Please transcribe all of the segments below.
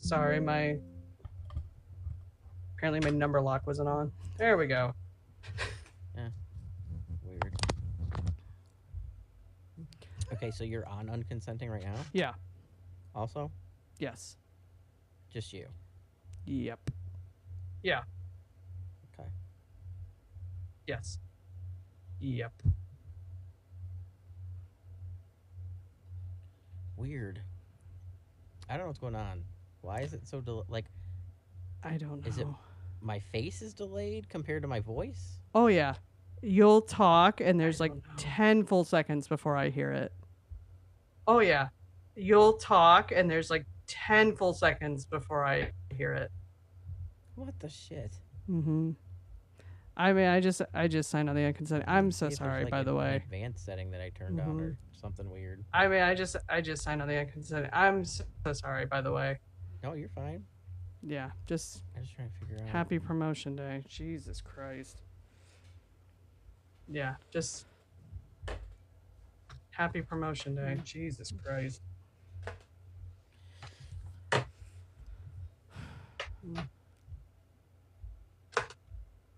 Sorry, apparently my number lock wasn't on. There we go. Yeah. Weird. Okay, so you're on unconsenting right now? Yeah. Also? Yes. Just you? Yep. Yeah. Okay. Yes. Yep. Weird. I don't know what's going on. Why is it so like? I don't know. Is it my face is delayed compared to my voice? Oh yeah. You'll talk and there's like 10 full seconds before I hear it. Oh yeah. You'll talk and there's like 10 full seconds before I hear it. What the shit? Mm-hmm. I mean, I just signed on the unconsenting. I'm so sorry, like by the way. An advanced setting that I turned on or something weird. I mean, I just signed on the unconsenting. I'm so sorry, by the way. No, you're fine. Yeah, I'm just trying to figure out. Happy promotion day. Jesus Christ. Yeah, just happy promotion day. Jesus Christ. What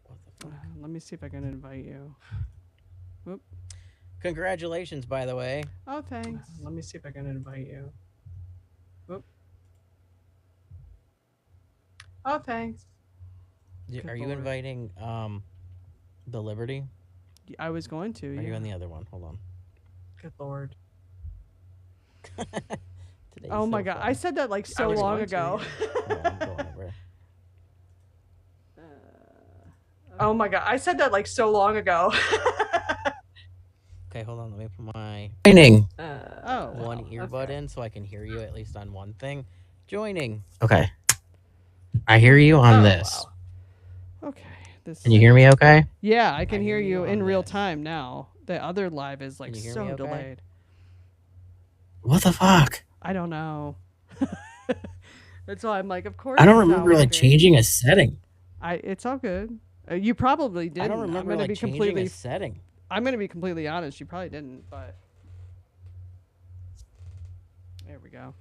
the fuck? Let me see if I can invite you. Whoop. Congratulations, by the way. Oh, thanks. Let me see if I can invite you. Whoop. Oh, thanks. Are you inviting the Liberty? I was going to. Are you on the other one? Hold on. Good Lord. Today's oh my so God. fun. I said that like so long ago. I'm going over. Oh my God. I said that like so long ago. Okay, hold on. Let me put my one earbud in so I can hear you at least on one thing. Joining. Okay. I hear you on this. Wow. Okay. Can you hear me okay? Yeah, I can hear you in real time now. The other live is like so delayed. What the fuck? I don't know. That's why I'm like, of course. I don't remember like changing a setting. It's all good. You probably didn't. I don't remember like changing a setting. I'm gonna be completely honest. You probably didn't, but there we go.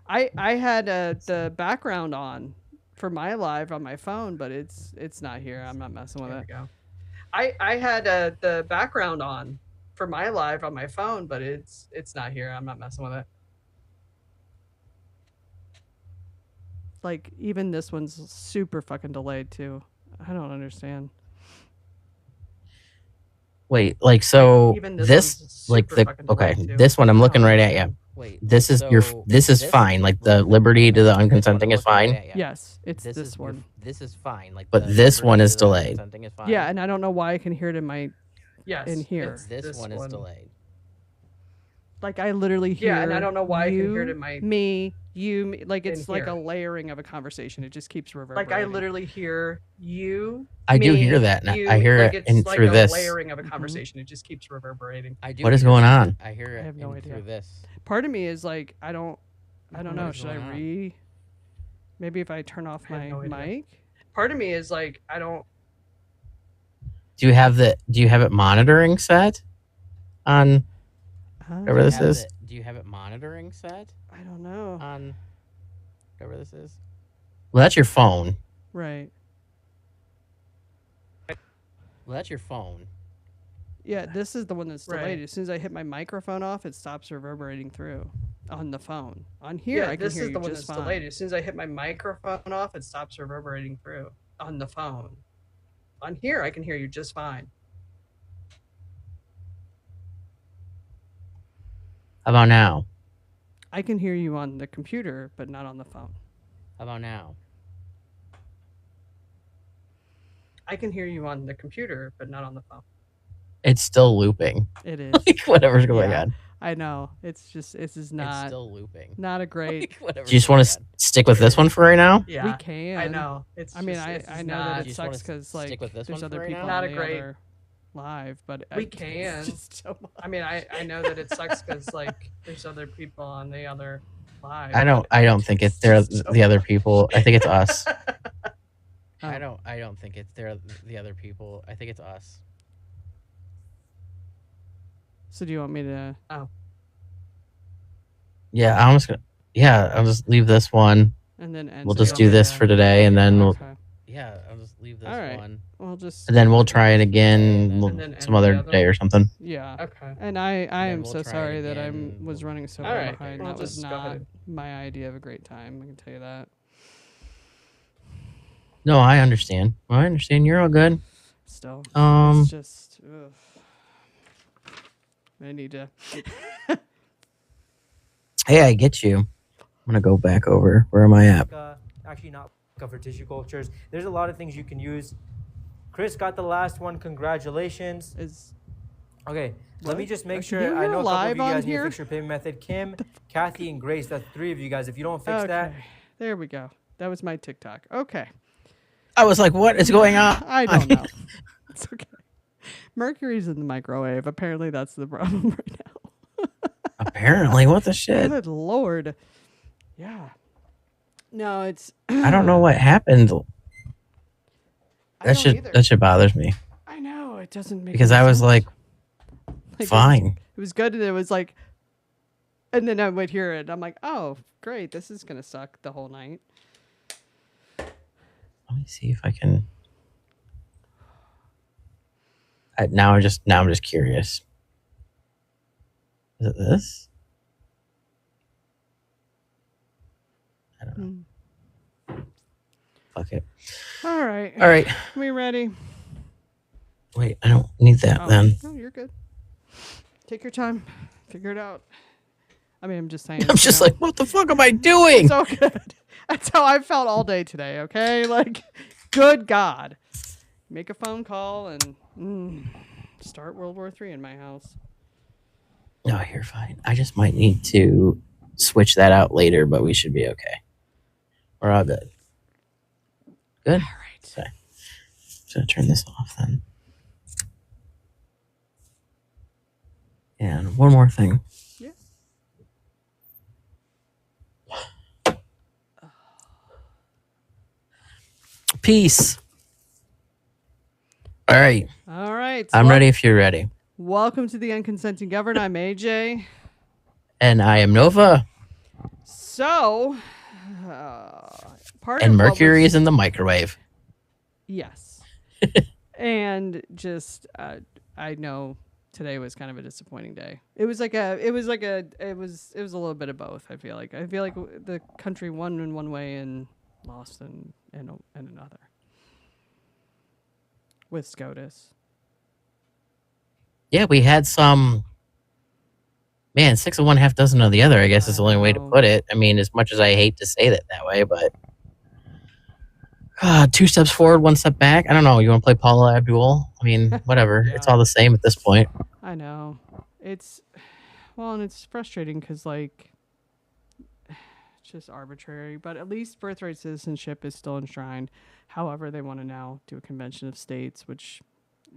I had the background on for my live on my phone, but it's not here. I'm not messing with it. There we go. I had the background on for my live on my phone, but it's not here. I'm not messing with it. Like even this one's super fucking delayed too. I don't understand. Wait, like so this like the okay, this one I'm looking right at you. Wait, this is this is fine. Like the Liberty to the unconsenting is fine. Yes, it's this one. This is fine. Like, but this one is delayed. Yeah, and I don't know why I can hear it in my in here. This one is delayed. Like I literally hear. Yeah, and I don't know why I can hear it in my me. Like it's like a layering of a conversation. It just keeps reverberating. Like I literally hear you. I do hear that. I hear it in like through this. Layering of a conversation. It just keeps reverberating. What is going on? I hear it. I have no idea. Through this. Part of me is like I don't know. Should I maybe if I turn off my mic? Part of me is like I don't. Do you have it monitoring set on whatever this is? Do you have it monitoring set? I don't know. On whatever this is? Well, that's your phone. Right. Well, that's your phone. Yeah, this is the one that's delayed. Right. As soon as I hit my microphone off, it stops reverberating through on the phone. On here, I can hear you just fine. This is the one that's delayed. As soon as I hit my microphone off, it stops reverberating through on the phone. On here, I can hear you just fine. How about now? I can hear you on the computer, but not on the phone. How about now? I can hear you on the computer, but not on the phone. It's still looping. It is. Like whatever's going on. I know. It's just it's still looping. Not a great. Do you just want to stick with this one for right now? Yeah, we can. I know. I mean, I know that it sucks because like there's other people on the other live, but we can. So I mean, I know that it sucks because like there's other people on the other live. I don't think it's the other people. I think it's us. I don't think it's the other people. I think it's us. So do you want me to? Oh. Yeah, I'll just leave this one. And then we'll just do this for today, and then we'll. Yeah, I'll just leave this one. We'll just. And then we'll try it again some other day or something. Yeah. Okay. And I am so sorry that I was running so far behind. That was not my idea of a great time. I can tell you that. No, I understand. You're all good. Still, it's just. Ugh. I need to. Hey, I get you. I'm gonna go back over. Where am I at? Actually, not for tissue cultures. There's a lot of things you can use. Chris got the last one. Congratulations. Okay, let me just make sure. I know a couple of you guys need to fix your payment method. Kim, Kathy, and Grace. That's 3 of you guys. If you don't fix that, there we go. That was my TikTok. Okay. I was like, what is going on? I don't know. It's okay. Mercury's in the microwave. Apparently, that's the problem right now. Apparently, what the shit? Good Lord. Yeah. No, it's. I don't know what happened. That shit bothers me. I know it doesn't make. Because I was like fine. It was good, and it was like, and then I would hear it. I'm like, oh, great, this is gonna suck the whole night. Let me see if I can. Now I'm just curious. Is it this? I don't know. Fuck it. All right. We ready? Wait, I don't need that then. No, you're good. Take your time. Figure it out. I mean, I'm just saying. I'm just like, what the fuck am I doing? So good. That's how I felt all day today, okay? Like, good God. Make a phone call and start World War III in my house. No, you're fine. I just might need to switch that out later, but we should be okay. We're all good. Good? All right. Okay. So turn this off then. And one more thing. Yeah. Peace. All right. All right. I'm ready if you're ready. Welcome to the Unconsenting Governed. I'm AJ. And I am Nova. So, and Mercury is in the microwave. Yes. And just, I know today was kind of a disappointing day. It was a little bit of both. I feel like the country won in one way and lost in another. With SCOTUS. Yeah, we had some. Man, 6 of one, half dozen of the other, I guess is the only way to put it. I mean, as much as I hate to say that way, but 2 steps forward, 1 step back. I don't know. You want to play Paula Abdul? I mean, whatever. Yeah. It's all the same at this point. I know. It's and it's frustrating because like it's just arbitrary. But at least birthright citizenship is still enshrined. However, they want to now do a convention of states, which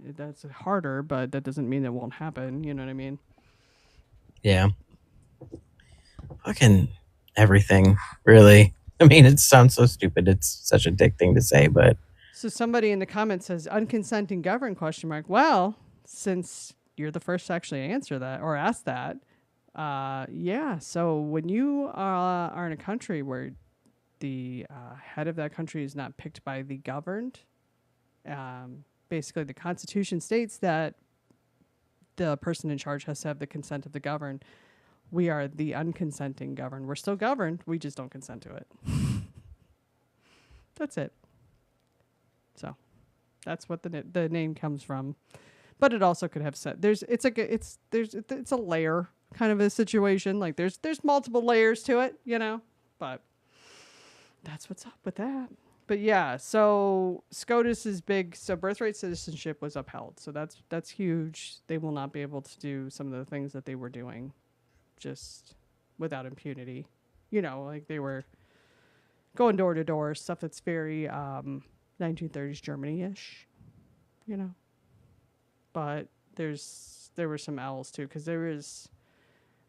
that's harder, but that doesn't mean it won't happen. You know what I mean? Yeah. Fucking everything, really. I mean, it sounds so stupid. It's such a dick thing to say, but. So somebody in the comments says, unconsenting governed, ? Well, since you're the first to actually answer that or ask that, yeah. So when you are in a country where the head of that country is not picked by the governed, basically the Constitution states that the person in charge has to have the consent of the governed. We are the unconsenting governed. We're still governed. We just don't consent to it. That's it. So that's what the name comes from. But it also could have said it's a layer kind of a situation. Like there's multiple layers to it, you know, but that's what's up with that. But yeah, so SCOTUS is big. So birthright citizenship was upheld. So that's huge. They will not be able to do some of the things that they were doing just without impunity. You know, like they were going door to door, stuff that's very 1930s Germany-ish, you know. But there were some L's too, because there was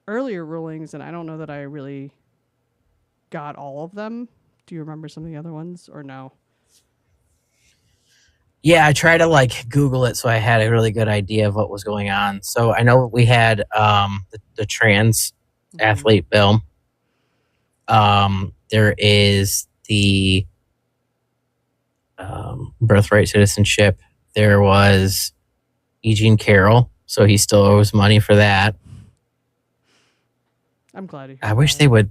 earlier rulings, and I don't know that I really got all of them. Do you remember some of the other ones or no? Yeah, I tried to like Google it so I had a really good idea of what was going on. So I know we had the trans athlete bill. there is the birthright citizenship. There was Eugene Carroll, so he still owes money for that. I'm glad. I wish they would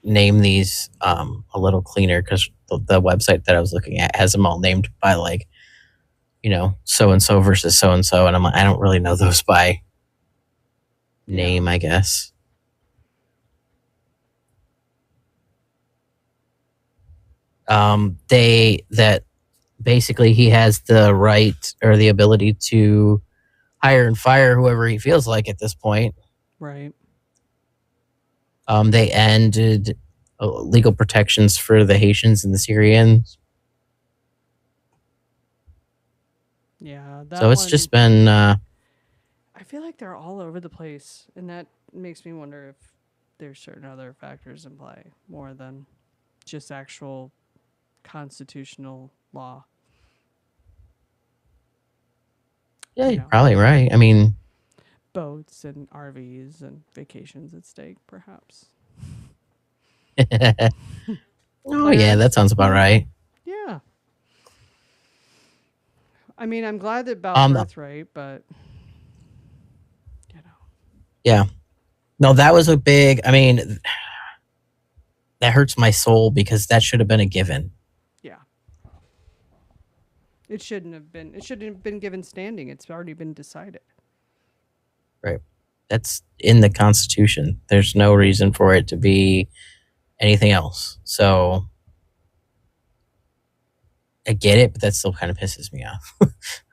name these a little cleaner, because the website that I was looking at has them all named by like, so and so versus so and so, and I'm like, I don't really know those by name, I guess. That basically he has the right or the ability to hire and fire whoever he feels like at this point. Right. They ended legal protections for the Haitians and the Syrians. Yeah. So it's just been... I feel like they're all over the place, and that makes me wonder if there's certain other factors in play more than just actual constitutional law. Yeah, you're probably right. I mean, boats and RVs and vacations at stake, perhaps. Oh, yeah, that sounds about right. Yeah. I mean, I'm glad about birthright, but, Yeah. No, that was a big... I mean, that hurts my soul, because that should have been a given. Yeah. It shouldn't have been. It shouldn't have been given standing. It's already been decided. Right. That's in the Constitution. There's no reason for it to be anything else. So I get it, but that still kind of pisses me off.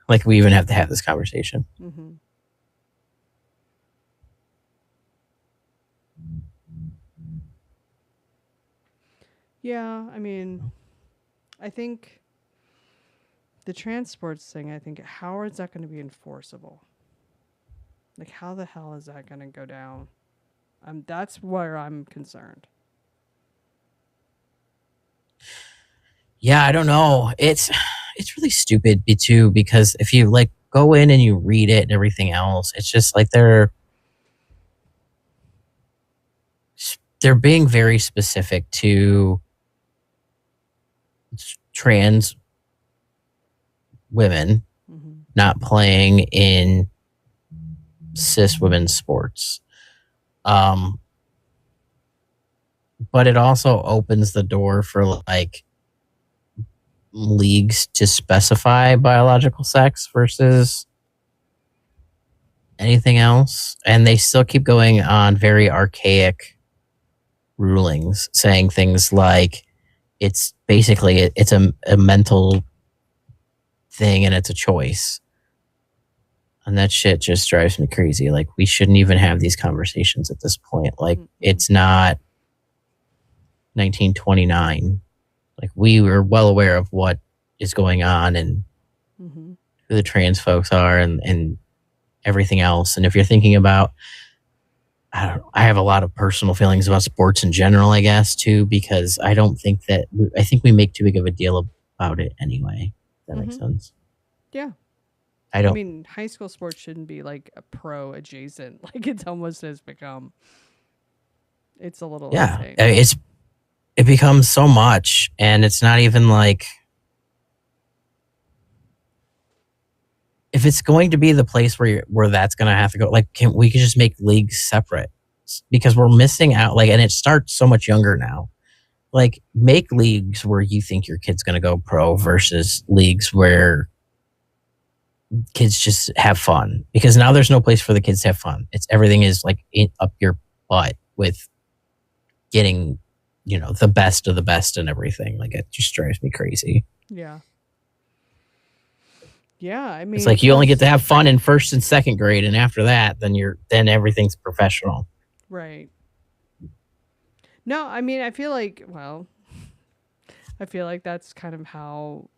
Like, we even have to have this conversation. Mm-hmm. Yeah, I mean, I think the transports thing, how is that going to be enforceable? Like, how the hell is that going to go down? That's where I'm concerned. Yeah, I don't know. It's really stupid too, because if you like go in and you read it and everything else, it's just like they're being very specific to trans women not playing in cis women's sports. But it also opens the door for like leagues to specify biological sex versus anything else, and they still keep going on very archaic rulings, saying things like it's basically it's a mental thing and it's a choice, and that shit just drives me crazy. Like, we shouldn't even have these conversations at this point. Like, it's not 1929. Like, we were well aware of what is going on and who the trans folks are and everything else. And if you're thinking about, I have a lot of personal feelings about sports in general, I guess, too, because I think we make too big of a deal about it anyway. If that makes sense. Yeah. I mean, high school sports shouldn't be like a pro adjacent. Like, it's almost has become. It's a little insane. It becomes so much, and it's not even like, if it's going to be the place where that's going to have to go, like, we could just make leagues separate, because we're missing out. Like, and it starts so much younger now. Like, make leagues where you think your kid's going to go pro versus leagues where kids just have fun, because now there's no place for the kids to have fun. Everything is like up your butt with getting, the best of the best and everything. Like, it just drives me crazy. Yeah. Yeah, I mean, it's like you only get to have fun in first and second grade, and after that, then everything's professional. Right. No, I mean, I feel like that's kind of how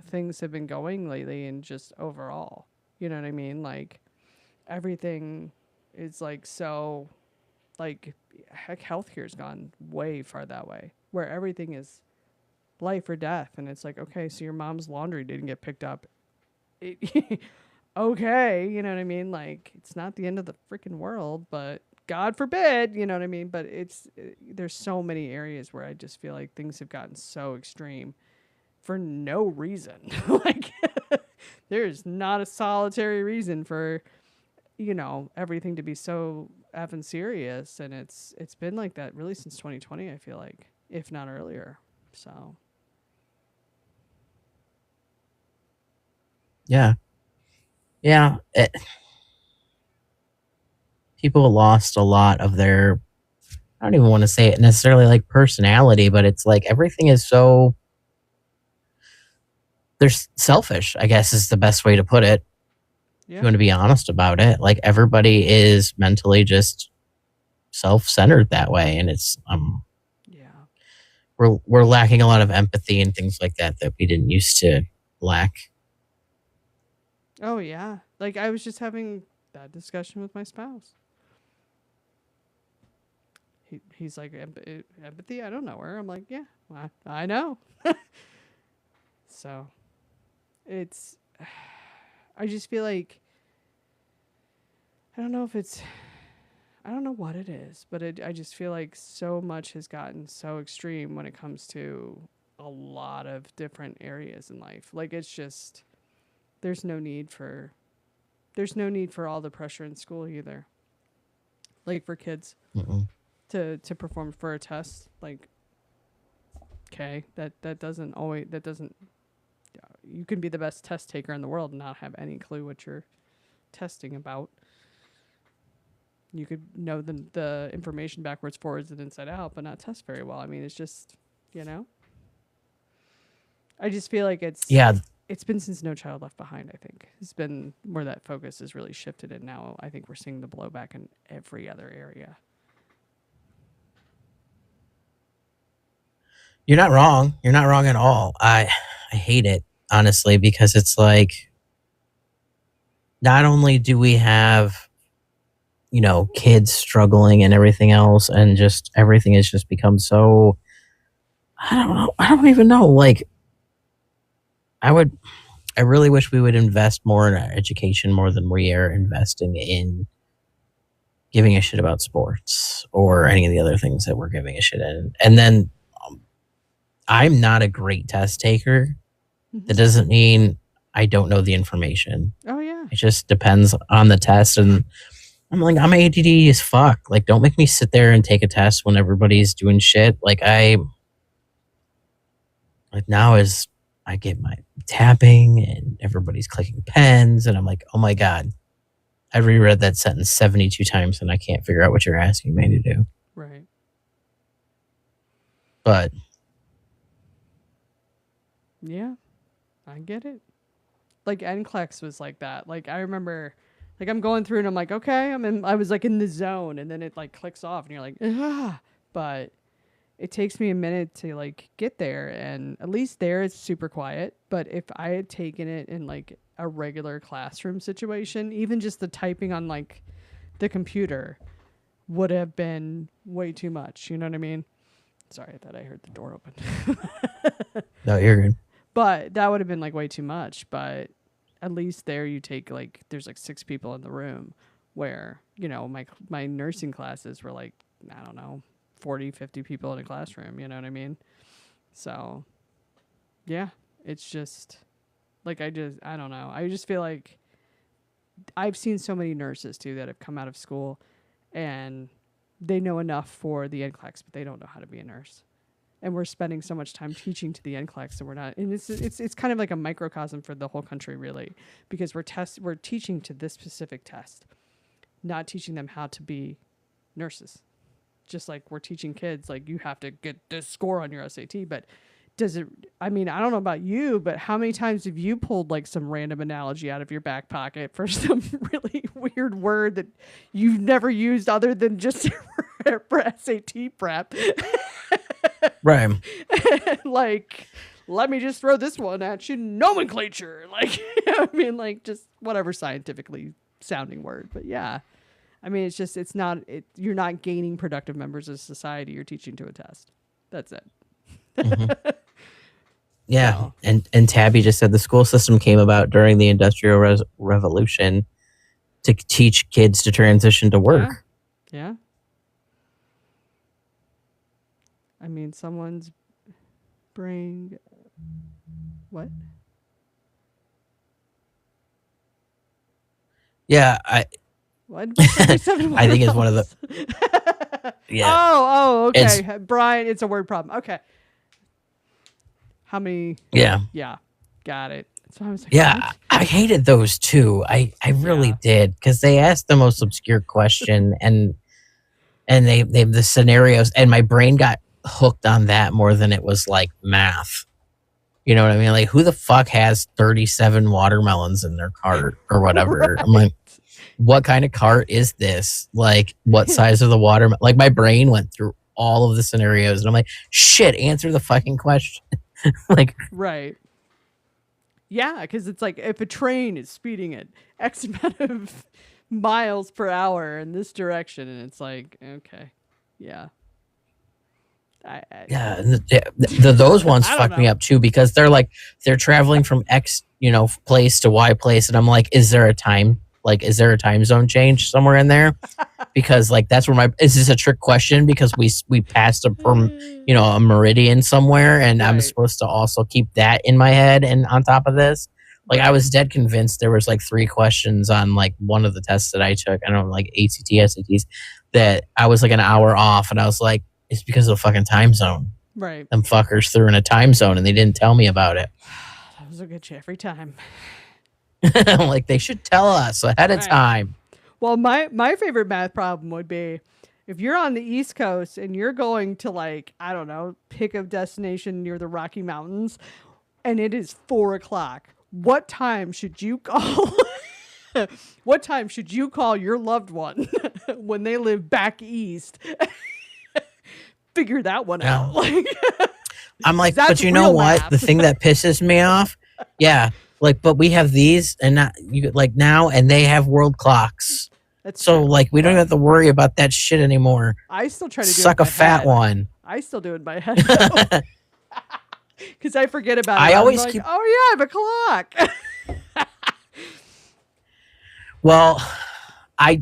things have been going lately, and just overall, you know what I mean? Like, everything is like, so, like, heck, healthcare's gone way far that way, where everything is life or death, and it's like, okay, so your mom's laundry didn't get picked up. Okay, you know what I mean? Like, it's not the end of the freaking world, but God forbid, you know what I mean? But there's so many areas where I just feel like things have gotten so extreme for no reason. Like, there's not a solitary reason for, everything to be so effing serious. And it's been like that really since 2020, I feel like, if not earlier. So. Yeah. Yeah. People lost a lot of their, I don't even want to say it necessarily like personality, but it's like everything is so, they're selfish, I guess is the best way to put it. Yeah. If you want to be honest about it, like everybody is mentally just self-centered that way. And it's, we're lacking a lot of empathy and things like that we didn't used to lack. Oh yeah. Like I was just having that discussion with my spouse. He's like, empathy? I don't know her. I'm like, yeah, I know. So I just feel like, I don't know what it is, but I just feel like so much has gotten so extreme when it comes to a lot of different areas in life. Like it's just, there's no need for all the pressure in school either. Like for kids. Mm-mm. To perform for a test, like, okay, that doesn't you can be the best test taker in the world and not have any clue what you're testing about. You could know the information backwards, forwards, and inside out, but not test very well. I mean, it's just, I just feel like it's been since No Child Left Behind, I think. It's been where that focus has really shifted, and now I think we're seeing the blowback in every other area. You're not wrong. You're not wrong at all. I hate it, honestly, because it's like, not only do we have, kids struggling and everything else, and just everything has just become so, I don't know. I don't even know. Like, I really wish we would invest more in our education more than we are investing in giving a shit about sports or any of the other things that we're giving a shit in. And then, I'm not a great test taker. Mm-hmm. That doesn't mean I don't know the information. Oh, yeah. It just depends on the test. And I'm like, I'm ADD as fuck. Like, don't make me sit there and take a test when everybody's doing shit. Like, now as I get my tapping and everybody's clicking pens, and I'm like, oh my God, I reread that sentence 72 times and I can't figure out what you're asking me to do. Right. But yeah, I get it. Like NCLEX was like that. Like I remember, like I'm going through and I'm like, okay, I was like in the zone, and then it like clicks off and you're like, ah. But it takes me a minute to like get there, and at least there it's super quiet. But if I had taken it in like a regular classroom situation, even just the typing on like the computer would have been way too much. You know what I mean? Sorry, I thought I heard the door open. No, you're good. But that would have been like way too much. But at least there you take like, there's like 6 people in the room, where, my nursing classes were like, I don't know, 40, 50 people in a classroom. You know what I mean? So yeah, it's just like, I don't know. I just feel like I've seen so many nurses too that have come out of school and they know enough for the NCLEX, but they don't know how to be a nurse. And we're spending so much time teaching to the NCLEX, and we're not. And it's kind of like a microcosm for the whole country, really, because we're teaching to this specific test, not teaching them how to be nurses. Just like we're teaching kids, like, you have to get this score on your SAT, but I don't know about you, but how many times have you pulled like some random analogy out of your back pocket for some really weird word that you've never used other than just for SAT prep? Right. Like, let me just throw this one at you. Nomenclature. Like, like just whatever scientifically sounding word. But yeah, you're not gaining productive members of society. You're teaching to a test. That's it. Mm-hmm. Yeah. So. And Tabby just said the school system came about during the Industrial Revolution to teach kids to transition to work. Yeah. I mean, someone's brain. What? Yeah, What? I think it's one of the. Yeah. Oh, okay. Brian, it's a word problem. Okay. How many? Yeah. Yeah. Got it. So I was like, yeah, what? I hated those too. I really did, because they asked the most obscure question, and they the scenarios, and my brain got hooked on that more than it was like math. You know what I mean? Like, who the fuck has 37 watermelons in their cart or whatever? Right. I'm like, what kind of cart is this? Like, what size are the watermelon? Like, my brain went through all of the scenarios, and I'm like, shit, answer the fucking question. Like, right. Yeah, because it's like, if a train is speeding at X amount of miles per hour in this direction, and it's like, okay, yeah. Yeah, those ones fuck me up too, because they're traveling from X, place to Y place, and I'm like, is there a time zone change somewhere in there? Because like, that's where is this a trick question? Because we passed a meridian somewhere, and right. I'm supposed to also keep that in my head and on top of this. Like, I was dead convinced there was like 3 questions on like one of the tests that I took. I don't know, like ACT, SATs, that I was like an hour off, and I was like, it's because of the fucking time zone. Right. Them fuckers threw in a time zone, and they didn't tell me about it. That was a good shit every time. I'm like, they should tell us ahead of time. Well, my favorite math problem would be if you're on the East Coast and you're going to, like, I don't know, pick a destination near the Rocky Mountains, and it is 4:00. What time should you call? What time should you call your loved one when they live back east? Figure that one out. Like, I'm like, but you know what? Math. The thing that pisses me off, like, but we have these, and not you like now, and they have world clocks. That's so true. Like, we don't have to worry about that shit anymore. I still try to suck a fat one. I still do it in my head because I forget about it. I always keep. Oh yeah, I have a clock. Well, I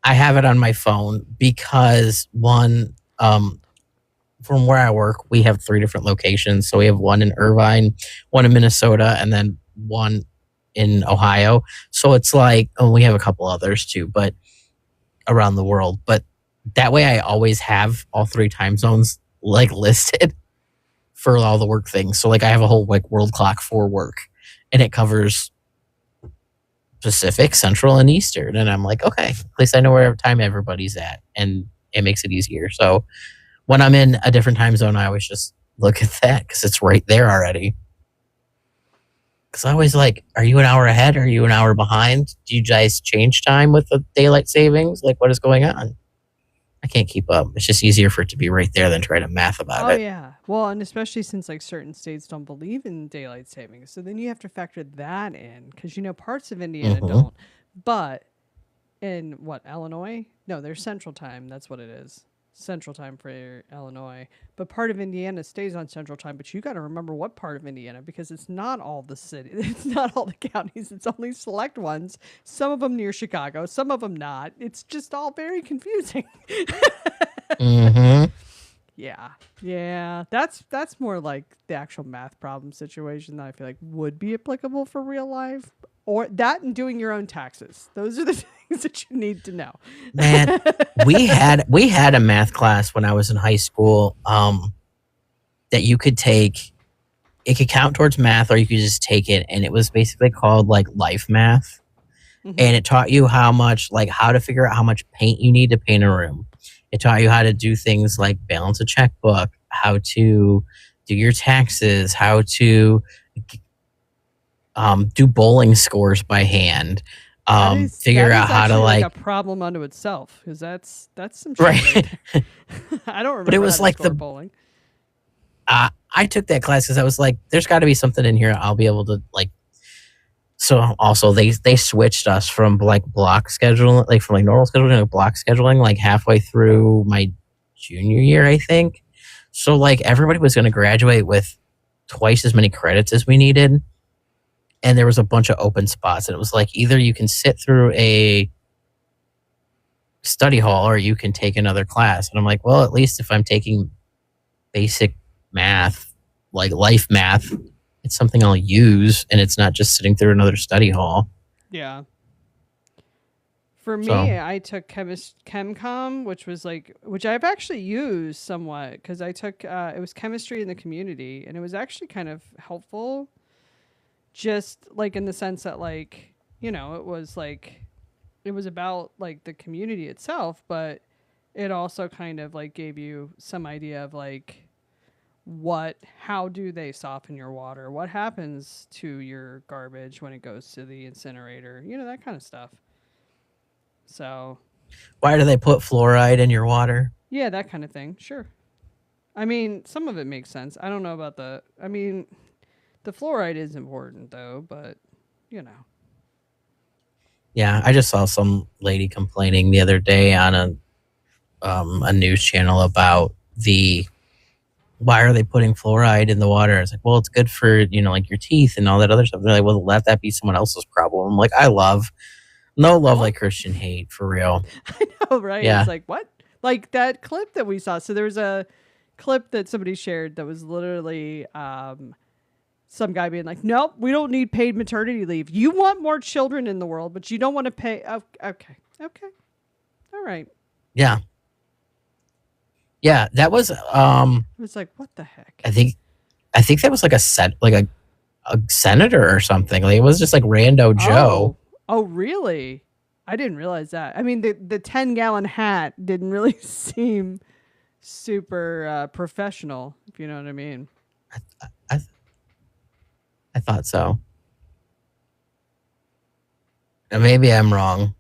have it on my phone because one. From where I work, we have 3 different locations. So we have one in Irvine, one in Minnesota, and then one in Ohio. So it's like, we have a couple others too, but around the world. But that way I always have all 3 time zones like listed for all the work things. So like, I have a whole like world clock for work, and it covers Pacific, Central, and Eastern. And I'm like, okay, at least I know where time everybody's at, and it makes it easier. So when I'm in a different time zone, I always just look at that because it's right there already. Because I always like, are you an hour ahead? Are you an hour behind? Do you guys change time with the daylight savings? Like, what is going on? I can't keep up. It's just easier for it to be right there than try to math about it. Oh, yeah. Well, and especially since like certain states don't believe in daylight savings. So then you have to factor that in because, parts of Indiana don't. But in Illinois? No, there's Central Time. That's what it is. Central Time for Illinois, but part of Indiana stays on Central Time. But you got to remember what part of Indiana, because it's not all the city, it's not all the counties, it's only select ones. Some of them near Chicago, some of them not. It's just all very confusing. Yeah. That's more like the actual math problem situation that I feel like would be applicable for real life, or that and doing your own taxes. Those are the things that you need to know. Man, we had a math class when I was in high school that you could take. It could count towards math, or you could just take it, and it was basically called like life math. And it taught you how to figure out how much paint you need to paint a room. It taught you how to do things like balance a checkbook, how to do your taxes, how to do bowling scores by hand, figure out how to like a problem unto itself, because that's some shit. Right. I don't remember. But it was like the bowling. I took that class because I was like, there's got to be something in here I'll be able to like. So also they switched us from like block scheduling, like from like normal scheduling to block scheduling, like halfway through my junior year, I think. So like everybody was going to graduate with twice as many credits as we needed. And there was a bunch of open spots. And it was like, either you can sit through a study hall or you can take another class. And I'm like, well, at least if I'm taking basic math, like life math. It's something I'll use, and it's not just sitting through another study hall. Yeah. For me, I took ChemCom, which I've actually used somewhat because I took it was chemistry in the community, and it was actually kind of helpful. Just like in the sense that it was about like the community itself, but it also kind of like gave you some idea of like how do they soften your water? What happens to your garbage when it goes to the incinerator? That kind of stuff. So, why do they put fluoride in your water? Yeah, that kind of thing. Sure. I mean, some of it makes sense. I don't know about the fluoride is important though, but Yeah, I just saw some lady complaining the other day on a news channel about why are they putting fluoride in the water? It's like, well, it's good for, like your teeth and all that other stuff. They're like, well, let that be someone else's problem. Like, no love like Christian hate, for real. I know, right? Yeah. It's like, what? Like that clip that we saw. So there was a clip that somebody shared that was literally some guy being like, nope, we don't need paid maternity leave. You want more children in the world, but you don't want to pay. Oh, okay. All right. Yeah. Yeah, that was it was like, what the heck? I think that was like a senator or something. Like, it was just like Rando Joe. Oh, really? I didn't realize that. I mean, the 10-gallon hat didn't really seem super professional, if you know what I mean. I thought so. Maybe I'm wrong.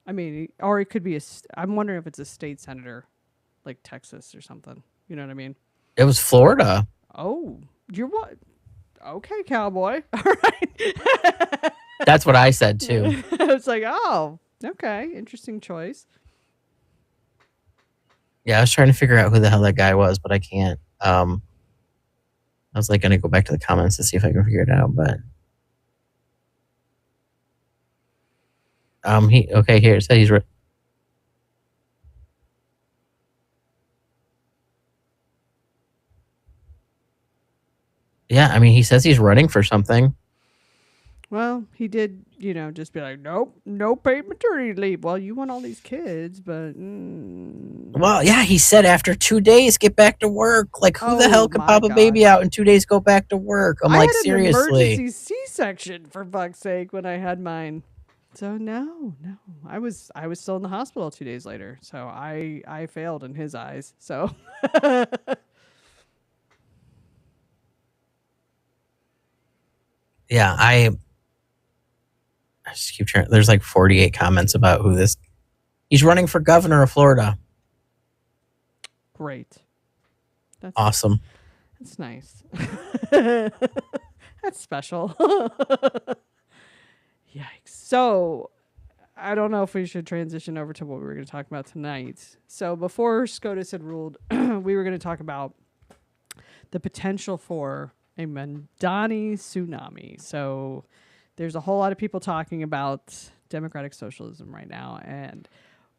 I mean, or it could be I'm wondering if it's a state senator, like Texas or something. You know what I mean? It was Florida. Oh, you're what? Okay, cowboy. All right. That's what I said too. I was like, oh, okay, interesting choice. Yeah, I was trying to figure out who the hell that guy was, but I can't. I was like going to go back to the comments to see if I can figure it out, but here it says he's yeah, I mean, he says he's running for something. Well, he did, just be like, nope, no paid maternity leave. Well, you want all these kids, but... Well, yeah, he said after 2 days, get back to work. Like, who the hell could pop a baby out in 2 days, go back to work? I'm like, seriously. I had an emergency C-section, for fuck's sake, when I had mine. So, no. I was still in the hospital 2 days later. So, I failed in his eyes. So... Yeah, I just keep trying. There's like 48 comments about he's running for governor of Florida. Great. That's awesome. That's nice. That's special. Yikes. So, I don't know if we should transition over to what we were going to talk about tonight. So, before SCOTUS had ruled, we were going to talk about the potential for a Mamdani tsunami. So there's a whole lot of people talking about democratic socialism right now, and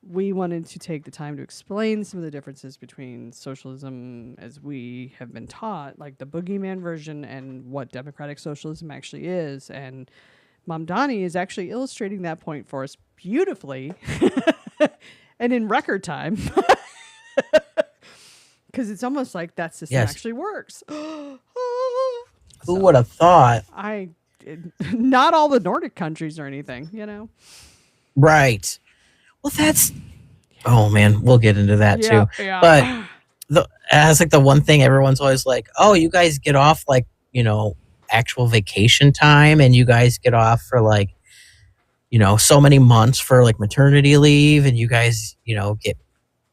we wanted to take the time to explain some of the differences between socialism as we have been taught, like the boogeyman version, and what democratic socialism actually is. And Mamdani is actually illustrating that point for us beautifully and in record time. Because it's almost like that system actually works. Who would have thought? Not all the Nordic countries or anything, Right. Well, that's... Oh, man, we'll get into that too. Yeah. But as like the one thing everyone's always like, oh, you guys get off like, actual vacation time, and you guys get off for like, so many months for like maternity leave, and you guys, get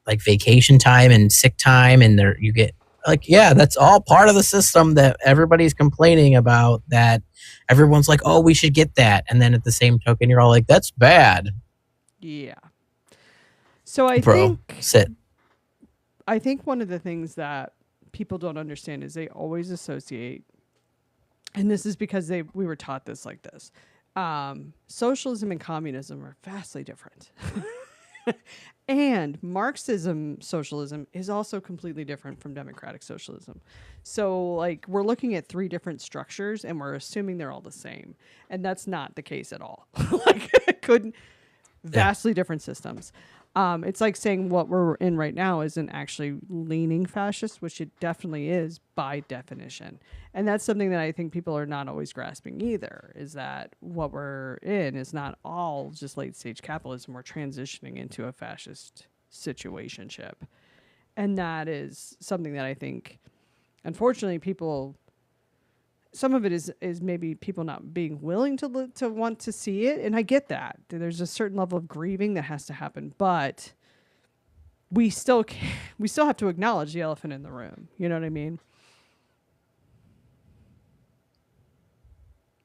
like vacation time and sick time, and you get like, yeah, that's all part of the system that everybody's complaining about, that everyone's like, oh, we should get that. And then at the same token, you're all like, that's bad. Yeah. So I think one of the things that people don't understand is they always associate, and this is because we were taught this like this, socialism and communism are vastly different. And Marxism socialism is also completely different from democratic socialism. So, like, we're looking at 3 different structures and we're assuming they're all the same. And that's not the case at all. Like, it couldn't vastly different systems. It's like saying what we're in right now isn't actually leaning fascist, which it definitely is by definition. And that's something that I think people are not always grasping either, is that what we're in is not all just late stage capitalism. We're transitioning into a fascist situationship. And that is something that I think, unfortunately, people, some of it is maybe people not being willing to want to see it, and I get that. There's a certain level of grieving that has to happen, but we still have to acknowledge the elephant in the room. You know what I mean?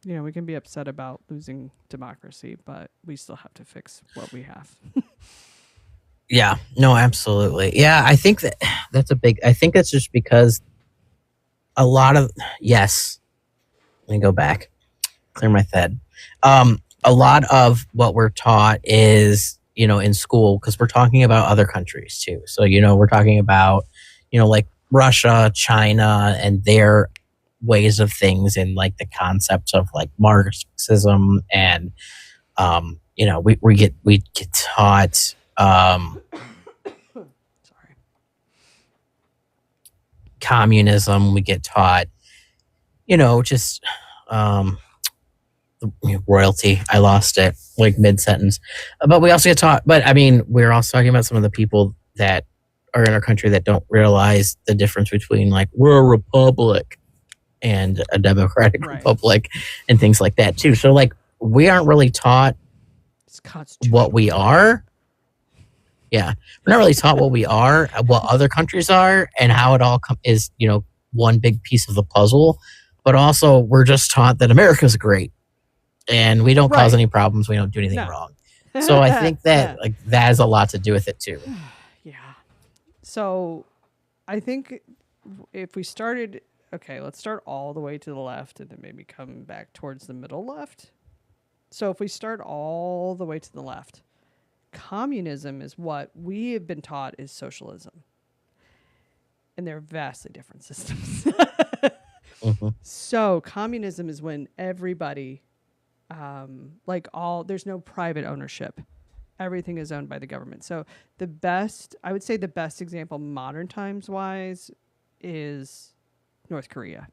You know, we can be upset about losing democracy, but we still have to fix what we have. Yeah, no, absolutely. Yeah, I think that's a big. I think that's just because a lot of yes. Let me go back, clear my head. A lot of what we're taught is, in school, because we're talking about other countries too. So, we're talking about, like Russia, China, and their ways of things, and like the concepts of like Marxism, and we get taught. Communism. We get taught. Just royalty. I lost it like mid-sentence. But we also get taught, but I mean, we're also talking about some of the people that are in our country that don't realize the difference between like we're a republic and a democratic republic and things like that too. So like we aren't really taught what we are. Yeah. We're not really taught what we are, what other countries are, and how it all is, one big piece of the puzzle. But also, we're just taught that America's great, and we don't cause any problems. We don't do anything wrong. So I think that that has a lot to do with it too. Yeah. So I think if we started, let's start all the way to the left and then maybe come back towards the middle left. So if we start all the way to the left, communism is what we have been taught is socialism. And they're vastly different systems. Mm-hmm. So communism is when everybody, there's no private ownership. Everything is owned by the government. So I would say the best example modern times wise is North Korea,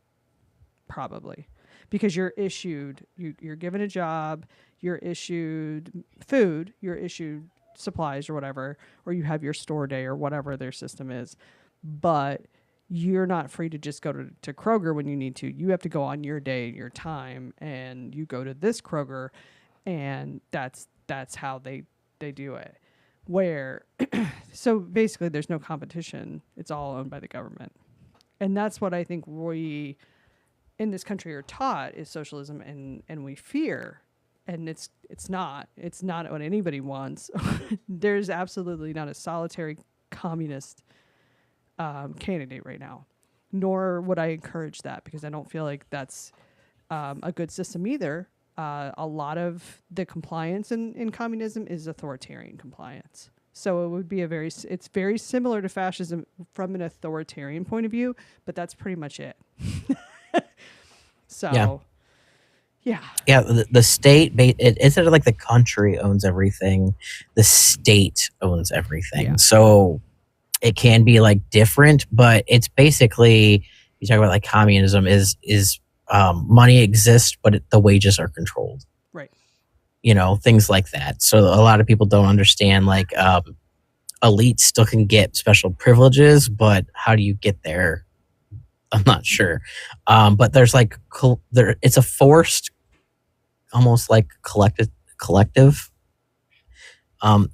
probably. Because you're given a job, you're issued food, you're issued supplies or whatever, or you have your store day or whatever their system is. But you're not free to just go to Kroger when you need to. You have to go on your day, your time, and you go to this Kroger, and that's how they do it. So basically there's no competition. It's all owned by the government. And that's what I think we in this country are taught is socialism, and we fear. And it's not what anybody wants. There's absolutely not a solitary communist candidate right now, nor would I encourage that, because I don't feel like that's a good system either. A lot of the compliance in communism is authoritarian compliance. So it would be it's very similar to fascism from an authoritarian point of view, but that's pretty much it. So yeah. The state, instead of like the country owns everything, the state owns everything. Yeah. So it can be like different, but it's basically, you talk about like communism is money exists, but the wages are controlled. Right. Things like that. So a lot of people don't understand like elites still can get special privileges, but how do you get there? I'm not sure. But there's like, it's a forced, almost like collective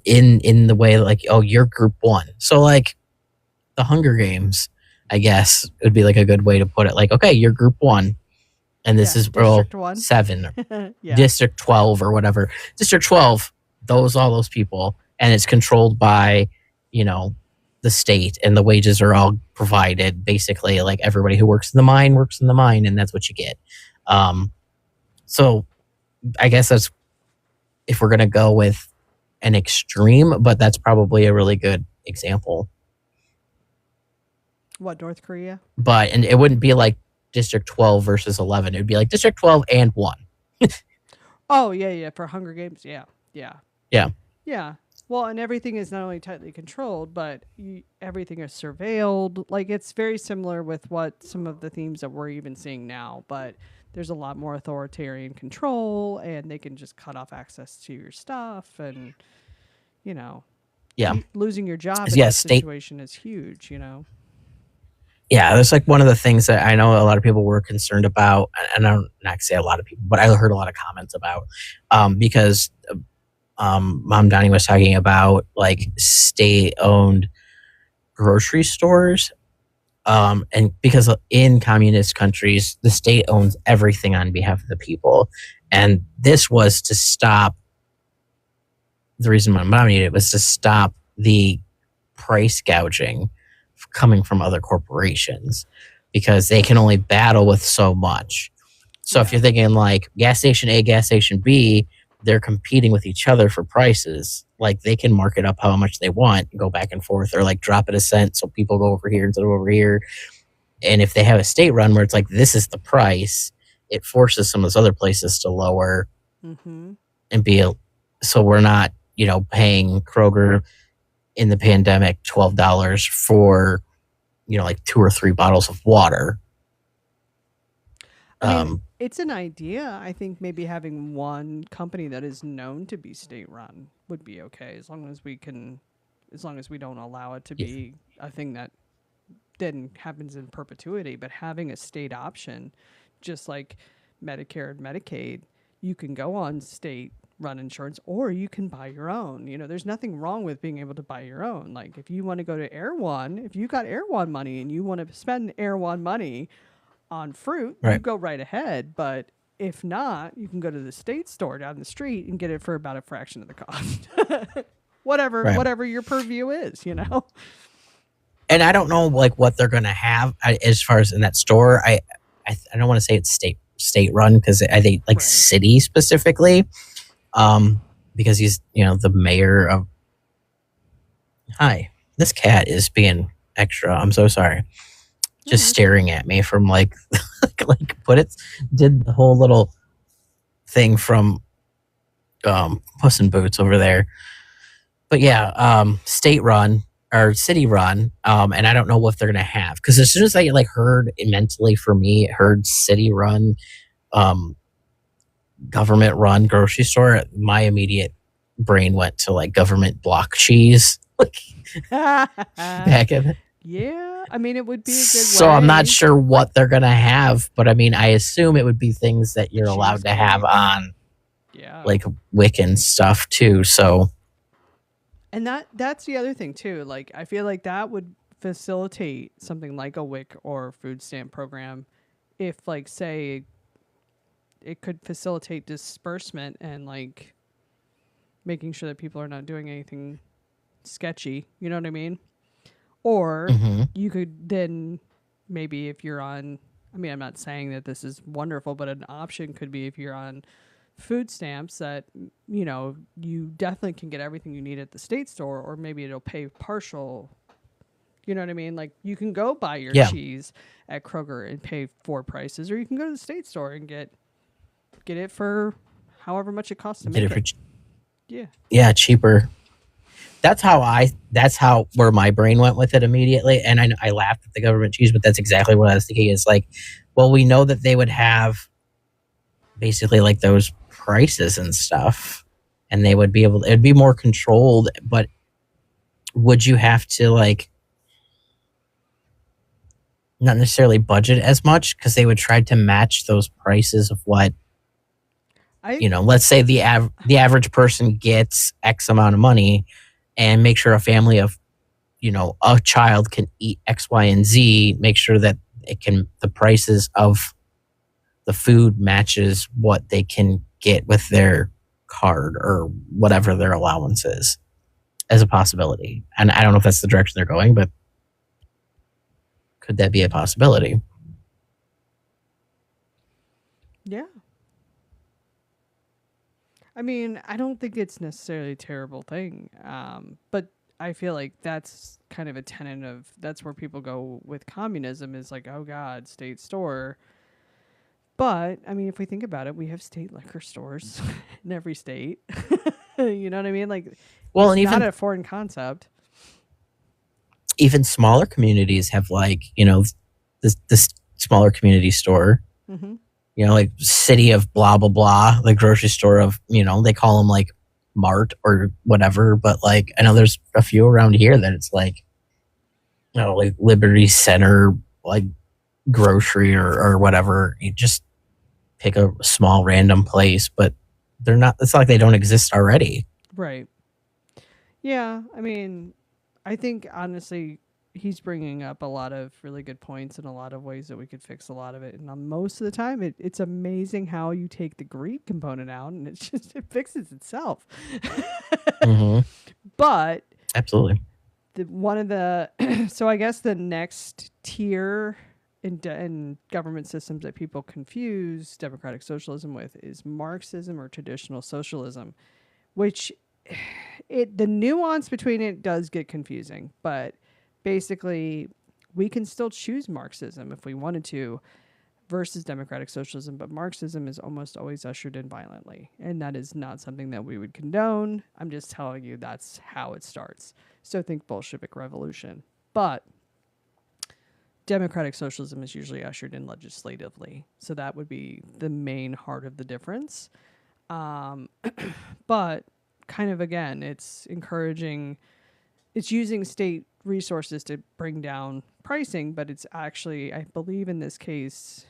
in the way like, oh, you're group one. So like the Hunger Games, I guess would be like a good way to put it. Like, okay, you're group one. And this is District 1. 7, District 12 or whatever. District 12, all those people. And it's controlled by, the state, and the wages are all provided. Basically, like everybody who works in the mine, and that's what you get. So I guess that's, if we're going to go with an extreme, but that's probably a really good example. What, North Korea? And it wouldn't be like District 12 versus 11. It would be like District 12 and 1. Oh, yeah. For Hunger Games, yeah. Yeah. Well, and everything is not only tightly controlled, but everything is surveilled. Like, it's very similar with what some of the themes that we're even seeing now, but there's a lot more authoritarian control, and they can just cut off access to your stuff, and, losing your job in that situation is huge, Yeah, that's like one of the things that I know a lot of people were concerned about, and I don't not say a lot of people, but I heard a lot of comments about, because Mom Donnie was talking about like state-owned grocery stores, and because in communist countries, the state owns everything on behalf of the people, and this was to stop. The reason my mom needed it was to stop the price gouging coming from other corporations, because they can only battle with so much. So if you're thinking like gas station A, gas station B, they're competing with each other for prices. Like they can mark it up how much they want and go back and forth, or like drop it a cent so people go over here instead of over here. And if they have a state run where it's like, this is the price, it forces some of those other places to lower and be so we're not, paying Kroger in the pandemic $12 for, like 2 or 3 bottles of water. I mean, it's an idea. I think maybe having one company that is known to be state run would be okay, as long as we don't allow it to be a thing that then happens in perpetuity. But having a state option, just like Medicare and Medicaid, you can go on state run insurance, or you can buy your own. There's nothing wrong with being able to buy your own. Like if you want to go to Air One, if you got Air One money and you want to spend Air One money on fruit, you go right ahead. But if not, you can go to the state store down the street and get it for about a fraction of the cost. whatever your purview is, And I don't know like what they're going to have as far as in that store. I don't want to say it's state run, because I think like city specifically, because he's the mayor of. Hi, this cat is being extra. I'm so sorry. Just staring at me from like did the whole little thing from Puss in Boots over there. But yeah, state run or city run, and I don't know what they're gonna have, because as soon as I like heard mentally, for me, it heard city run, government run grocery store, my immediate brain went to like government block cheese. Back in yeah, I mean, it would be a good So I'm not sure what they're gonna have, but I mean, I assume it would be things that you're allowed to have on, like Wiccan stuff too. So, and that's the other thing too. Like, I feel like that would facilitate something like a WIC or food stamp program, if like say it could facilitate disbursement and like making sure that people are not doing anything sketchy. You know what I mean? Or you could then maybe, if you're on, I mean, I'm not saying that this is wonderful, but an option could be if you're on food stamps that, you definitely can get everything you need at the state store, or maybe it'll pay partial. You know what I mean? Like you can go buy your cheese at Kroger and pay 4 prices, or you can go to the state store and get it for however much it costs to make it. Yeah, cheaper. That's how where my brain went with it immediately. And I laughed at the government cheese, but that's exactly what I was thinking. Is like, well, we know that they would have basically like those prices and stuff, and they would be able, it'd be more controlled, but would you have to like not necessarily budget as much, because they would try to match those prices of what, let's say the average person gets X amount of money, and make sure a family of, a child can eat X, Y, and Z, make sure that the prices of the food matches what they can get with their card or whatever their allowance is, as a possibility. And I don't know if that's the direction they're going, but could that be a possibility? Yeah. I mean, I don't think it's necessarily a terrible thing, but I feel like that's kind of a tenet of that's where people go with communism is like, oh God, state store. But I mean, if we think about it, we have state liquor stores in every state. You know what I mean? Like, well, it's and not even a foreign concept. even smaller communities have like this smaller community store. Mm-hmm. Like city of blah blah blah, the grocery store of they call them like Mart or whatever, but like I know there's a few around here that it's like like Liberty Center, like grocery or whatever. You just pick a small random place, but they're not. It's not like they don't exist already. Right. Yeah, I mean, I think honestly, he's bringing up a lot of really good points and a lot of ways that we could fix a lot of it. And most of the time, it's amazing how you take the greed component out and it fixes itself. Mm-hmm. But absolutely, one of the so I guess the next tier in government systems that people confuse democratic socialism with is Marxism or traditional socialism, which the nuance between it does get confusing, but basically we can still choose Marxism if we wanted to versus democratic socialism, but Marxism is almost always ushered in violently, and that is not something that we would condone. I'm just telling you that's how it starts. So think Bolshevik Revolution. But democratic socialism is usually ushered in legislatively, so that would be the main heart of the difference. But kind of again, it's using state resources to bring down pricing, but it's actually, I believe in this case,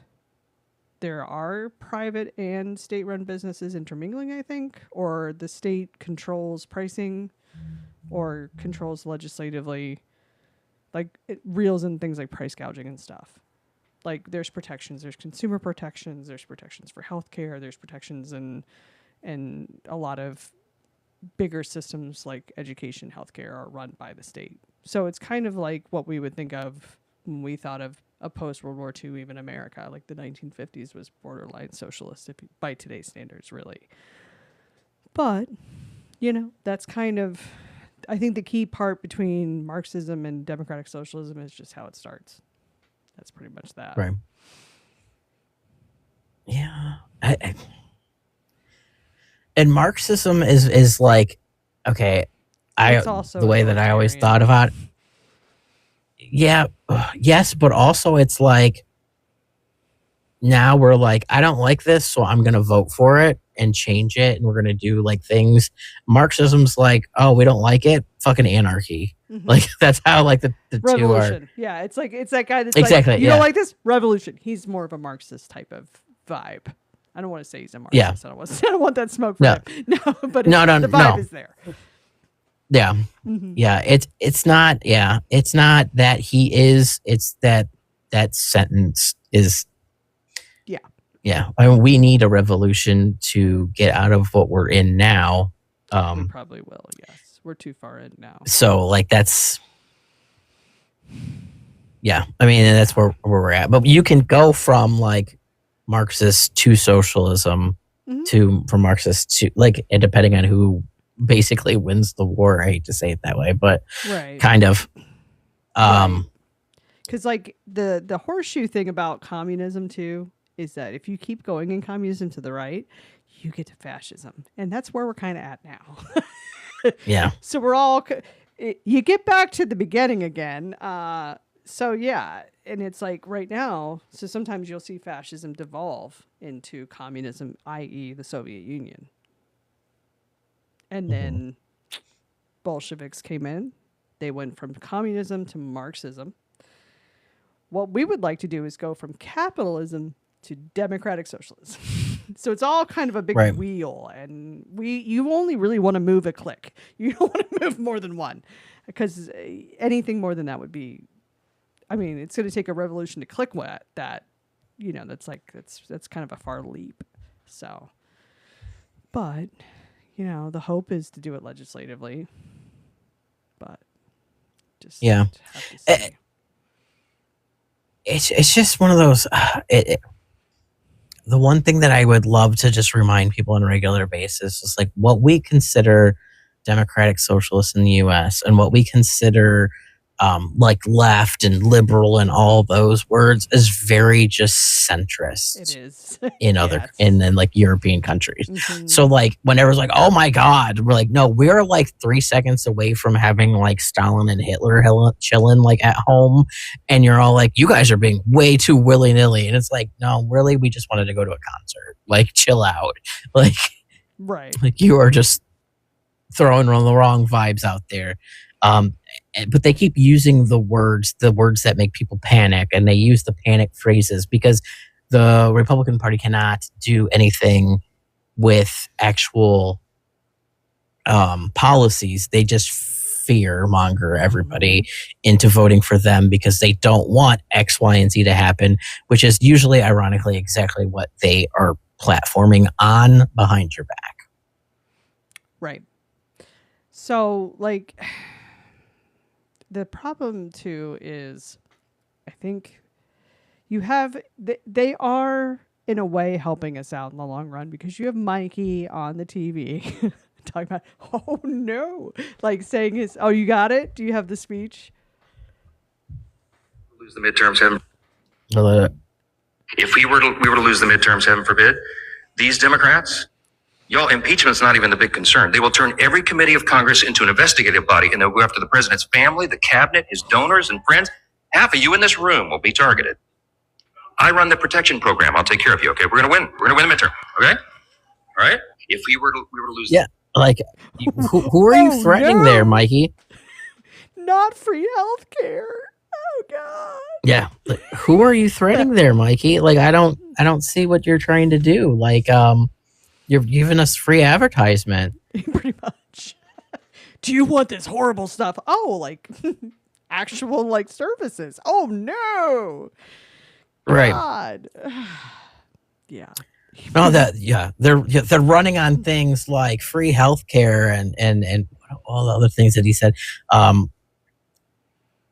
there are private and state-run businesses intermingling, I think, or the state controls pricing or controls legislatively, like it reels in things like price gouging and stuff. Like there's protections, there's consumer protections, there's protections for healthcare, there's protections and a lot of bigger systems like education, healthcare are run by the state. So it's kind of like what we would think of when we thought of a post-World War II, even America. Like the 1950s was borderline socialist by today's standards, really. But, that's kind of, I think the key part between Marxism and democratic socialism is just how it starts. That's pretty much that. Right. Yeah. And Marxism is like, okay, the way that I always thought about it. Yeah, yes, but also it's like now we're like, I don't like this, so I'm going to vote for it and change it, and we're going to do like things. Marxism's like, oh, we don't like it, fucking anarchy. Mm-hmm. Like that's how like the revolution. Two are. Yeah, it's that guy that's exactly. Like, you don't like this? Revolution. He's more of a Marxist type of vibe. I don't want to say he's a Marxist. Yeah. I don't want that smoke for him. No, but the vibe is there. Yeah. Mm-hmm. Yeah. It's not that he is, it's that sentence is. Yeah. Yeah. I mean, we need a revolution to get out of what we're in now. We probably will. Yes. We're too far in now. So like that's, yeah. I mean, that's where we're at, but you can go from like Marxist to socialism from Marxist to like, and depending on who basically wins the war. I hate to say it that way, but kind of. Because like the horseshoe thing about communism too is that if you keep going in communism to the right, you get to fascism, and that's where we're kind of at now. Yeah. So we're all you get back to the beginning again. So yeah, and it's like right now. So sometimes you'll see fascism devolve into communism, i.e., the Soviet Union. And then Bolsheviks came in. They went from communism to Marxism. What we would like to do is go from capitalism to democratic socialism. So it's all kind of a big wheel, and you only really want to move a click. You don't want to move more than one, because anything more than that would be, I mean, it's going to take a revolution to click that. That's kind of a far leap. So, but the hope is to do it legislatively, but just have to see. It's just one of those. the one thing that I would love to just remind people on a regular basis is like what we consider democratic socialists in the U.S. and what we consider like left and liberal and all those words is very just centrist. It is in other in like European countries. Mm-hmm. So like whenever it's like, oh my God, we're like, no, we're like 3 seconds away from having like Stalin and Hitler chilling like at home, and you're all like, you guys are being way too willy-nilly, and it's like, no, really, we just wanted to go to a concert. Like, chill out. Like, right. Like you are just throwing the wrong vibes out there. But they keep using the words that make people panic, and they use the panic phrases because the Republican Party cannot do anything with actual policies. They just fear monger everybody into voting for them because they don't want X, Y, and Z to happen, which is usually, ironically, exactly what they are platforming on behind your back. Right. So, like, the problem, too, is I think they are, in a way, helping us out in the long run because you have Mikey on the TV talking about, oh, no, like saying his, oh, you got it? Do you have the speech? Lose the midterms, if we were to lose the midterms, heaven forbid, these Democrats, y'all, impeachment's not even the big concern. They will turn every committee of Congress into an investigative body, and they'll go after the president's family, the cabinet, his donors and friends. Half of you in this room will be targeted. I run the protection program. I'll take care of you. Okay, we're gonna win. We're gonna win the midterm. Okay, all right. If we were to lose, yeah, like who are you threatening there, Mikey? Not free health care. Oh God. Yeah, like, who are you threatening there, Mikey? Like, I don't see what you're trying to do. Like, you're giving us free advertisement. Pretty much. Do you want this horrible stuff? Oh, like actual like services. Oh no. Right. God. Yeah. No, they're running on things like free healthcare and all the other things that he said.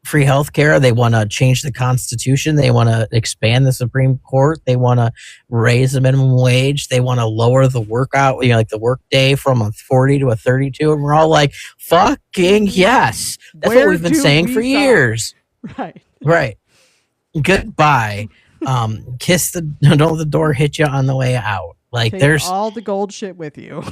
Free healthcare. They want to change the Constitution. They want to expand the Supreme Court. They want to raise the minimum wage. They want to lower the workout, like the work day from a 40 to a 32. And we're all like, fucking yes. That's what we've been saying for years. Right. Right. Goodbye. Kiss the, don't let the door hit you on the way out. Like, take there's all the gold shit with you.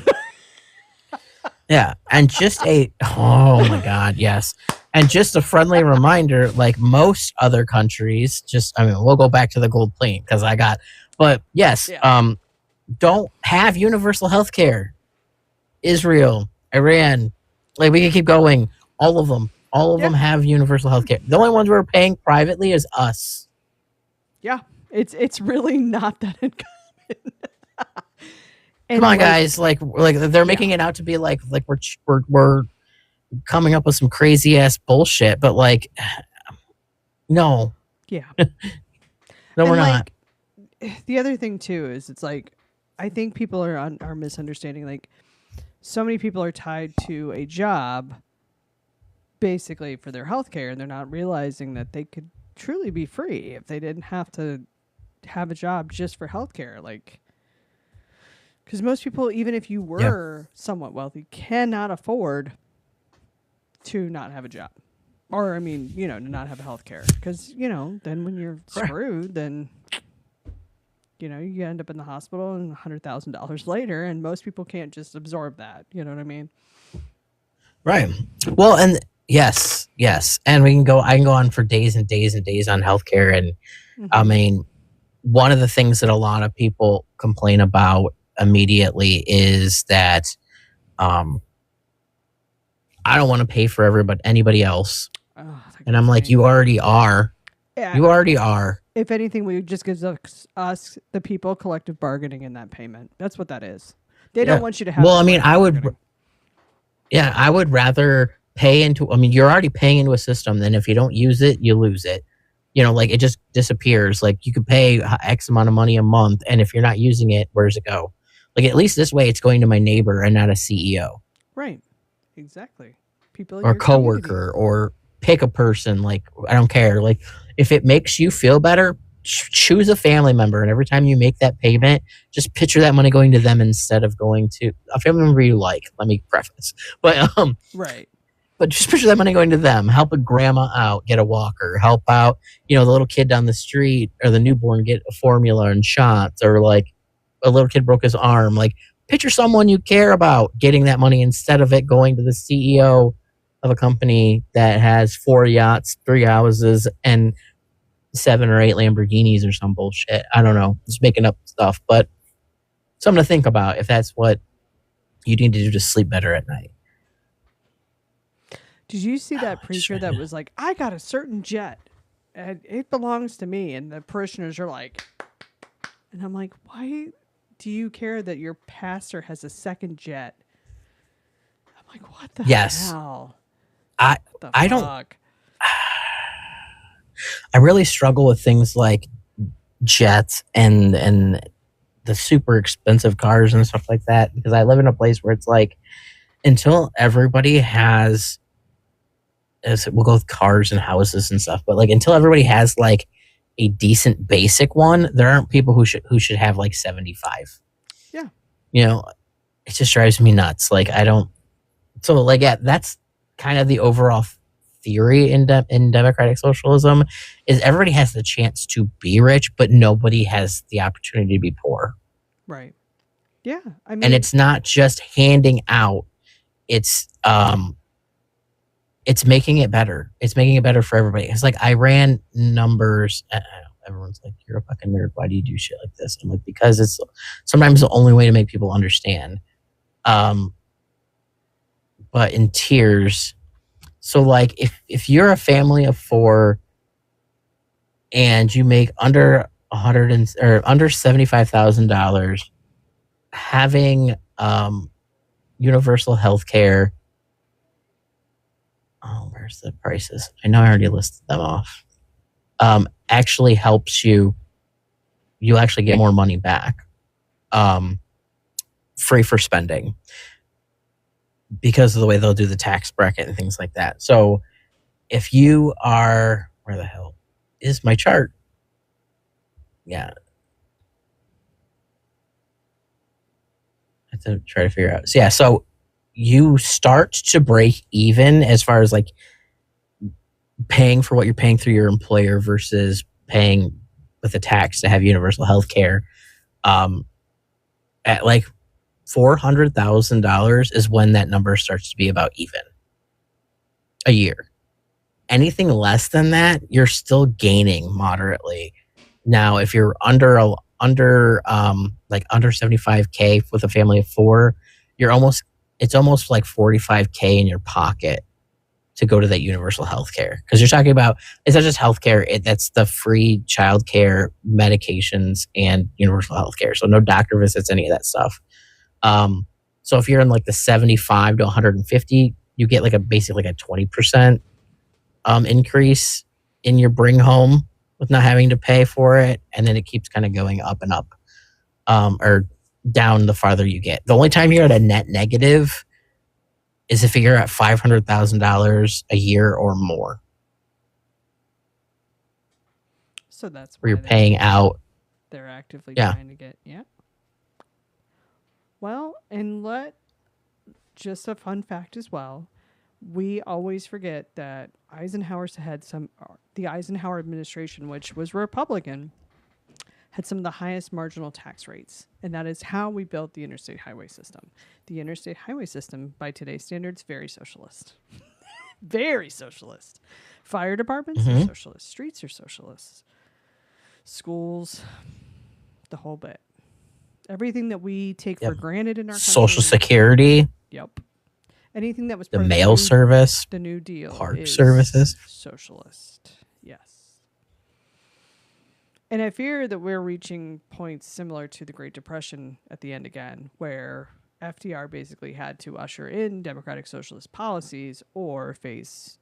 Yeah. And just oh my God, yes. And just a friendly reminder, like most other countries, we'll go back to the gold plane but yes, don't have universal health care. Israel, Iran, like we can keep going. All of them have universal health care. The only ones we're paying privately is us. Yeah, it's really not that uncommon. Come on, guys! Like they're making it out to be like we're coming up with some crazy ass bullshit, but like, no. Yeah. No, we're not. The other thing too is it's like I think people are misunderstanding. Like, so many people are tied to a job, basically for their healthcare, and they're not realizing that they could truly be free if they didn't have to have a job just for healthcare. Like, because most people, even if you were somewhat wealthy, cannot afford to not have a job, or to not have health care, because then when you're screwed, then you end up in the hospital and $100,000 later, and most people can't just absorb that. You know what I mean? Right. Well, and yes, and I can go on for days and days and days on healthcare, and one of the things that a lot of people complain about immediately is that I don't want to pay for anybody else. Oh, and I'm like, you already are. Yeah. You already are. If anything, we just gives us the people collective bargaining in that payment. That's what that is. They don't want you to have. Well, I would. Yeah, I would rather pay into. You're already paying into a system. Then if you don't use it, you lose it. Like it just disappears. Like you could pay X amount of money a month, and if you're not using it, where does it go? Like at least this way, it's going to my neighbor and not a CEO. Right. Exactly. People or coworker, or pick a person. Like, I don't care. Like, if it makes you feel better, choose a family member, and every time you make that payment, just picture that money going to them instead of going to a family member you like. Let me preface, but right. But just picture that money going to them. Help a grandma out, get a walker. Help out, the little kid down the street or the newborn get a formula and shots, or like a little kid broke his arm. Like, picture someone you care about getting that money instead of it going to the CEO of a company that has 4 yachts, 3 houses, and 7 or 8 Lamborghinis or some bullshit. I don't know. Just making up stuff, but something to think about if that's what you need to do to sleep better at night. Did you see that preacher that was like, I got a certain jet and it belongs to me? And the parishioners are like, and I'm like, why do you care that your pastor has a second jet? I'm like, what the hell? I don't. I really struggle with things like jets and the super expensive cars and stuff like that, because I live in a place where it's like, until everybody has, we'll go with cars and houses and stuff, but like until everybody has like a decent basic one, there aren't people who should have like 75. Yeah. It just drives me nuts. Like, I don't. So like, yeah, that's kind of the overall theory in democratic socialism, is everybody has the chance to be rich, but nobody has the opportunity to be poor. Right. Yeah. I mean, and it's not just handing out. It's making it better. It's making it better for everybody. It's like, I ran numbers. Everyone's like, you're a fucking nerd. Why do you do shit like this? I'm like, because it's sometimes the only way to make people understand. But in tiers. So like, if you're a family of 4 and you make under $75,000, having universal health care. Oh, where's the prices? I know I already listed them off. Actually helps you. You actually get more money back. Free for spending, because of the way they'll do the tax bracket and things like that. So if you are, where the hell is my chart? Yeah. I have to try to figure out. So yeah, so you start to break even as far as like paying for what you're paying through your employer versus paying with a tax to have universal health care. At like $400,000 is when that number starts to be about even a year. Anything less than that, you're still gaining moderately. Now, if you're under 75K with a family of 4, it's almost like 45K in your pocket to go to that universal health care. Because you're talking about, it's not just health care, that's the free child care, medications, and universal health care. So no doctor visits, any of that stuff. So if you're in like the 75 to 150, you get basically a 20% increase in your bring home with not having to pay for it. And then it keeps kind of going up and up, or down the farther you get. The only time you're at a net negative is if you're at $500,000 a year or more. So that's where you're paying out. They're actively trying to get, Well, and just a fun fact as well, we always forget that the Eisenhower administration, which was Republican, had some of the highest marginal tax rates. And that is how we built the interstate highway system. The interstate highway system, by today's standards, very socialist. Very socialist. Fire departments are socialist. Streets are socialist. Schools, the whole bit. Everything that we take for granted in our country. Social Security. Yep. Anything that was the mail service. The New Deal. Park services. Socialist. Yes. And I fear that we're reaching points similar to the Great Depression at the end again, where FDR basically had to usher in democratic socialist policies or face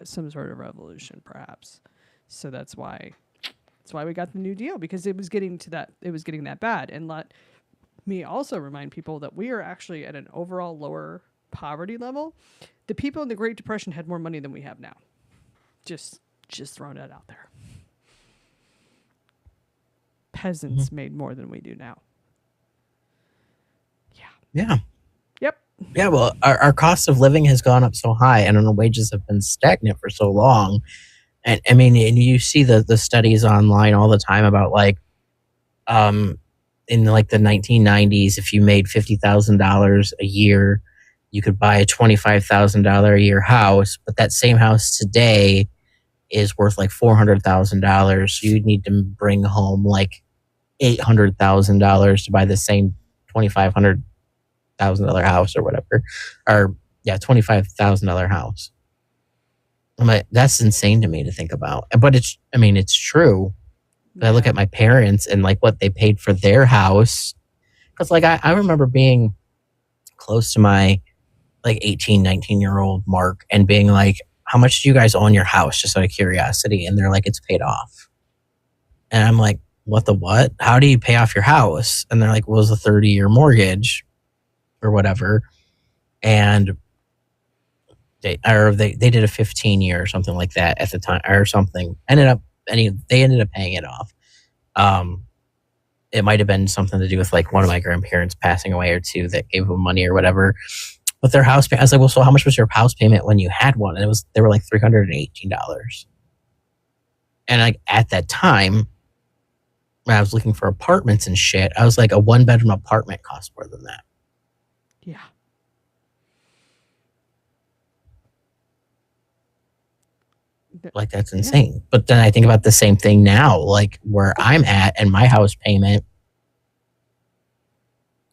some sort of revolution, perhaps. So that's why we got the New Deal, because it was getting that bad. And let me also remind people that we are actually at an overall lower poverty level. The people in the Great Depression had more money than we have now. Just throwing that out there. peasants made more than we do now. Yeah. Yep. Yeah, well, our cost of living has gone up so high, and our wages have been stagnant for so long. And I mean, and you see the studies online all the time about like, in like the 1990s, if you made $50,000 a year, you could buy a $25,000 a year house. But that same house today is worth like $400,000. So you'd need to bring home like $800,000 to buy the same $2,500,000 house or whatever, or yeah, $25,000 house. I'm like, that's insane to me to think about. But it's true. Yeah. I look at my parents and like what they paid for their house. Cause like, I remember being close to my like 18, 19-year-old Mark and being like, how much do you guys own your house? Just out of curiosity. And they're like, it's paid off. And I'm like, what the what? How do you pay off your house? And they're like, well, it was a 30-year mortgage or whatever. And they did a 15-year or something like that at the time or something. They ended up paying it off. It might have been something to do with like one of my grandparents passing away or two that gave them money or whatever. But their house payment, I was like, well, so how much was your house payment when you had one? And they were like $318. And like at that time, when I was looking for apartments and shit, I was like, a 1-bedroom apartment costs more than that. Yeah. Like, that's insane. Yeah. But then I think about the same thing now, like where I'm at and my house payment.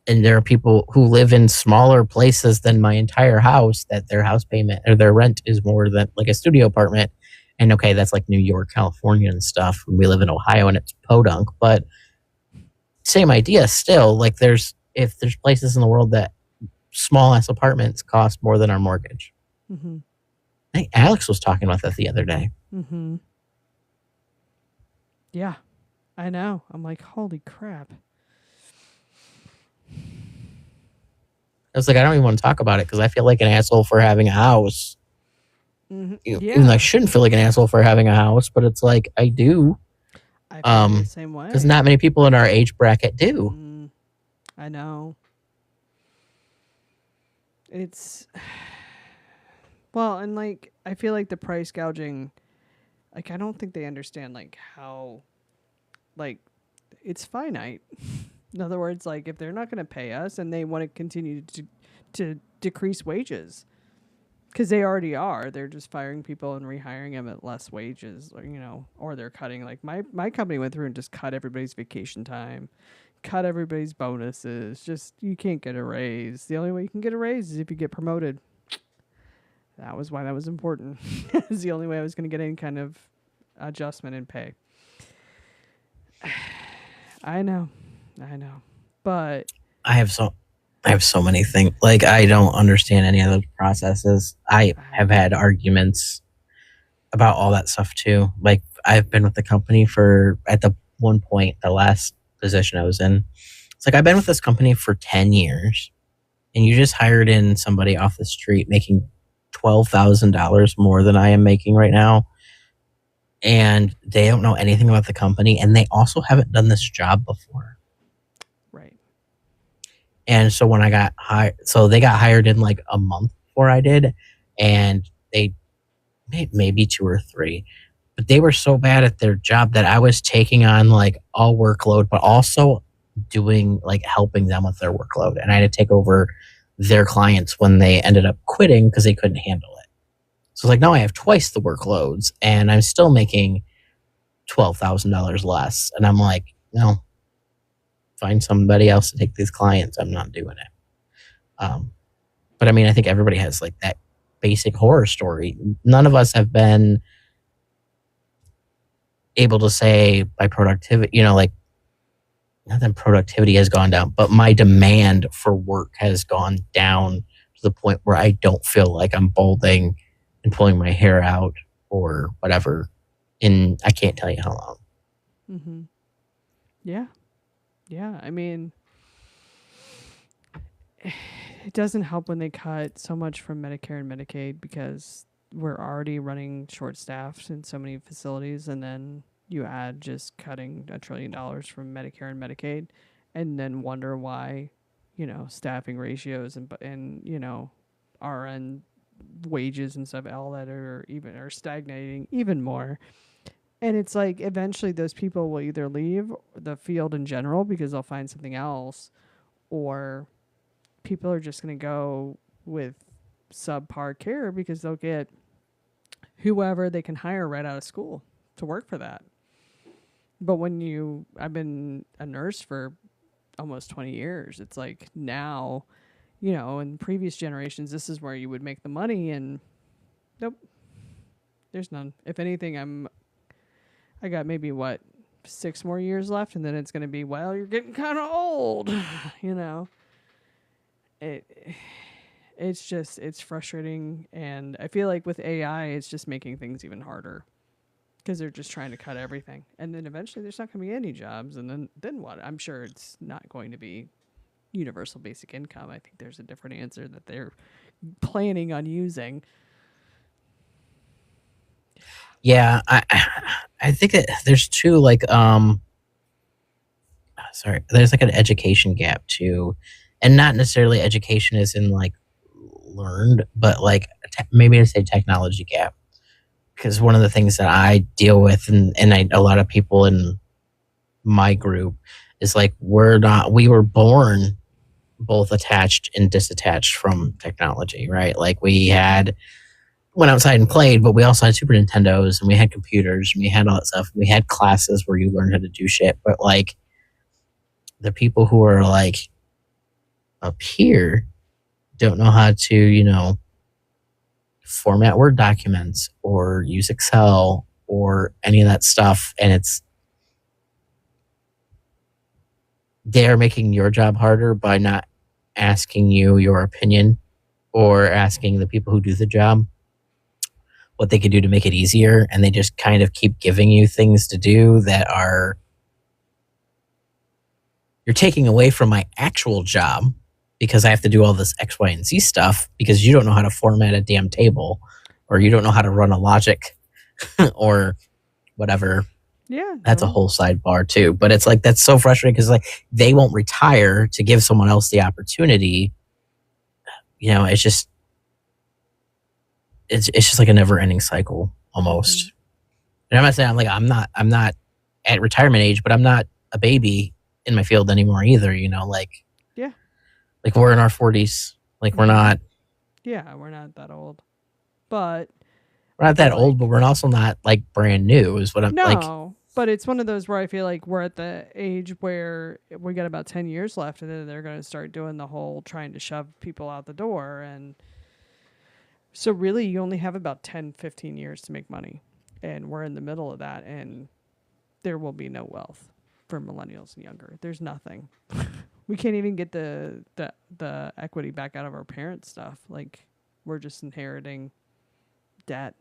And there are people who live in smaller places than my entire house that their house payment or their rent is more than like a studio apartment. And okay, that's like New York, California and stuff. We live in Ohio and it's podunk, but same idea still. Like if there's places in the world that small ass apartments cost more than our mortgage. Mm-hmm. I think Alex was talking about that the other day. Mm-hmm. Yeah, I know. I'm like, holy crap. I was like, I don't even want to talk about it because I feel like an asshole for having a house. Mm-hmm. Yeah. Even though I shouldn't feel like an asshole for having a house, but it's like I do. I feel the same way. Because not many people in our age bracket do. I know. It's well, and like I feel like the price gouging, like I don't think they understand like how, like it's finite. In other words, like if they're not going to pay us and they want to continue to decrease wages, because they already are, they're just firing people and rehiring them at less wages, or, or they're cutting. Like my company went through and just cut everybody's vacation time, cut everybody's bonuses. Just you can't get a raise. The only way you can get a raise is if you get promoted. That was why that was important. It's the only way I was going to get any kind of adjustment in pay. I know, but I have so many things. Like I don't understand any of those processes. I have had arguments about all that stuff too. Like I've been with the company for at the one point, the last position I was in. It's like I've been with this company for 10 years, and you just hired in somebody off the street making $12,000 more than I am making right now. And they don't know anything about the company, and they also haven't done this job before. Right. And so when I got hired, so they got hired in like a month before I did, and they made maybe 2 or 3, but they were so bad at their job that I was taking on like all workload, but also doing like helping them with their workload. And I had to take over their clients when they ended up quitting because they couldn't handle it. So like now I have twice the workloads and I'm still making $12,000 less. And I'm like, no, find somebody else to take these clients. I'm not doing it. But I mean, I think everybody has like that basic horror story. None of us have been able to say by productivity, like not that productivity has gone down, but my demand for work has gone down to the point where I don't feel like I'm balding and pulling my hair out or whatever in I can't tell you how long. Mm-hmm. Yeah. I mean, it doesn't help when they cut so much from Medicare and Medicaid because we're already running short-staffed in so many facilities, and then you add just cutting $1 trillion from Medicare and Medicaid, and then wonder why, staffing ratios and RN wages and stuff, all that are stagnating even more. And it's like eventually those people will either leave the field in general because they'll find something else, or people are just going to go with subpar care because they'll get whoever they can hire right out of school to work for that. But I've been a nurse for almost 20 years. It's like now, in previous generations, this is where you would make the money, and nope, there's none. If anything, I got maybe 6 more years left, and then it's going to be, well, you're getting kind of old, It's frustrating, and I feel like with AI, it's just making things even harder because they're just trying to cut everything, and then eventually there's not going to be any jobs, and then what? I'm sure it's not going to be universal basic income. I think there's a different answer that they're planning on using. Yeah, I think that there's two there's like an education gap too, and not necessarily education as in like learned, but like maybe I say technology gap, because one of the things that I deal with and a lot of people in my group is like we were born both attached and disattached from technology, right? Like we went outside and played, but we also had Super Nintendos and we had computers and we had all that stuff. We had classes where you learned how to do shit, but like the people who are like up here don't know how to, format Word documents or use Excel or any of that stuff. And they're making your job harder by not asking you your opinion or asking the people who do the job what they could do to make it easier. And they just kind of keep giving you things to do that you're taking away from my actual job, because I have to do all this X, Y, and Z stuff because you don't know how to format a damn table, or you don't know how to run a logic or whatever. Yeah. That's a whole sidebar too. But it's like, that's so frustrating because like they won't retire to give someone else the opportunity. It's just like a never ending cycle almost. Mm-hmm. And I'm not saying I'm not at retirement age, but I'm not a baby in my field anymore either, Yeah. Like we're in our 40s. Like we're not. Yeah, we're not that old. But we're not that old, but we're also not like brand new is what I'm like. No, but it's one of those where I feel like we're at the age where we got about 10 years left, and then they're going to start doing the whole trying to shove people out the door. And so really you only have about 10, 15 years to make money. And we're in the middle of that, and there will be no wealth for millennials and younger. There's nothing. We can't even get the equity back out of our parents' stuff. Like, we're just inheriting debt.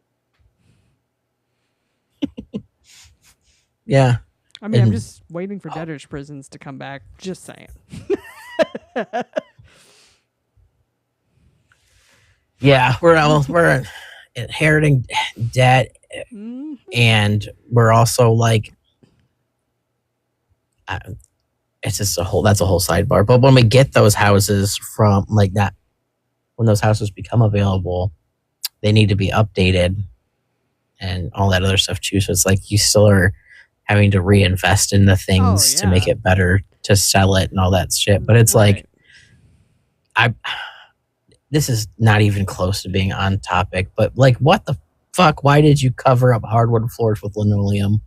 Yeah. I mean, I'm just waiting for debtors' prisons to come back. Just saying. Yeah, we're inheriting debt, mm-hmm. And we're also like, it's just that's a whole sidebar. But when we get those houses from like that, when those houses become available, they need to be updated and all that other stuff too. So it's like you still are having to reinvest in the things to make it better, to sell it and all that shit. But it's like, this is not even close to being on topic, but like, what the fuck? Why did you cover up hardwood floors with linoleum?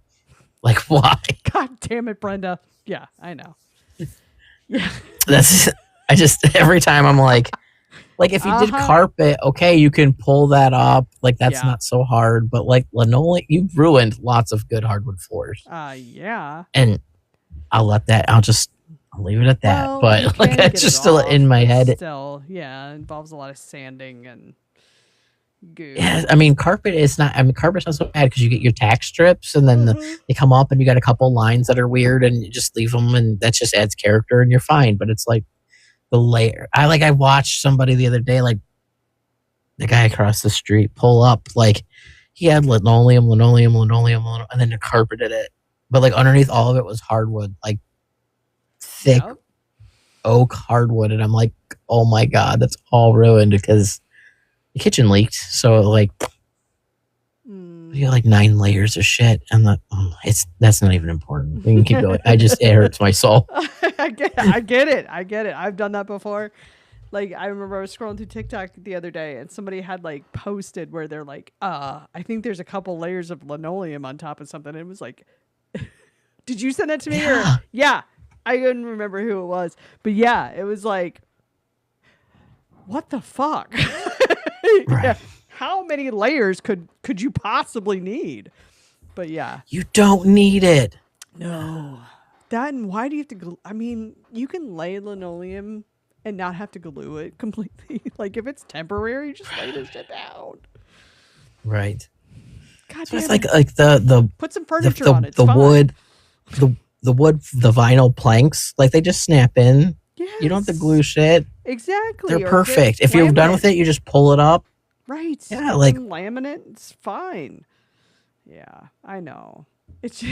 Like, why? God damn it, Brenda. Yeah, I know. Yeah. Every time I'm like if you did carpet, okay, you can pull that up. Like, that's not so hard. But like linoleum, you've ruined lots of good hardwood floors. Yeah. And I'll leave it at that. Well, but like, it's just still in my head. Still, yeah, it involves a lot of sanding and goo. Yeah, I mean, carpet's not so bad because you get your tack strips and then they come up and you got a couple lines that are weird and you just leave them and that just adds character and you're fine. But it's like the layer. I watched somebody the other day, like the guy across the street pull up, like he had linoleum, and then carpeted it. But like underneath all of it was hardwood, like thick oak hardwood. And I'm like, oh my God, that's all ruined because the kitchen leaked. So like, you got like 9 layers of shit. And that's not even important. We can keep going. It hurts my soul. I get it. I've done that before. Like, I remember I was scrolling through TikTok the other day and somebody had like posted where they're like, I think there's a couple layers of linoleum on top of something. And it was like, did you send that to me? Yeah. Yeah. I couldn't remember who it was. But yeah, it was like, what the fuck? Right. Yeah. How many layers could you possibly need? But yeah. You don't need it. No. That, and why do you have to glue? I mean, you can lay linoleum and not have to glue it completely. Like, if it's temporary, just lay this shit down. Right. God so damn it's it. like the put some furniture on it. It's the fine. wood, the wood, the vinyl planks, like they just snap in. Yes. You don't have to glue shit. Exactly. They're perfect. If you're done with it, you just pull it up. Right. Yeah, like laminate. It's fine. Yeah, I know. It's.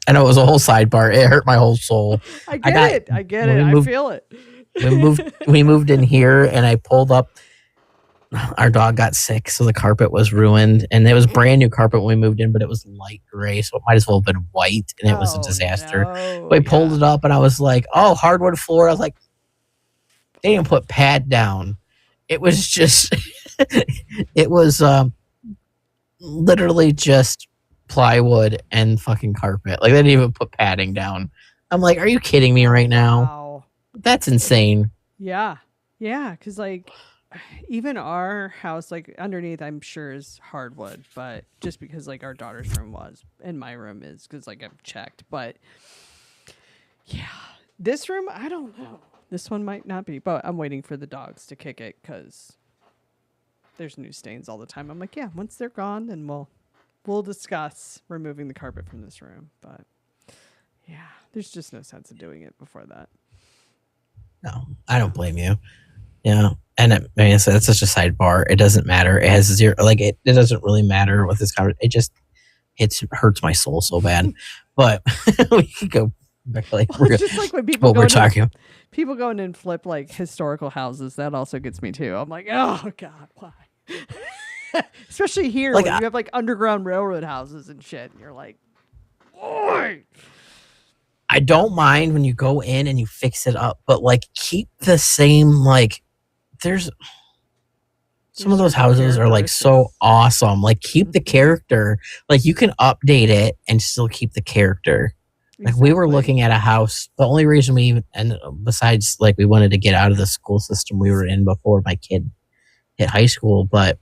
I know it was a whole sidebar. It hurt my whole soul. I get it. I feel it. We moved in here, and I pulled up. Our dog got sick, so the carpet was ruined, and it was brand new carpet when we moved in, but it was light gray, so it might as well have been white, and it was a disaster. No. We pulled it up, and I was like, "Oh, hardwood floor." I was like, "They didn't put pad down." It was just, it was literally just plywood and fucking carpet. Like they didn't even put padding down. I'm like, "Are you kidding me right now?" Wow. That's insane. Yeah, because like. Even our house, like underneath, I'm sure is hardwood, but just because like our daughter's room was and my room is, because like I've checked. But yeah, this room, I don't know. This one might not be, but I'm waiting for the dogs to kick it because there's new stains all the time. I'm like, yeah, once they're gone, then we'll discuss removing the carpet from this room. But yeah, there's just no sense of doing it before that. No, I don't blame you. Yeah. And it's such a sidebar. It doesn't matter. It has zero, like it doesn't really matter with this conversation. It hurts my soul so bad. But we could go back to like, it's just like when people we're talking. People go in and flip like historical houses. That also gets me too. I'm like, oh God, why? Especially here, like, when you have like underground railroad houses and shit. And you're like, boy. I don't mind when you go in and you fix it up, but like keep the same, like there's some of those houses are like so awesome. Like keep the character, like you can update it and still keep the character. Like we were looking at a house. The only reason we even, and besides like we wanted to get out of the school system we were in before my kid hit high school, but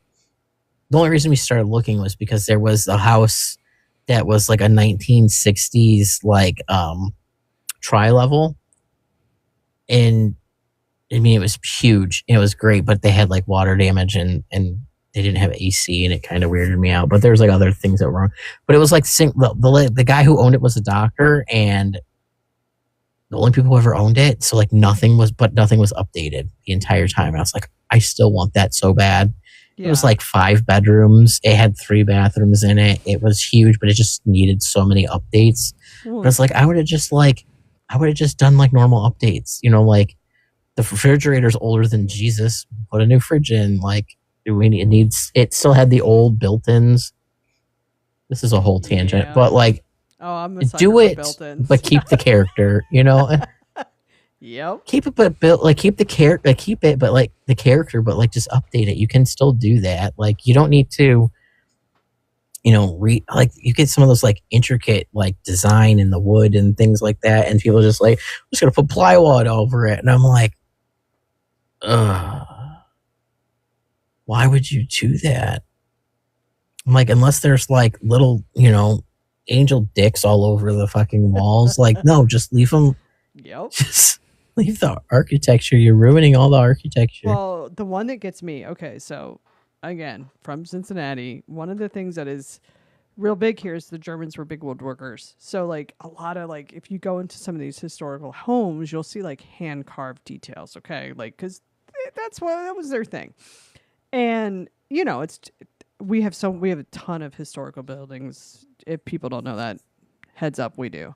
the only reason we started looking was because there was a house that was like a 1960s like tri-level, and I mean it was huge and it was great, but they had like water damage and they didn't have AC, and it kind of weirded me out. But there was like other things that were wrong. But it was like the guy who owned it was a doctor, and the only people who ever owned it. So like nothing was updated the entire time. And I was like, I still want that so bad. Yeah. It was like 5 bedrooms. It had 3 bathrooms in it. It was huge, but it just needed so many updates. But it's like I would have just done like normal updates. You know, like the refrigerator's older than Jesus. Put a new fridge in. Like it still had the old built-ins. This is a whole tangent, but like, I'm do it, but keep the character. You know. Yep. Keep it, but keep the character. Keep it, but like the character, but like just update it. You can still do that. Like you don't need to. You know, like you get some of those like intricate like design in the wood and things like that, and people just like, I'm just gonna put plywood over it, and I'm like, why would you do that? I'm like, unless there's like little, you know, angel dicks all over the fucking walls, like no, just leave them. Yep. Just leave the architecture. You're ruining all the architecture. Well, the one that gets me, okay, so again, from Cincinnati, one of the things that is real big here is the Germans were big woodworkers. So like a lot of like, if you go into some of these historical homes, you'll see like hand carved details. Okay. Like, cause that was their thing. And you know, we have a ton of historical buildings. If people don't know that, heads up, we do.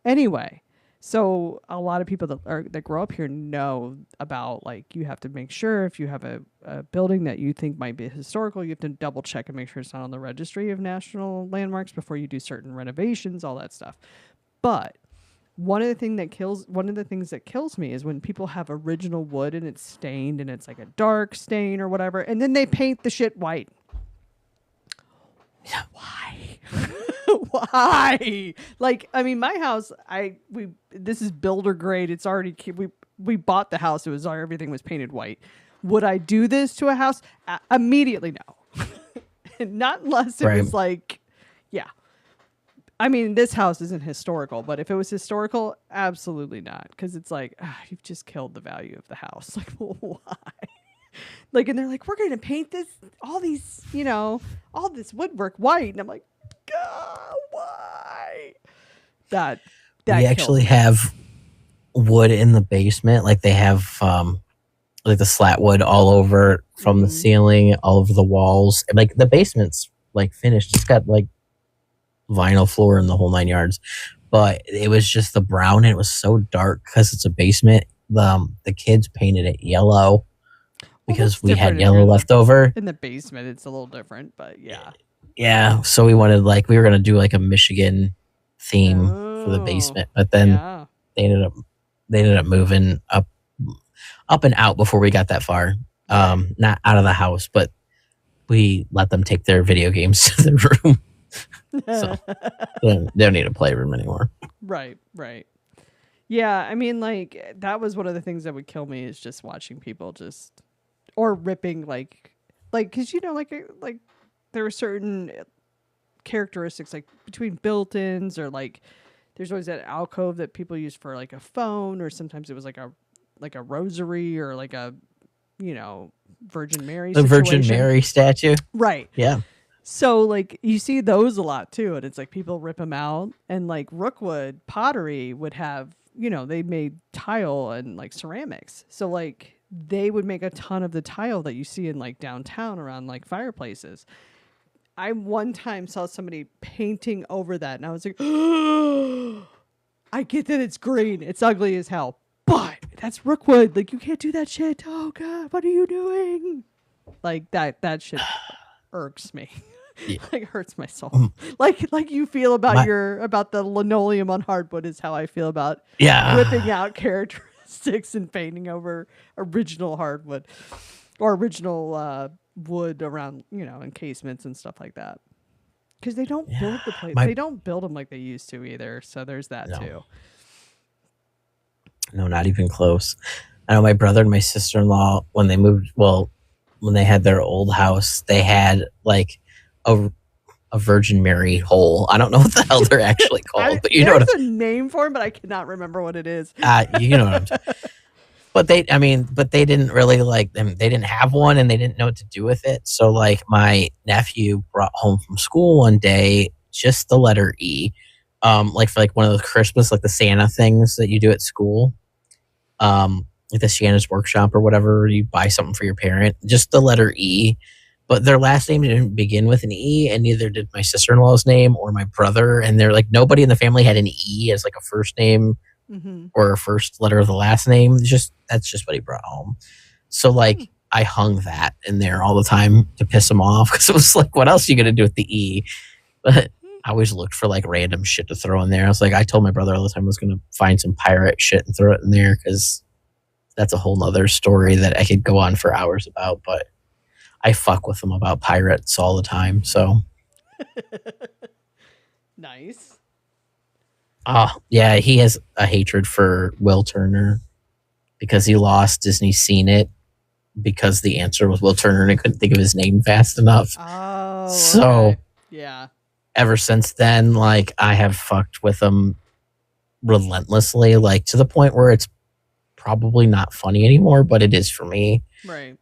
Anyway, so a lot of people that grow up here know about, like, you have to make sure if you have a building that you think might be historical, you have to double check and make sure it's not on the registry of national landmarks before you do certain renovations, all that stuff. But one of the things that kills me is when people have original wood and it's stained and it's like a dark stain or whatever, and then they paint the shit white. Why? Why? Like, I mean, my house, this is builder grade. It's already, we bought the house. Everything was painted white. Would I do this to a house? Immediately, no. Not unless it was like, yeah. I mean, this house isn't historical, but if it was historical, absolutely not. Because it's like, you've just killed the value of the house. Like, why? Like, and they're like, we're going to paint all this woodwork white. And I'm like, God, why? That we actually have wood in the basement. Like, they have like the slat wood all over from the ceiling, all over the walls. Like, the basement's like finished. It's got like vinyl floor in the whole 9 yards. But it was just the brown, and it was so dark because it's a basement. The kids painted it yellow because we had yellow left over. In the basement, it's a little different, but yeah. Yeah, so we were going to do like a Michigan theme for the basement, but then they ended up moving up and out before we got that far. Not out of the house, but we let them take their video games to their room. So they don't need a playroom anymore. Right. Yeah, I mean, like, that was one of the things that would kill me, is just watching people or ripping like because like there are certain characteristics, like between built-ins, or like there's always that alcove that people use for like a phone, or sometimes it was like a rosary, or like a Virgin Mary situation. Virgin Mary statue, right? Yeah. So like you see those a lot too, and it's like people rip them out. And like Rookwood pottery would have, they made tile and like ceramics, so like they would make a ton of the tile that you see in like downtown around like fireplaces. I one time saw somebody painting over that, and I was like, I get that it's green, it's ugly as hell, but that's Rookwood. Like, you can't do that shit. Oh God, what are you doing? Like that shit irks me. Yeah. Like, hurts my soul. Like you feel about about the linoleum on hardwood is how I feel about ripping out characteristics and painting over original hardwood or original wood around, encasements and stuff like that. Because they don't build the place. They don't build them like they used to either. So there's that too. No, not even close. I know my brother and my sister-in-law, when they moved, when they had their old house, they had like a Virgin Mary hole. I don't know what the hell they're actually called, but there's a name for them, but I cannot remember what it is. You know what I'm talking. But they didn't really like them. They didn't have one, and they didn't know what to do with it. So like my nephew brought home from school one day just the letter E, like for like one of those Christmas, like the Santa things that you do at school, like the Santa's workshop or whatever. You buy something for your parent, just the letter E. But their last name didn't begin with an E, and neither did my sister-in-law's name or my brother. And they're like, nobody in the family had an E as like a first name or a first letter of the last name. That's just what he brought home. So like I hung that in there all the time to piss him off, because it was like, what else are you going to do with the E? But I always looked for like random shit to throw in there. I was like, I told my brother all the time I was going to find some pirate shit and throw it in there, because that's a whole nother story that I could go on for hours about. But I fuck with him about pirates all the time. So nice. Yeah, he has a hatred for Will Turner because he lost Disney's Seen It, because the answer was Will Turner and I couldn't think of his name fast enough. Oh, so okay. Yeah. Ever since then, like, I have fucked with him relentlessly, like to the point where it's probably not funny anymore, but it is for me. Right.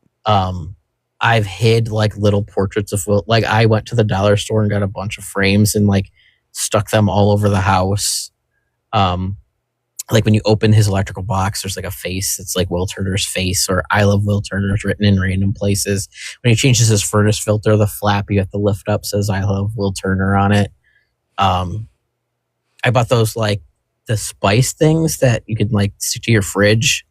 I've hid like little portraits of Will. Like, I went to the dollar store and got a bunch of frames and like stuck them all over the house. like when you open his electrical box, there's like a face. It's like Will Turner's face, or I love Will Turner's written in random places. When he changes his furnace filter, the flap you have to lift up says I love Will Turner on it. I bought those like the spice things that you could like stick to your fridge,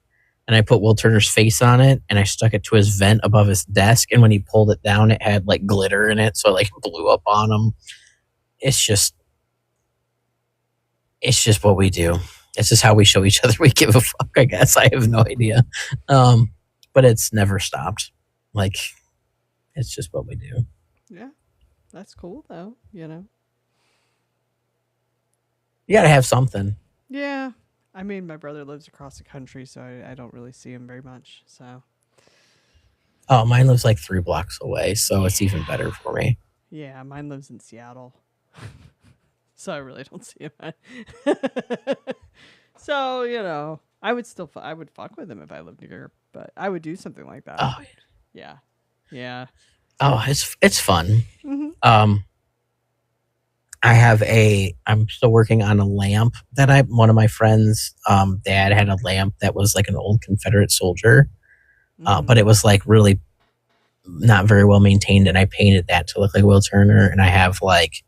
and I put Will Turner's face on it, and I stuck it to his vent above his desk, and when he pulled it down, it had like glitter in it, so it like blew up on him. It's just what we do. It's just how we show each other we give a fuck, I guess. I have no idea. But it's never stopped. Like, it's just what we do. Yeah. That's cool, though, you know. You gotta have something. Yeah. I mean, my brother lives across the country, so I don't really see him very much, so. Oh, mine lives like 3 blocks away, so it's even better for me. Yeah, mine lives in Seattle. So I really don't see him. So, you know, I would fuck with him if I lived near, but I would do something like that. Oh, yeah. Yeah. Oh, it's fun. Mm-hmm. I'm still working on a lamp that one of my friends, dad had a lamp that was like an old Confederate soldier, but it was like really not very well maintained, and I painted that to look like Will Turner, and I have like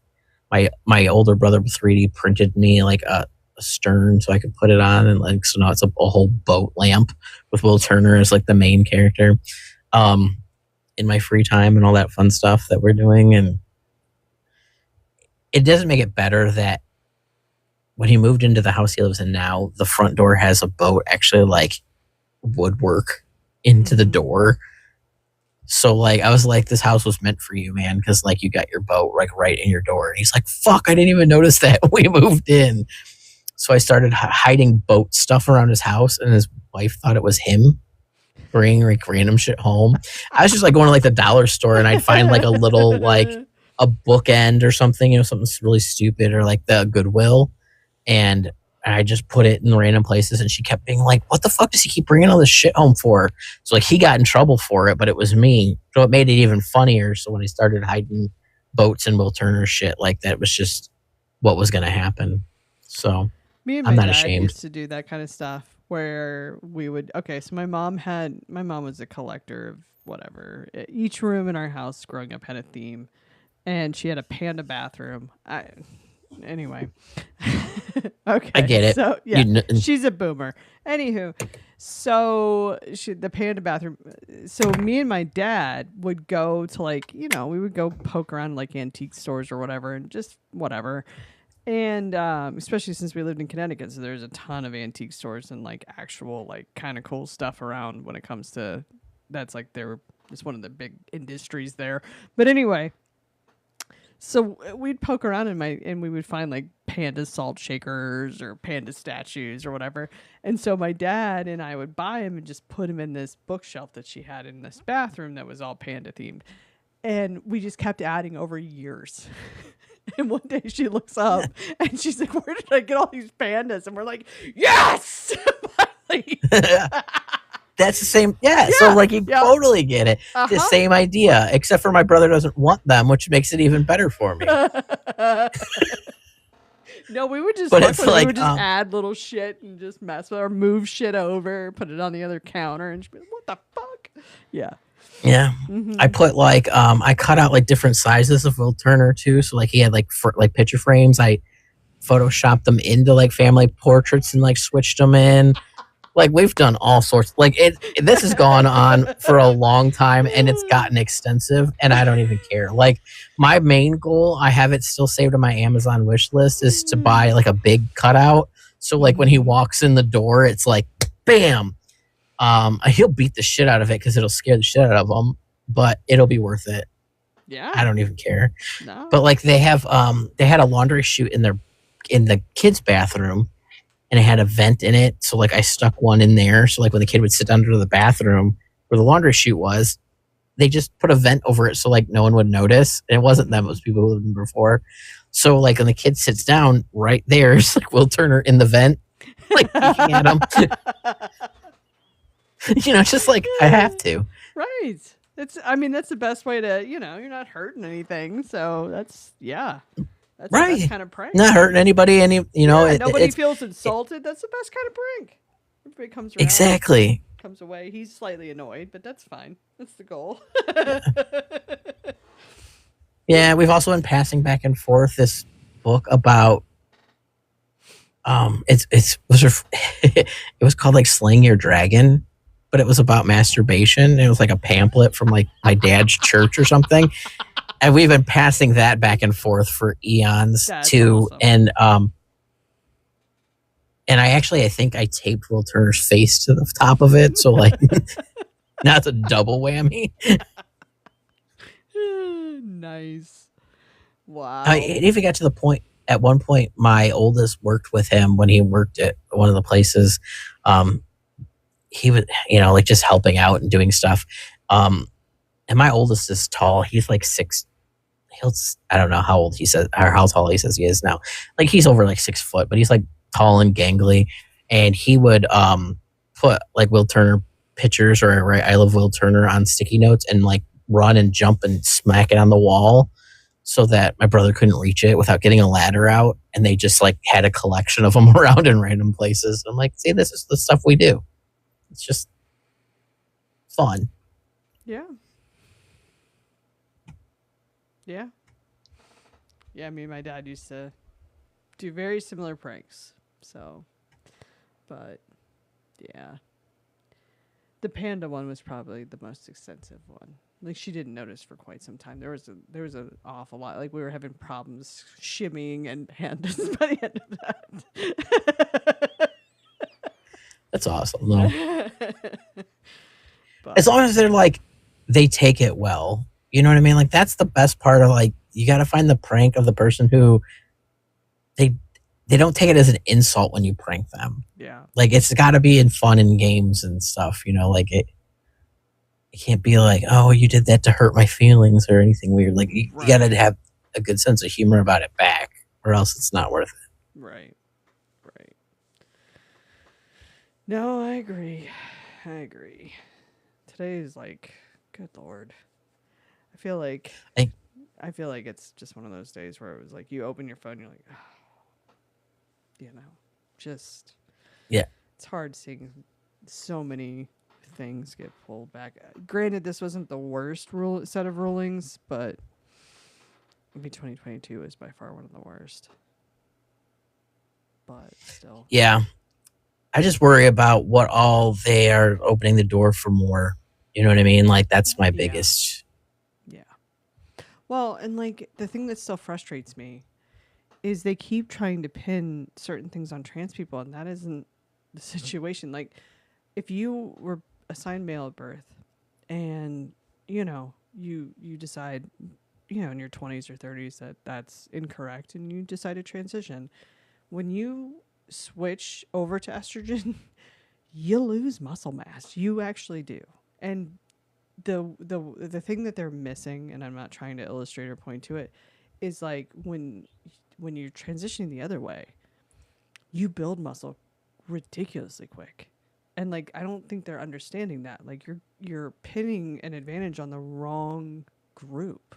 my older brother 3D printed me like a stern so I could put it on, and like so now it's a whole boat lamp with Will Turner as like the main character in my free time and all that fun stuff that we're doing. And it doesn't make it better that when he moved into the house he lives in now, the front door has a boat actually like woodwork into the door. So like I was like, this house was meant for you, man, because like you got your boat like right in your door. And he's like, fuck, I didn't even notice that when we moved in. So I started hiding boat stuff around his house, and his wife thought it was him bringing like random shit home. I was just like going to like the dollar store, and I'd find like a little like a bookend or something, you know, something really stupid, or like the Goodwill, and I just put it in random places, and she kept being like, what the fuck does he keep bringing all this shit home for? So like he got in trouble for it, but it was me. So it made it even funnier. So when I started hiding boats and Will Turner shit, like that was just what was going to happen. So me and I'm my not dad ashamed. used to do that kind of stuff where we would, so my mom was a collector of whatever. Each room in our house growing up had a theme, and she had a panda bathroom. Anyway. Okay. I get it. So yeah, she's a boomer. Anywho, so the panda bathroom. So me and my dad would go to like, you know, we would go poke around like antique stores or whatever, and just whatever. And especially since we lived in Connecticut, so there's a ton of antique stores and like actual like kind of cool stuff around when it comes to that's like it's one of the big industries there. But anyway. So we'd poke around and we would find like panda salt shakers or panda statues or whatever. And so my dad and I would buy him and just put him in this bookshelf that she had in this bathroom that was all panda themed. And we just kept adding over years. And one day she looks up and she's like, where did I get all these pandas? And we're like, yes! Finally. That's the same. Yeah. So like you totally get it. The same idea, except for my brother doesn't want them, which makes it even better for me. No, we would just, we would just add little shit and just mess with or move shit over, put it on the other counter, and she'd be like, what the fuck? Yeah. Yeah. Mm-hmm. I put like I cut out like different sizes of Will Turner too. So like he had like picture frames. I photoshopped them into like family portraits and like switched them in. Like we've done all sorts. Like this has gone on for a long time, and it's gotten extensive, and I don't even care. Like my main goal, I have it still saved on my Amazon wish list, is to buy like a big cutout. So like when he walks in the door, it's like bam. He'll beat the shit out of it because it'll scare the shit out of him, but it'll be worth it. Yeah, I don't even care. No. But like they had a laundry chute in the kids' bathroom. And it had a vent in it. So like I stuck one in there. So like when the kid would sit under the bathroom where the laundry chute was, they just put a vent over it so like no one would notice. And it wasn't them, it was people who lived in before. So like when the kid sits down, right there's like Will Turner in the vent, like peeking at him. You know, just like I have to. Right. That's the best way to, you know, you're not hurting anything. So that's That's the best kind of prank. Not hurting anybody. Nobody feels insulted. That's the best kind of prank. Everybody comes around. Exactly. Comes away. He's slightly annoyed, but that's fine. That's the goal. Yeah, we've also been passing back and forth this book about it was called like Slaying Your Dragon, but it was about masturbation. It was like a pamphlet from like my dad's church or something. And we've been passing that back and forth for eons too. Awesome. And I think I taped Will Turner's face to the top of it. So like now it's a double whammy. Nice. Wow. It even got to the point, at one point, my oldest worked with him when he worked at one of the places. He was, like just helping out and doing stuff. And my oldest is tall. He's like 6. I don't know how old he says, or how tall he says he is now. Like he's over like 6 foot, but he's like tall and gangly. And he would put like Will Turner pictures or I Love Will Turner on sticky notes and like run and jump and smack it on the wall so that my brother couldn't reach it without getting a ladder out. And they just like had a collection of them around in random places. I'm like, see, this is the stuff we do. It's just fun. Yeah. Yeah. Yeah, me and my dad used to do very similar pranks. So, but yeah. The panda one was probably the most extensive one. Like she didn't notice for quite some time. There was an awful lot. Like we were having problems shimmying and pandas by the end of that. That's awesome, though. As long as they're like, they take it well. You know what I mean? Like that's the best part of like, you got to find the prank of the person who they don't take it as an insult when you prank them. Yeah. Like it's got to be in fun and games and stuff, like it can't be like, oh, you did that to hurt my feelings or anything weird. Like you got to have a good sense of humor about it back or else it's not worth it. Right. No, I agree. Today is like, good Lord. I feel like it's just one of those days where it was like you open your phone, you're like, oh, just it's hard seeing so many things get pulled back. Granted, this wasn't the worst set of rulings, but 2022 is by far one of the worst. But still, yeah. I just worry about what all they are opening the door for more. You know what I mean? Like that's my biggest. Yeah. Well, and like the thing that still frustrates me is they keep trying to pin certain things on trans people, and that isn't the situation. Like if you were assigned male at birth and you decide in your 20s or 30s that that's incorrect and you decide to transition, when you switch over to estrogen you lose muscle mass. You actually do. And the thing that they're missing, and I'm not trying to illustrate or point to it, is like when you're transitioning the other way, you build muscle ridiculously quick. And like I don't think they're understanding that. Like you're pinning an advantage on the wrong group.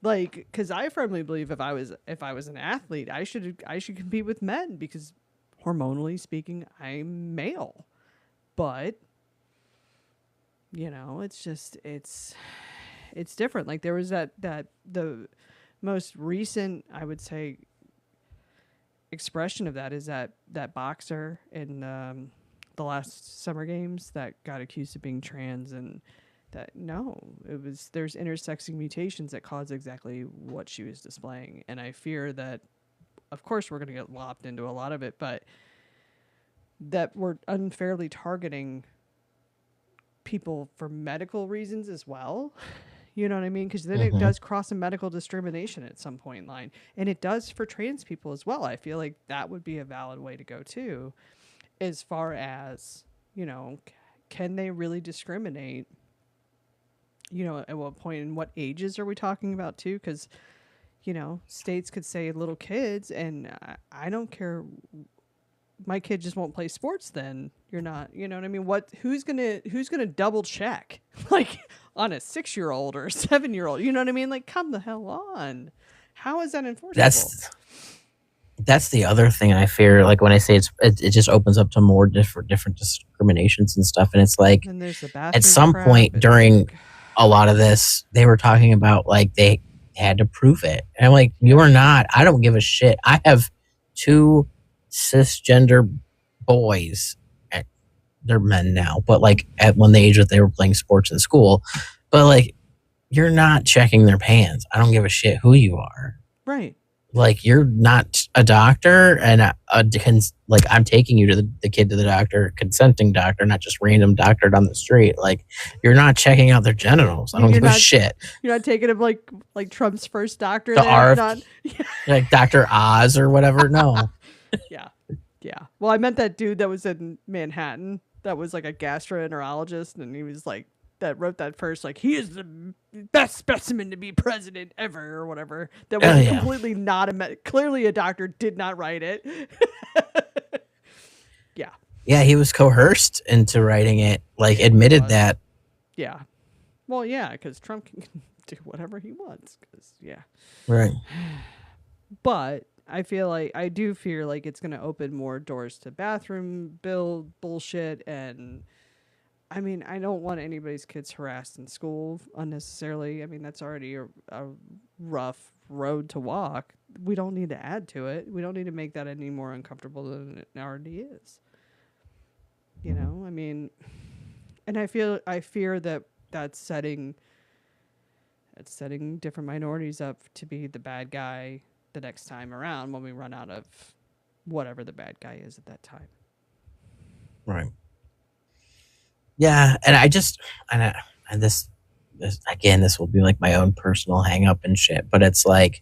Like, because I firmly believe if I was an athlete, I should compete with men because hormonally speaking, I'm male. But it's just it's different. Like there was that the most recent, I would say, expression of that is that boxer in the last Summer Games that got accused of being trans, and that there's intersexing mutations that cause exactly what she was displaying. And I fear that, of course, we're going to get lopped into a lot of it, but that we're unfairly targeting people for medical reasons as well. You know what I mean? Because then it does cross a medical discrimination at some point in line. And it does for trans people as well. I feel like that would be a valid way to go too, as far as, can they really discriminate? At what point and what ages are we talking about too? Because, states could say little kids, and I don't care. My kid just won't play sports. Then you're not. You know what I mean? Who's gonna double check like on a 6-year-old or a 7-year-old? You know what I mean? Like, come the hell on. How is that enforceable? That's the other thing I fear. Like when I say it just opens up to more different discriminations and stuff. And it's like at some point during a lot of this, they were talking about like they had to prove it. And I'm like, you are not. I don't give a shit. I have 2 cisgender boys. They're men now, but like at when the age that they were playing sports in school. But like, you're not checking their pants. I don't give a shit who you are. Right. Like you're not a doctor, and like I'm taking you to the kid to the doctor, consenting doctor, not just random doctor down the street. Like you're not checking out their genitals. I don't give a shit. You're not taking him like Trump's first doctor. Like Dr. Oz or whatever. No. Yeah. Well, I meant that dude that was in Manhattan. That was like a gastroenterologist, and he was like that wrote that first like he is the best specimen to be president ever or whatever. That was completely not clearly a doctor did not write it. Yeah, he was coerced into writing it. Like admitted that. Yeah. Well, yeah, because Trump can do whatever he wants. Right. But I do fear like it's going to open more doors to bathroom bill bullshit. And I mean, I don't want anybody's kids harassed in school unnecessarily. I mean, that's already a rough road to walk. We don't need to add to it. We don't need to make that any more uncomfortable than it already is. You know, I mean, and I fear that that's setting different minorities up to be the bad guy the next time around when we run out of whatever the bad guy is at that time. Right. Yeah, and this again, this will be like my own personal hang up and shit, but it's like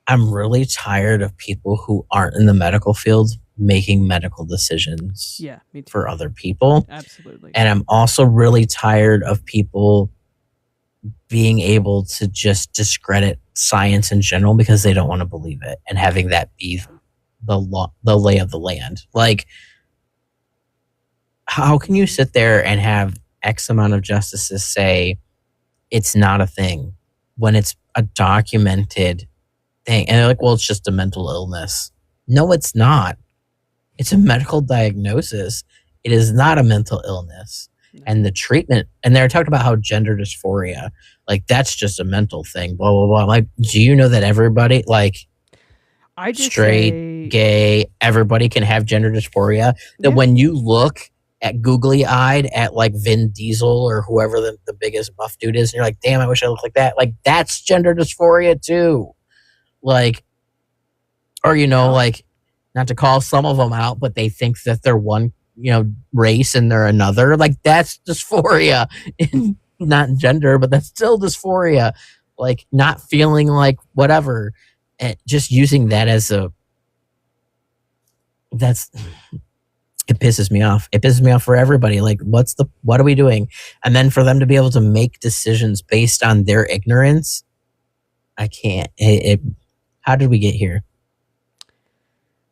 I'm really tired of people who aren't in the medical field making medical decisions for other people. Absolutely. And I'm also really tired of people being able to just discredit science in general because they don't want to believe it and having that be the lay of the land. Like, how can you sit there and have X amount of justices say it's not a thing when it's a documented thing? And they're like, well, it's just a mental illness. No, it's not. It's a medical diagnosis. It is not a mental illness. No. And the treatment, and they're talking about how gender dysphoria, like that's just a mental thing, blah, blah, blah. Like, do you know that everybody, like straight, gay, everybody can have gender dysphoria? That when you look at googly-eyed at like Vin Diesel or whoever the biggest buff dude is, and you're like, damn, I wish I looked like that. Like, that's gender dysphoria too. Like, or, you know, like, not to call some of them out, but they think that they're one, you know, race and they're another. Like, that's dysphoria. Not gender, but that's still dysphoria. Like, not feeling like whatever. And just using that as it pisses me off. It pisses me off for everybody. Like, what are we doing? And then for them to be able to make decisions based on their ignorance, I can't. How did we get here?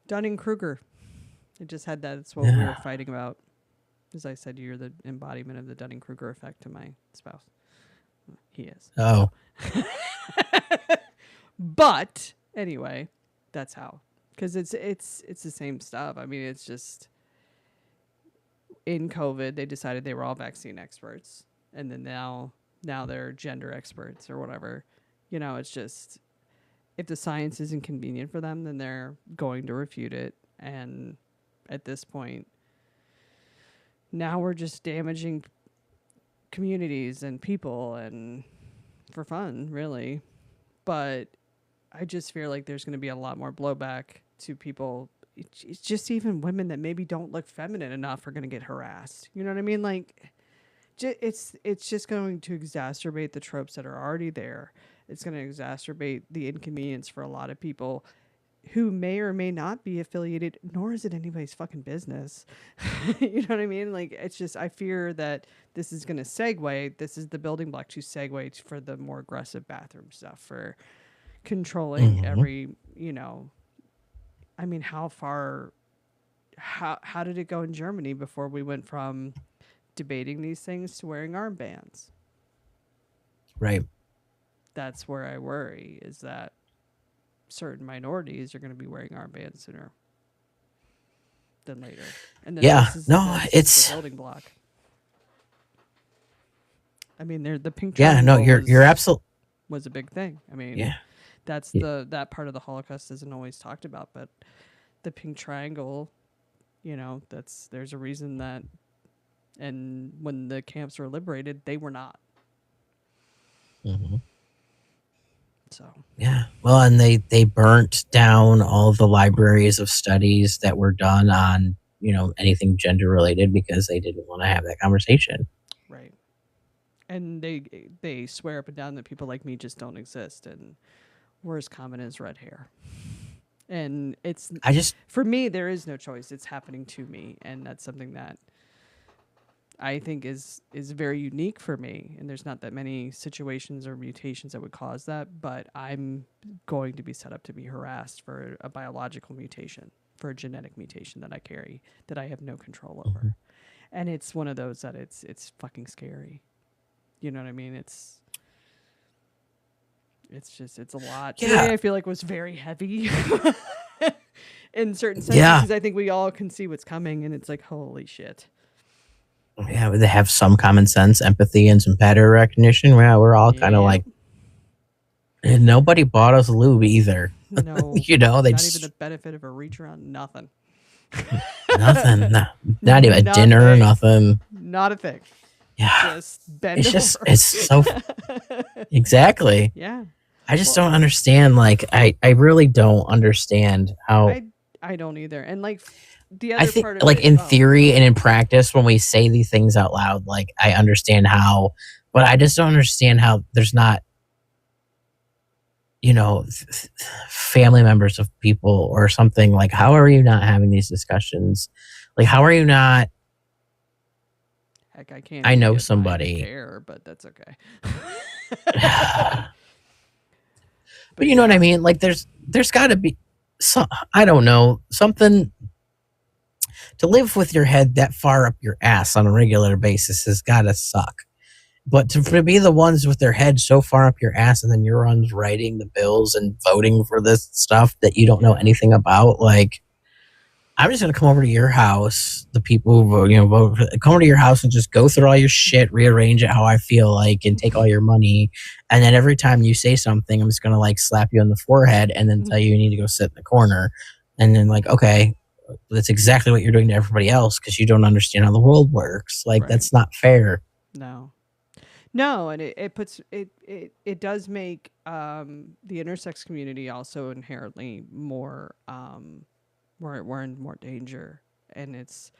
Dunning-Kruger. It just had that. That's what we were fighting about. As I said, you're the embodiment of the Dunning-Kruger effect to my spouse. He is. Oh. But anyway, that's how. Because it's the same stuff. I mean, it's just in COVID, they decided they were all vaccine experts, and then now they're gender experts or whatever. You know, it's just if the science isn't convenient for them, then they're going to refute it. And at this point, now we're just damaging communities and people and for fun, really. But I just feel like there's going to be a lot more blowback to people. It's just even women that maybe don't look feminine enough are going to get harassed. You know what I mean? Like, it's just going to exacerbate the tropes that are already there. It's going to exacerbate the inconvenience for a lot of people who may or may not be affiliated, nor is it anybody's fucking business. You know what I mean? Like, it's just, I fear that this is going to segue. This is the building block to segue for the more aggressive bathroom stuff, for controlling every, you know, I mean, how did it go in Germany before we went from debating these things to wearing armbands? Right. That's where I worry, is that certain minorities are going to be wearing armbands sooner than later. And then it's the building block. I mean, the pink you're absolutely was a big thing. I mean, that's that part of the Holocaust isn't always talked about, but the pink triangle, there's a reason that, and when the camps were liberated, they were not. Mm-hmm. So well, and they burnt down all the libraries of studies that were done on anything gender related because they didn't want to have that conversation. Right. And they swear up and down that people like me just don't exist, and we're as common as red hair. And for me, there is no choice. It's happening to me, and that's something that I think is very unique for me. And there's not that many situations or mutations that would cause that, but I'm going to be set up to be harassed for a biological mutation, for a genetic mutation that I carry that I have no control over. Mm-hmm. And it's one of those that it's fucking scary. You know what I mean? It's a lot. Yeah. Today I feel like was very heavy in certain senses because I think we all can see what's coming, and it's like, holy shit. Yeah, they have some common sense, empathy, and some pattern recognition. Yeah, we're all kind of like, and nobody bought us lube either. No, they not even the benefit of a reach around. Nothing. Nothing. Not even a dinner. Nothing. Not a thing. Yeah, just bend over. It's so exactly. Yeah, I just don't understand. Like, I really don't understand how. I don't either, and like. The other I think, part of like, in theory and in practice, when we say these things out loud, like, I understand how, but I just don't understand how there's not, family members of people or something. Like, how are you not having these discussions? Like, how are you not? Heck, I can't. I know somebody. Care, but that's okay. But you know what I mean? Like, there's got to be some. I don't know, something. To live with your head that far up your ass on a regular basis has got to suck. But to be the ones with their head so far up your ass and then you're ones writing the bills and voting for this stuff that you don't know anything about, like, I'm just going to come over to your house, the people who vote, come over to your house and just go through all your shit, rearrange it how I feel like, and take all your money. And then every time you say something, I'm just going to, like, slap you on the forehead and then tell you need to go sit in the corner. And then, like, okay, that's exactly what you're doing to everybody else because you don't understand how the world works. Like, that's not fair. No, and it does make the intersex community also inherently more we're in more danger. And it's,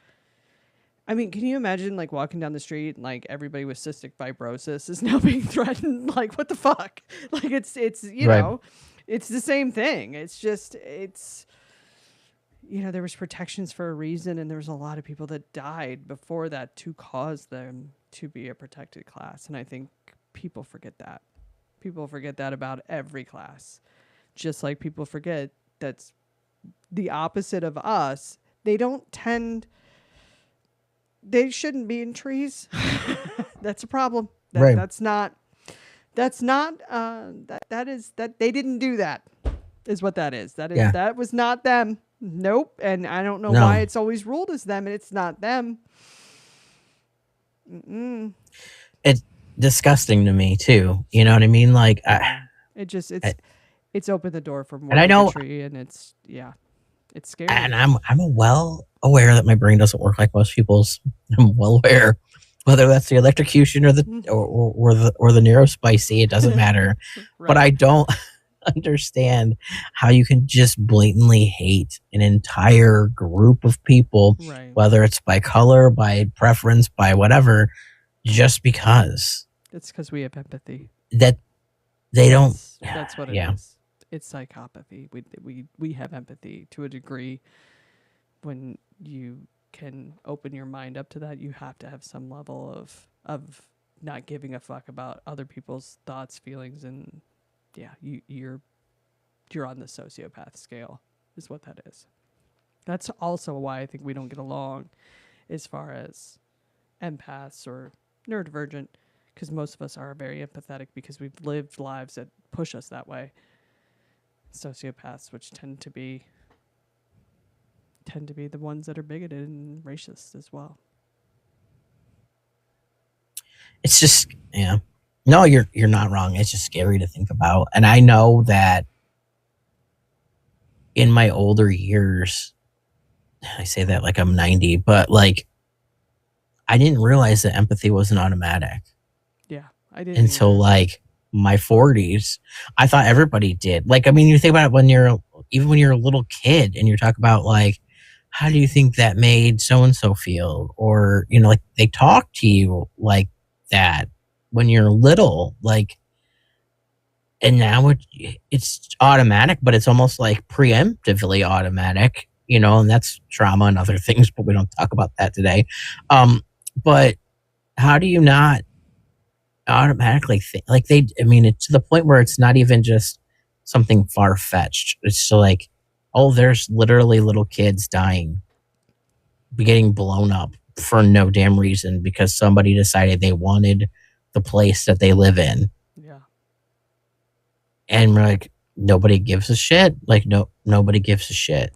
I mean, can you imagine like walking down the street and like everybody with cystic fibrosis is now being threatened? Like, what the fuck? Like, it's know, it's the same thing. It's just there was protections for a reason, and there was a lot of people that died before that to cause them to be a protected class. And I think people forget that. People forget that about every class. Just like people forget that's the opposite of us. They shouldn't be in trees. That's a problem. That's not that they didn't do that is what that is. That was not them. Nope. And I don't know why it's always ruled as them and it's not them. Mm-mm. It's disgusting to me too. You know what I mean? Like, it's opened the door for more bigotry, and it's scary. And I'm well aware that my brain doesn't work like most people's. I'm well aware, whether that's the electrocution or the neurospicy, it doesn't matter. Right. But I don't understand how you can just blatantly hate an entire group of people, whether it's by color, by preference, by whatever, just because. It's because we have empathy. That they don't. That's what it is. It's psychopathy. We have empathy to a degree. When you can open your mind up to that, you have to have some level of not giving a fuck about other people's thoughts, feelings, and you're on the sociopath scale is what that is. That's also why I think we don't get along as far as empaths or neurodivergent, because most of us are very empathetic because we've lived lives that push us that way. sociopaths, which tend to be the ones that are bigoted and racist as well. It's just, yeah. No, you're not wrong. It's just scary to think about. And I know that in my older years, I say that like I'm 90, but like I didn't realize that empathy wasn't automatic. Yeah, I didn't until either. Like my 40s. I thought everybody did. Like, I mean, you think about it when you're a little kid and you're talking about like, how do you think that made so and so feel? Or, like they talk to you like that when you're little, like, and now it's automatic, but it's almost like preemptively automatic, and that's trauma and other things, but we don't talk about that today. But how do you not automatically think like it's to the point where it's not even just something far-fetched. It's still like, oh, there's literally little kids dying, getting blown up for no damn reason because somebody decided they wanted the place that they live in. Yeah. And we're like, nobody gives a shit. Like, nobody gives a shit.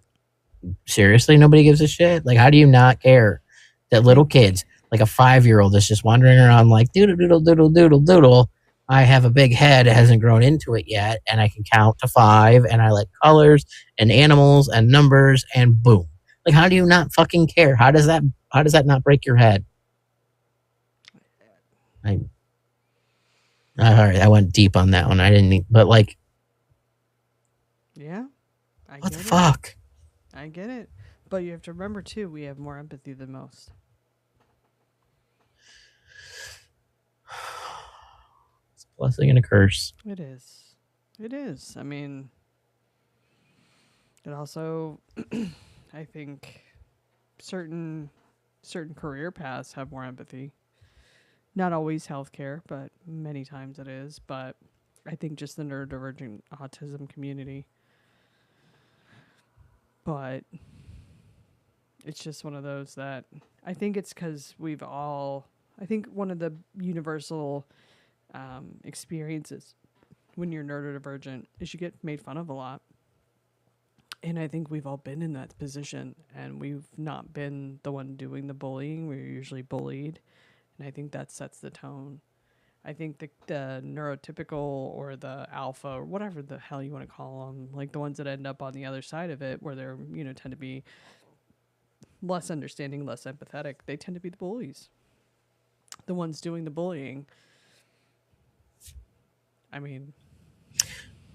Seriously, nobody gives a shit. Like, how do you not care that little kids, like a 5-year-old, is just wandering around like doodle doodle doodle doodle doodle? I have a big head, it hasn't grown into it yet, and I can count to 5, and I like colors and animals and numbers, and boom. Like, how do you not fucking care? How does that not break your head? All right, I went deep on that one. I didn't need, but like, yeah, what the fuck? I get it, but you have to remember too, we have more empathy than most. It's a blessing and a curse. It is. I mean, it also, I think, certain career paths have more empathy. Not always healthcare, but many times it is. But I think just the neurodivergent autism community. But it's just one of those that I think it's because I think one of the universal experiences when you're neurodivergent is you get made fun of a lot. And I think we've all been in that position, and we've not been the one doing the bullying. We're usually bullied. And I think that sets the tone. I think the neurotypical or the alpha or whatever the hell you want to call them, like the ones that end up on the other side of it, where they're, tend to be less understanding, less empathetic, they tend to be the bullies. The ones doing the bullying. I mean.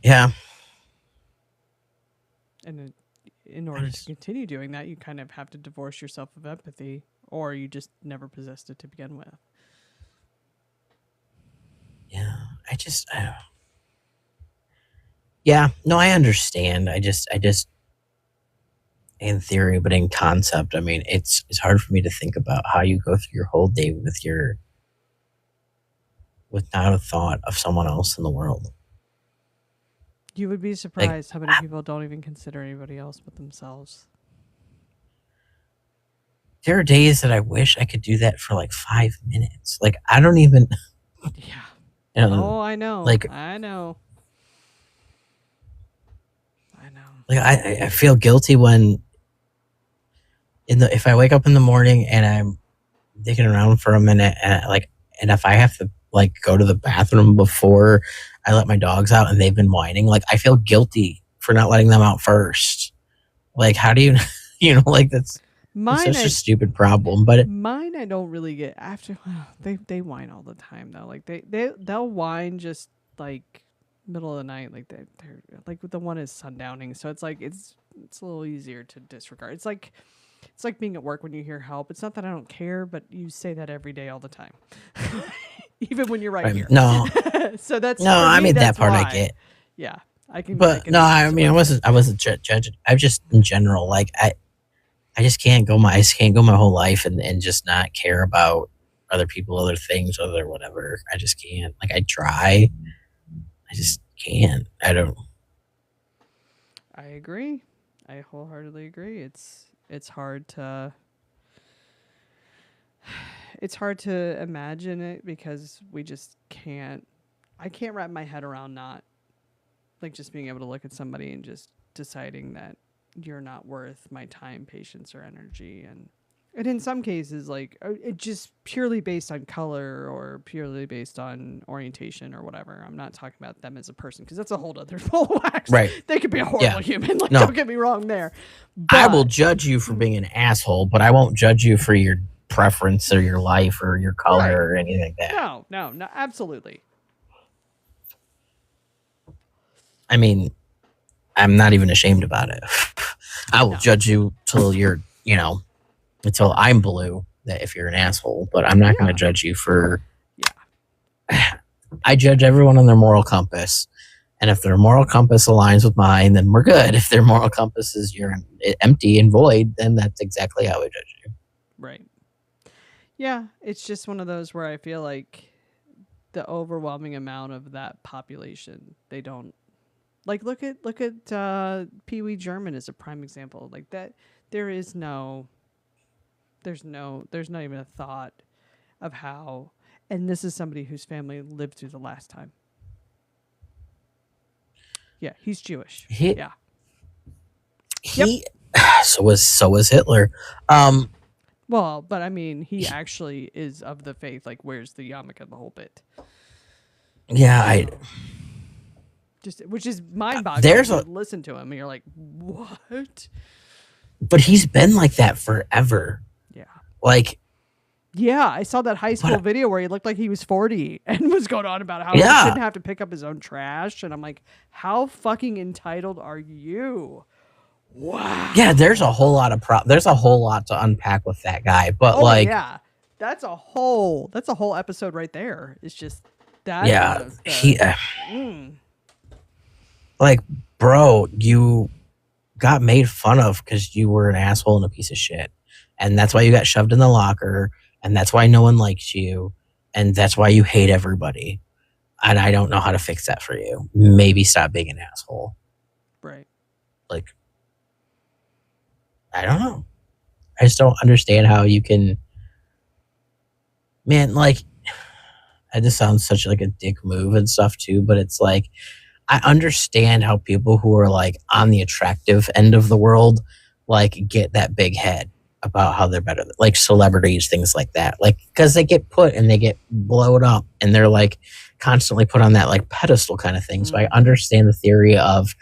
Yeah. And in order to continue doing that, you kind of have to divorce yourself of empathy, or you just never possessed it to begin with. Yeah, yeah, no, I understand. I just, in theory, but in concept, I mean, it's hard for me to think about how you go through your whole day without a thought of someone else in the world. You would be surprised how many people don't even consider anybody else but themselves. There are days that I wish I could do that for like 5 minutes. Like, I don't even. Yeah. Oh, I know. Like, I know. Like, I feel guilty when if I wake up in the morning and I'm digging around for a minute and if I have to like go to the bathroom before I let my dogs out and they've been whining, like I feel guilty for not letting them out first. Like, how do you like that's such a stupid problem. But mine, I don't really get after. They whine all the time though. Like they'll whine just like middle of the night. Like they're like the one is sundowning, so it's like it's a little easier to disregard. It's like being at work when you hear help. It's not that I don't care, but you say that every day all the time. Even when you're right here. No. So that's I mean that part why. I get. Yeah. I can I mean I wasn't judging. I just in general, like I just can't go my whole life and just not care about other people, other things, other whatever. I just can't. Like I try. I just can't. I don't. I agree. I wholeheartedly agree. It's hard to imagine it because we just can't. I can't wrap my head around not Like just being able to look at somebody and just deciding that you're not worth my time, patience, or energy. And in some cases, like it just purely based on color or purely based on orientation or whatever. I'm not talking about them as a person because that's a whole other ball of wax. Right. They could be a horrible human. Like, no. Don't get me wrong there. But I will judge you for being an asshole, but I won't judge you for your preference or your life or your color or anything like that. No, absolutely. I mean, I'm not even ashamed about it. I will judge you till you're, until I'm blue, that if you're an asshole, but I'm not going to judge you for. I judge everyone on their moral compass. And if their moral compass aligns with mine, then we're good. If their moral compass is empty and void, then that's exactly how I judge you. Right. Yeah, it's just one of those where I feel like the overwhelming amount of that population, they don't. Like look at Pee Wee German as a prime example. Like that, there's not even a thought of how. And this is somebody whose family lived through the last time. Yeah, he's Jewish. So was Hitler. Well, but I mean, he actually is of the faith. Like, where's the yarmulke and the whole bit? Yeah, which is mind-boggling. Listen to him, and you're like, what? But he's been like that forever. Yeah. Like. Yeah, I saw that high school video where he looked like he was 40 and was going on about how he shouldn't have to pick up his own trash. And I'm like, how fucking entitled are you? Wow. Yeah, there's a whole lot to unpack with that guy. But yeah, that's a whole episode right there. It's just that. Yeah, like, bro, you got made fun of because you were an asshole and a piece of shit, and that's why you got shoved in the locker. And that's why no one likes you. And that's why you hate everybody. And I don't know how to fix that for you. Maybe stop being an asshole. Right. Like, I don't know. I just don't understand how you can. Man, like, it just sounds such like a dick move and stuff too. But it's like, I understand how people who are like on the attractive end of the world, like, get that big head about how they're better, like celebrities, things like that, like because they get put and they get blown up and they're like constantly put on that like pedestal kind of thing. So I understand the theory of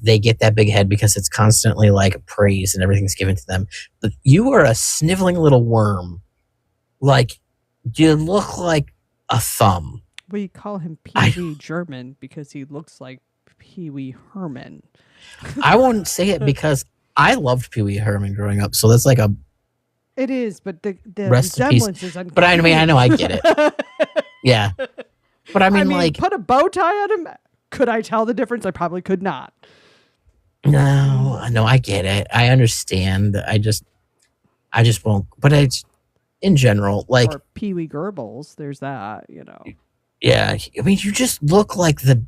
they get that big head because it's constantly like praise and everything's given to them. But you are a sniveling little worm. Like, you look like a thumb. We call him Pee Wee German because he looks like Pee Wee Herman. I won't say it because I loved Pee Wee Herman growing up, so that's like a. It is, but the resemblance is uncanny. But I mean, I know, I get it. Yeah, but I mean, like, put a bow tie on him. Could I tell the difference? I probably could not. No, I get it. I understand. I just won't. But it's in general, like, or Pee Wee Goebbels. There's that, Yeah, I mean, you just look like the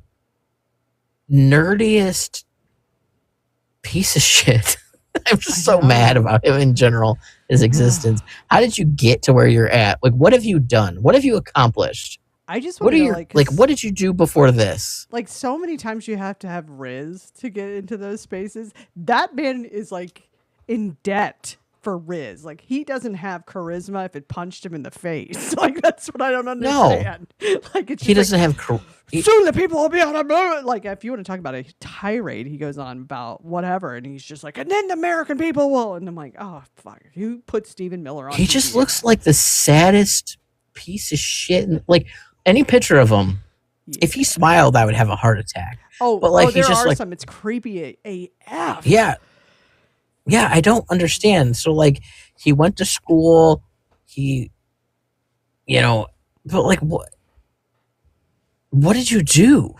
nerdiest piece of shit. I'm just so mad about him in general, his existence. How did you get to where you're at? Like, what have you done? What have you accomplished? I just want to know, what did you do before this? Like, so many times you have to have Riz to get into those spaces. That man is like in debt for Riz. Like, he doesn't have charisma if it punched him in the face. Like, that's what I don't understand. No. Like, it's he doesn't have soon the people will be on a boat. Like, if you want to talk about a tirade, he goes on about whatever, and he's just like, and then the American people will. And I'm like, oh fuck, who put Stephen Miller on? He just looks like the saddest piece of shit. Like, any picture of him, if he smiled, I would have a heart attack. Oh, but like, there he's just are like, some. It's creepy AF. Yeah, I don't understand. So like, he went to school, but like, what did you do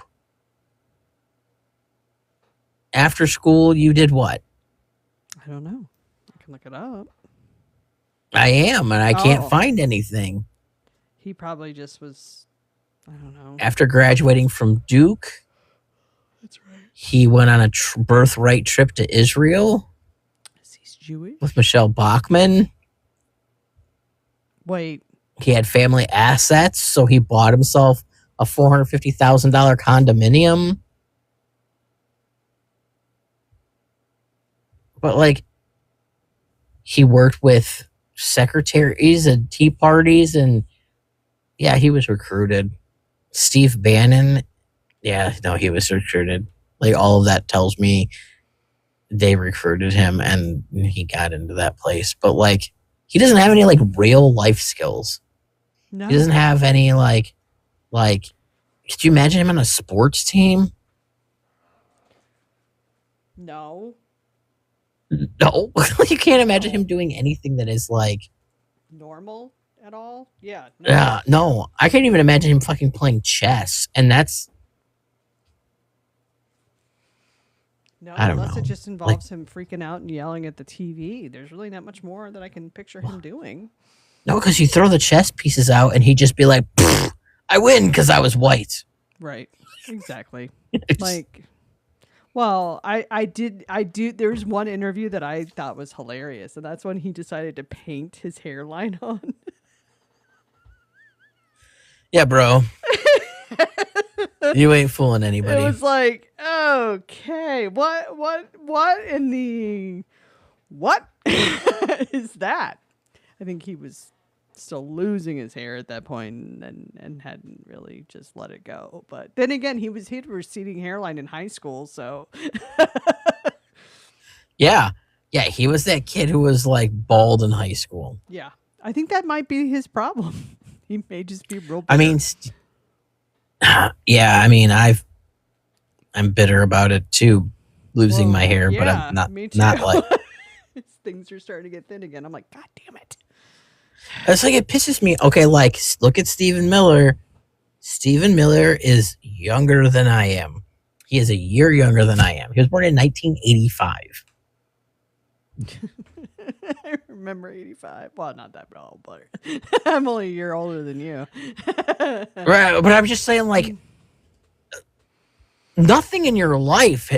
after school? You did what? I don't know. I can look it up. I am, and I can't find anything. He probably just was, I don't know. After graduating from Duke, that's right. He went on a birthright trip to Israel. He's Jewish? With Michelle Bachmann. Wait. He had family assets, so he bought himself a $450,000 condominium. But like, he worked with secretaries and tea parties, and yeah, he was recruited. Steve Bannon, yeah, no, he was recruited. Like, all of that tells me they recruited him and he got into that place. But like, he doesn't have any like real life skills. No. He doesn't have any like could you imagine him on a sports team? No. No. You can't imagine him doing anything that is like normal at all. Yeah. No. Yeah, no. I can't even imagine him fucking playing chess. And that's no, unless it just involves him freaking out and yelling at the TV. There's really not much more that I can picture him doing. No, because you throw the chess pieces out and he'd just be like, I win because I was white. Right. Exactly. Like, well, I do. There's one interview that I thought was hilarious, and that's when he decided to paint his hairline on. Yeah, bro. You ain't fooling anybody. It was like, okay, what in the what is that? I think he was still losing his hair at that point and hadn't really just let it go. But then again, he had a receding hairline in high school, so yeah, he was that kid who was like bald in high school. Yeah, I think that might be his problem. He may just be real bitter. I mean, yeah, I mean, I'm bitter about it too, losing my hair, but I'm not like things are starting to get thin again. I'm like, God damn it. It's like, it pisses me. Okay, like, look at Stephen Miller. Stephen Miller is younger than I am. He is a year younger than I am. He was born in 1985. I remember 85. Well, not that old, but I'm only a year older than you. Right, but I'm just saying, like, nothing in your life,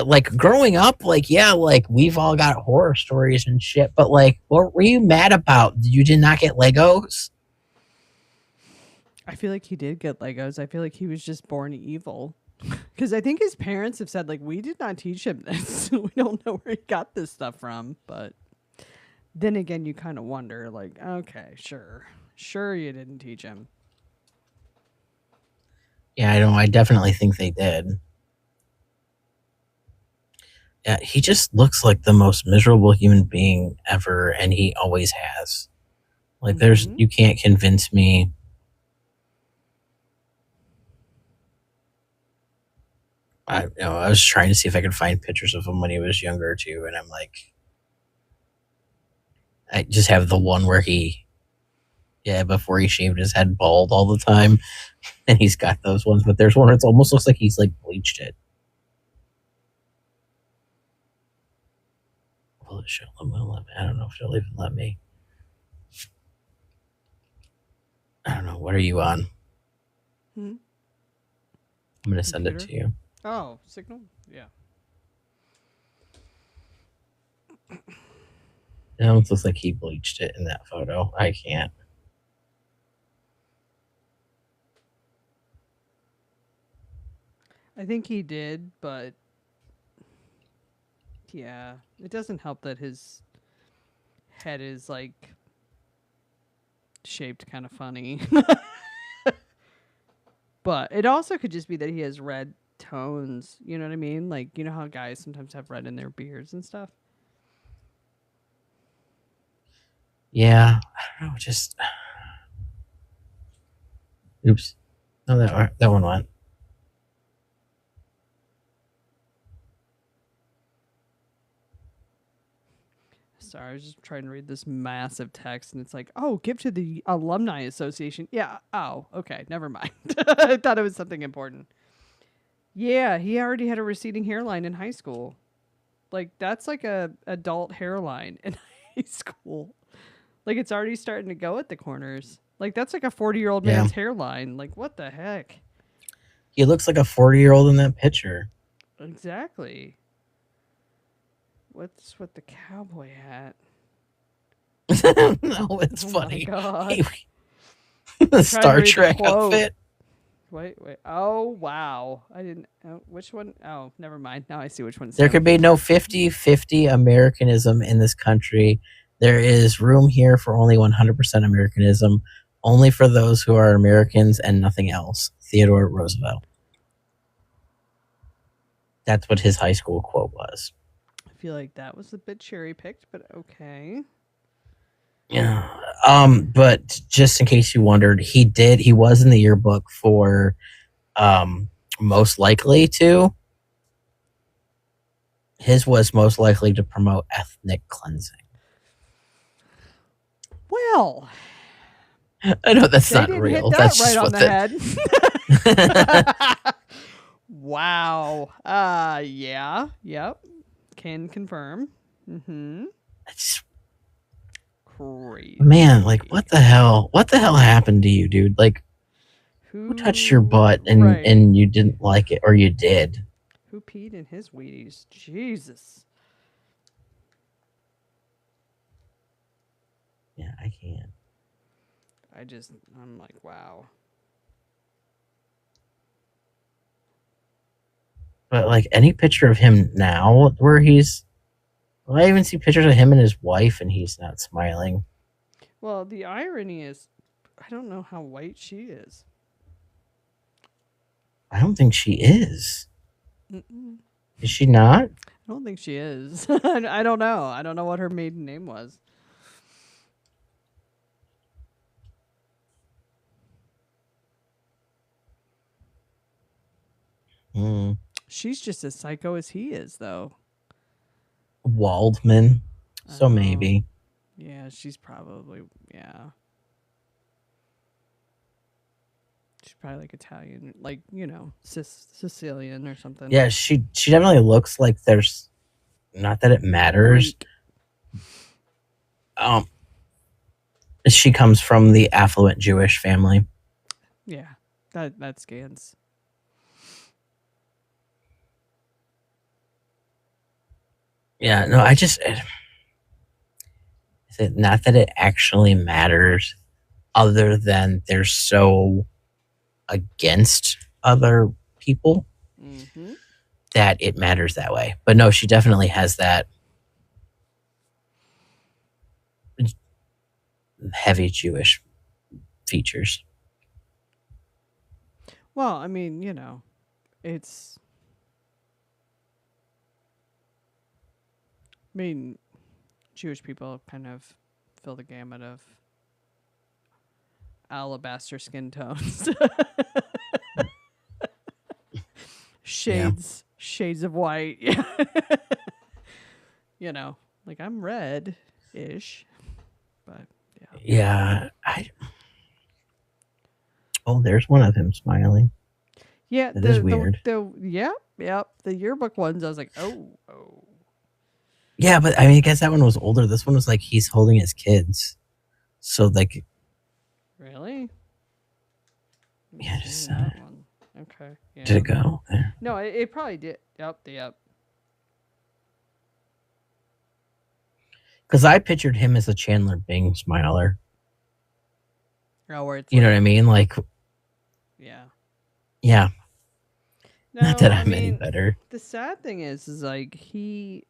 like, growing up, like, yeah, like, we've all got horror stories and shit, but, like, what were you mad about? You did not get Legos? I feel like he did get Legos. I feel like he was just born evil. Because I think his parents have said, like, we did not teach him this. We don't know where he got this stuff from. But then again, you kind of wonder, like, okay, sure you didn't teach him. Yeah, I know. I definitely think they did. Yeah, he just looks like the most miserable human being ever, and he always has. Like, you can't convince me. I was trying to see if I could find pictures of him when he was younger too, and I'm like, I just have the one where before he shaved his head bald all the time, and he's got those ones. But there's one that almost looks like he's like bleached it. Will it show them? I don't know if it'll even let me. I don't know. What are you on? I'm gonna send it to you. Oh, Signal? Yeah. It almost looks like he bleached it in that photo. I can't. I think he did, but yeah, it doesn't help that his head is like shaped kind of funny. But it also could just be that he has red tones, you know what I mean? Like, you know how guys sometimes have red in their beards and stuff? Yeah, I don't know, just... Oops. No, that one went. Sorry, I was just trying to read this massive text, and it's like, oh, give to the Alumni Association. Yeah, oh, okay, never mind. I thought it was something important. Yeah, he already had a receding hairline in high school. Like, that's like a adult hairline in high school. Like, it's already starting to go at the corners. Like, that's like a 40-year-old man's hairline. Like, what the heck? He looks like a 40-year-old in that picture. Exactly. What's with the cowboy hat? No, it's funny. My God. The Star Trek outfit. Wait. Oh, wow. I didn't. Which one? Oh, never mind. Now I see which one. There could be no 50-50 Americanism in this country. There is room here for only 100% Americanism, only for those who are Americans and nothing else. Theodore Roosevelt. That's what his high school quote was. I feel like that was a bit cherry picked, but okay. Yeah. But just in case you wondered, he was in the yearbook for most likely to. His was most likely to promote ethnic cleansing. Well, I know that's not real. That's right just on what the head. Wow. Yeah. Yep. Can confirm. Mm-hmm. That's crazy. Man, like what the hell? What the hell happened to you, dude? Like who touched your butt and you didn't like it, or you did? Who peed in his Wheaties? Jesus. Yeah, I can't. I'm like, wow. But like any picture of him now where I even see pictures of him and his wife and he's not smiling. Well, the irony is, I don't know how white she is. I don't think she is. Mm-mm. Is she not? I don't think she is. I don't know. I don't know what her maiden name was. She's just as psycho as he is, though. Waldman. So maybe. Yeah, she's probably, yeah. She's probably like Italian, like, Sicilian or something. Yeah, she definitely looks like there's, not that it matters. She comes from the affluent Jewish family. Yeah, that scans. Yeah, no, not that it actually matters, other than they're so against other people that it matters that way. But no, she definitely has that heavy Jewish features. Well, I mean, it's... I mean, Jewish people kind of fill the gamut of alabaster skin tones. Shades of white. Like I'm red-ish, but yeah. Yeah, Oh, there's one of him smiling. Yeah, that is weird. The yearbook ones. I was like, oh. Yeah, but I mean, I guess that one was older. This one was like he's holding his kids. So like, really? Yeah, just that one. Okay. Yeah. Did it go there? No, it probably did. Yep. Because I pictured him as a Chandler Bing smiler. Oh, where it's you know what I mean? Like, yeah. Yeah. No, Not that I'm any better. The sad thing is like I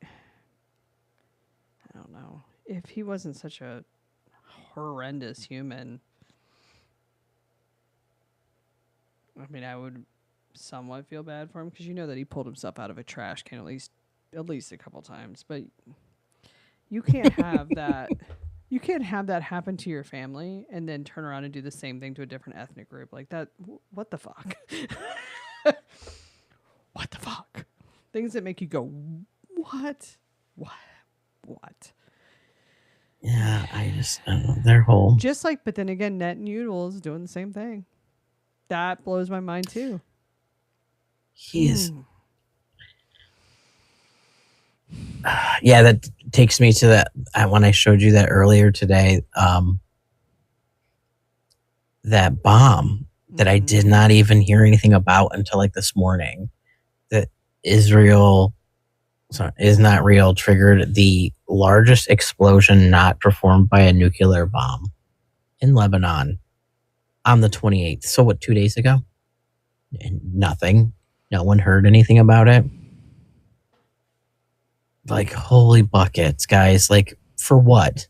don't know. If he wasn't such a horrendous human, I mean, I would somewhat feel bad for him because that he pulled himself out of a trash can at least a couple times. But you can't have that. You can't have that happen to your family and then turn around and do the same thing to a different ethnic group like that. What the fuck? What the fuck? Things that make you go, what? Yeah, I don't know. Their whole... Just like, but then again, Net Noodle is doing the same thing. That blows my mind too. He is... yeah, that takes me to that when I showed you that earlier today, that bomb that I did not even hear anything about until like this morning, that Israel is not real triggered the largest explosion not performed by a nuclear bomb in Lebanon on the 28th. So what, 2 days ago? And nothing. No one heard anything about it. Like, holy buckets, guys. Like, for what?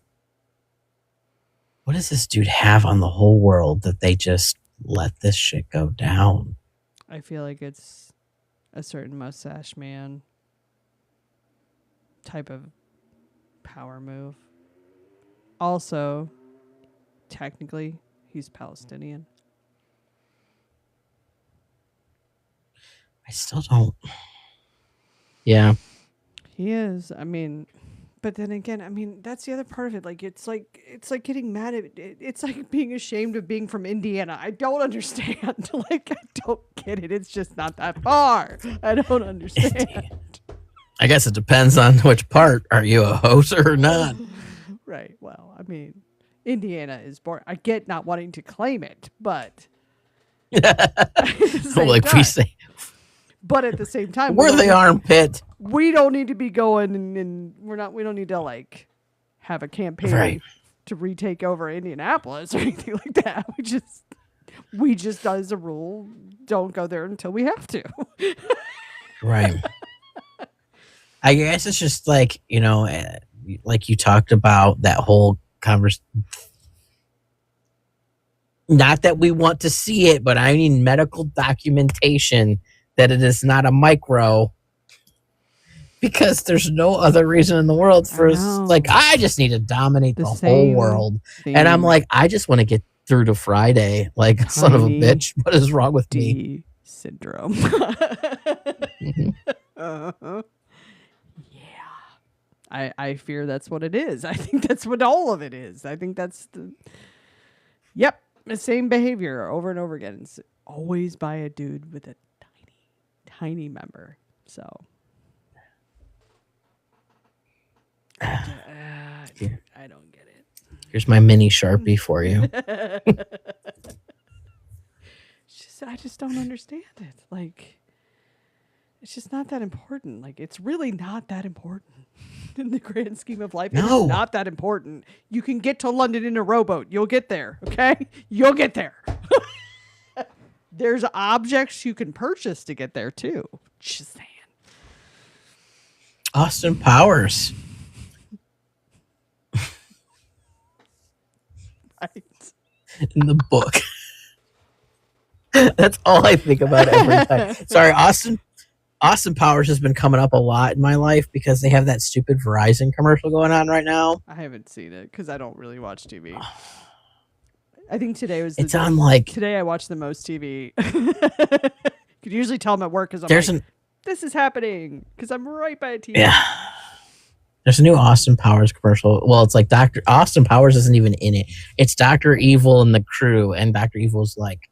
What does this dude have on the whole world that they just let this shit go down? I feel like it's a certain mustache man type of power move. Also, technically, he's Palestinian. I still don't. Yeah. He is. I mean, but then again, I mean, that's the other part of it. Like, it's like getting mad at it. It's like being ashamed of being from Indiana. I don't understand. Like, I don't get it. It's just not that far. I don't understand. I guess it depends on which part. Are you a hoser or not? Right. Well, I mean, Indiana is boring. I get not wanting to claim it, but like we say. But at the same time, we're the armpit. We don't need to be going and we don't need to like have a campaign to retake over Indianapolis or anything like that. We just as a rule don't go there until we have to. Right. I guess it's just like, you know, like you talked about that whole conversation. Not that we want to see it, but I need medical documentation that it is not a micro, because there's no other reason in the world for us. Like, I just need to dominate the whole world. And I'm like, I just want to get through to Friday. Like, son of a bitch, what is wrong with me? Syndrome. Uh-huh. Yeah. I fear that's what it is. I think that's what all of it is. I think that's the same behavior over and over again. It's always by a dude with a tiny member. So I don't get it. Here's my mini Sharpie for you. I just don't understand it. Like, it's just not that important. Like, it's really not that important in the grand scheme of life. No. It's not that important. You can get to London in a rowboat. You'll get there. Okay? You'll get there. There's objects you can purchase to get there too. Just saying. Austin Powers. Right. In the book. That's all I think about every time. Sorry, Austin Powers has been coming up a lot in my life because they have that stupid Verizon commercial going on right now. I haven't seen it because I don't really watch TV. I think today was it's on like today I watched the most TV. Could usually tell them at work because I'm like, this is happening because I'm right by a TV. Yeah. There's a new Austin Powers commercial. Well, it's like Austin Powers isn't even in it. It's Dr. Evil and the crew, and Dr. Evil's like,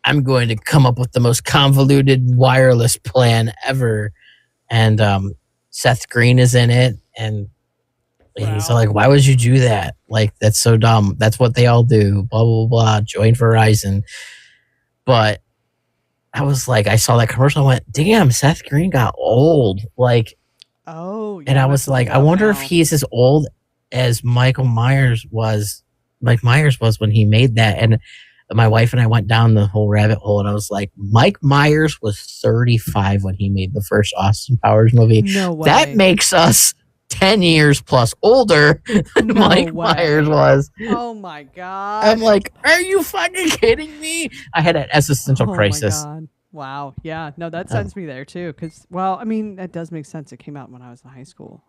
I'm going to come up with the most convoluted wireless plan ever. And Seth Green is in it, and he's like, why would you do that? Like, that's so dumb. That's what they all do. Blah, blah, blah. Join Verizon. But I was like, I saw that commercial. I went, damn, Seth Green got old. Like, and I was like, I wonder if he's as old as Michael Myers was. Mike Myers was when he made that. And my wife and I went down the whole rabbit hole, and I was like, Mike Myers was 35 when he made the first Austin Powers movie. No way. That makes us 10 years plus older than Mike Myers was. Oh my God. I'm like, are you fucking kidding me? I had an existential crisis. My God. Wow. Yeah. No, that sends me there too. Because, well, I mean, that does make sense. It came out when I was in high school.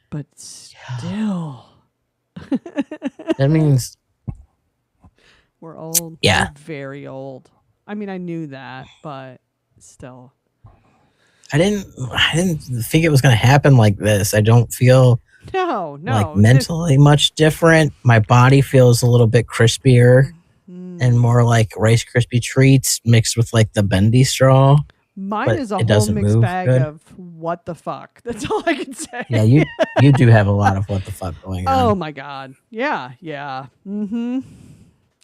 But still. That means we're old. Yeah. We're very old. I mean, I knew that, but still. I didn't think it was going to happen like this. I don't feel like mentally much different. My body feels a little bit crispier and more like Rice Krispie treats mixed with like the bendy straw. Mine is a whole mixed bag of what the fuck. That's all I can say. Yeah, you do have a lot of what the fuck going on. Oh my God. Yeah. Mm-hmm.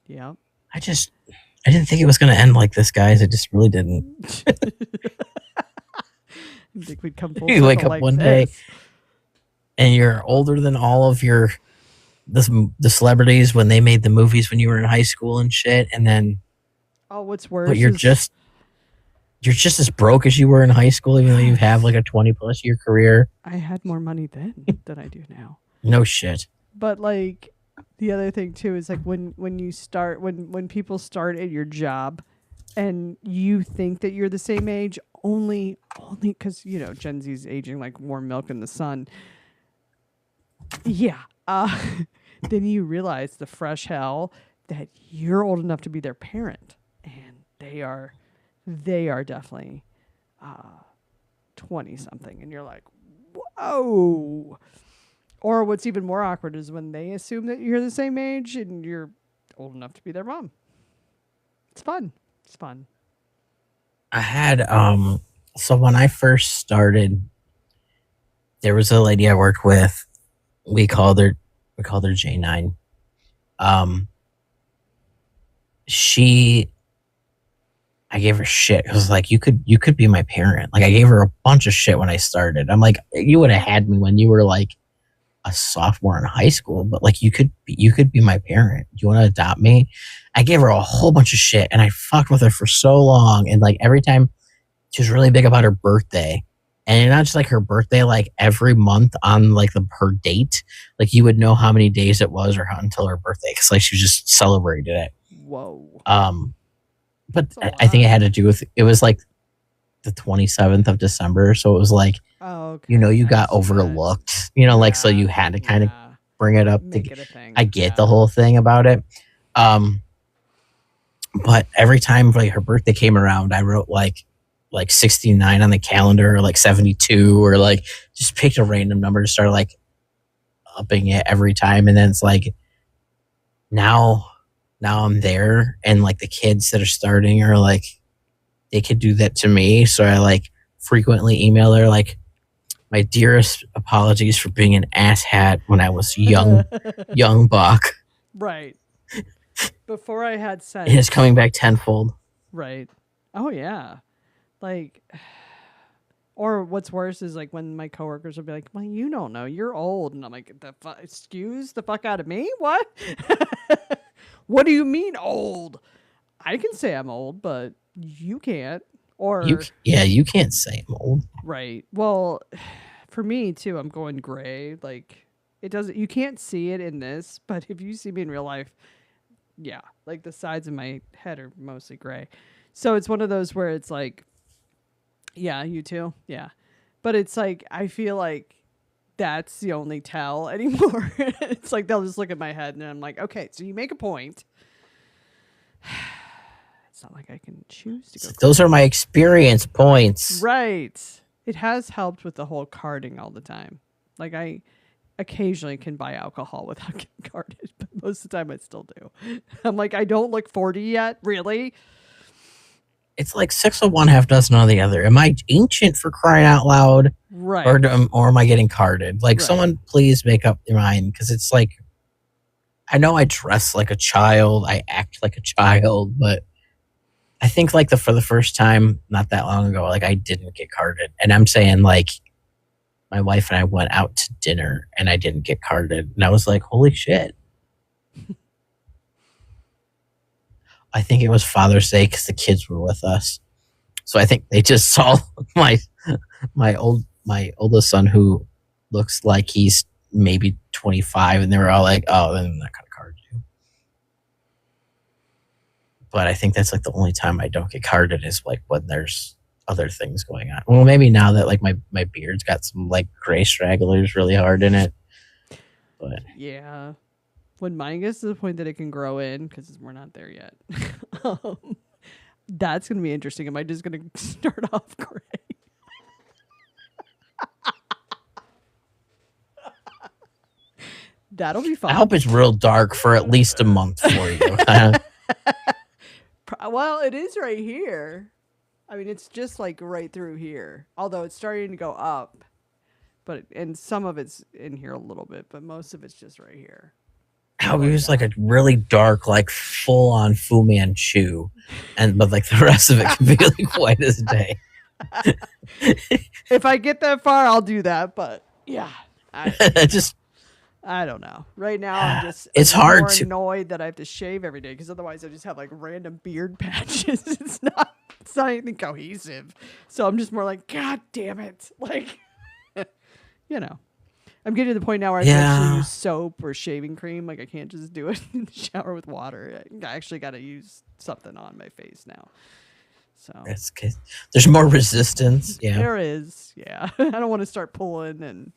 Yeah. I didn't think it was going to end like this, guys. I just really didn't. I think we'd come full you wake up like one this. day and you're older than all of the celebrities when they made the movies when you were in high school and shit, and then Oh, what's worse? But you're just as broke as you were in high school, even though you have like a 20+ year career. I had more money then than I do now. No shit. But like the other thing too is like when you start when people start at your job and you think that you're the same age only because Gen Z's aging like warm milk in the sun. Yeah. Then you realize the fresh hell that you're old enough to be their parent, and they are definitely 20 something, and you're like, whoa. Or what's even more awkward is when they assume that you're the same age and you're old enough to be their mom. It's fun. I had so when I first started, there was a lady I worked with. We called her J9. I gave her shit. I was like, you could be my parent. Like I gave her a bunch of shit when I started. I'm like, you would have had me when you were like a sophomore in high school, but like you could be my parent. Do you want to adopt me? I gave her a whole bunch of shit and I fucked with her for so long. And like every time she was really big about her birthday, and not just like her birthday, like every month on like her date, like you would know how many days it was or how until her birthday. Cause like she just celebrated it. Whoa. But I think it had to do with, it was like the 27th of December. So it was like, you got overlooked, like, so you had to kind of bring it up. Make it a thing. I get the whole thing about it. But every time like her birthday came around, I wrote like 69 on the calendar, or like 72, or like just picked a random number to start like upping it every time. And then it's like, now I'm there, and like the kids that are starting are like, they could do that to me. So I like frequently email her like, my dearest apologies for being an asshat when I was young buck. Right. Before I had sense. It's coming back tenfold. Right. Oh yeah. Like, or what's worse is like when my coworkers will be like, well, you don't know, you're old. And I'm like, excuse the fuck out of me? What? What do you mean old? I can say I'm old, but you can't. Or you can't say I'm old. Right. Well, for me too, I'm going gray. Like you can't see it in this, but if you see me in real life, yeah, like the sides of my head are mostly gray. So it's one of those where it's like, yeah, you too. Yeah. But it's like, I feel like that's the only tell anymore. It's like, they'll just look at my head and I'm like, okay, so you make a point. It's not like I can choose to go. Those are my experience points. Right. It has helped with the whole carding all the time. Like I occasionally can buy alcohol without getting carded, but most of the time I still do. I'm like, I don't look 40 yet. Really? It's like 6 of one, half dozen of the other. Am I ancient, for crying out loud? Right. Or am I getting carded? Like, someone please make up your mind, because it's like, I know I dress like a child, I act like a child, but I think like for the first time not that long ago, like I didn't get carded. And I'm saying like my wife and I went out to dinner and I didn't get carded. And I was like, holy shit. I think it was Father's Day because the kids were with us. So I think they just saw my oldest son, who looks like he's maybe 25, and they were all like, oh, then I'm not going to card you. But I think that's like the only time I don't get carded is like when there's other things going on. Well, maybe now that like my beard's got some like gray stragglers really hard in it. But yeah. When mine gets to the point that it can grow in, because we're not there yet, that's going to be interesting. Am I just going to start off gray? That'll be fun. I hope it's real dark for at least a month for you. Well, it is right here. I mean, it's just like right through here. Although it's starting to go up. And some of it's in here a little bit, but most of it's just right here. I hope it was like a really dark, like full on Fu Manchu, but like the rest of it can be like white as day. If I get that far, I'll do that. But yeah, just I don't know. Right now, I'm just it's hard to annoyed that I have to shave every day because otherwise I just have like random beard patches. It's not anything cohesive. So I'm just more like, God damn it! Like, you know, I'm getting to the point now where I can actually use soap or shaving cream. Like I can't just do it in the shower with water. I actually got to use something on my face now. So there's more resistance. Yeah, there is. Yeah, I don't want to start pulling and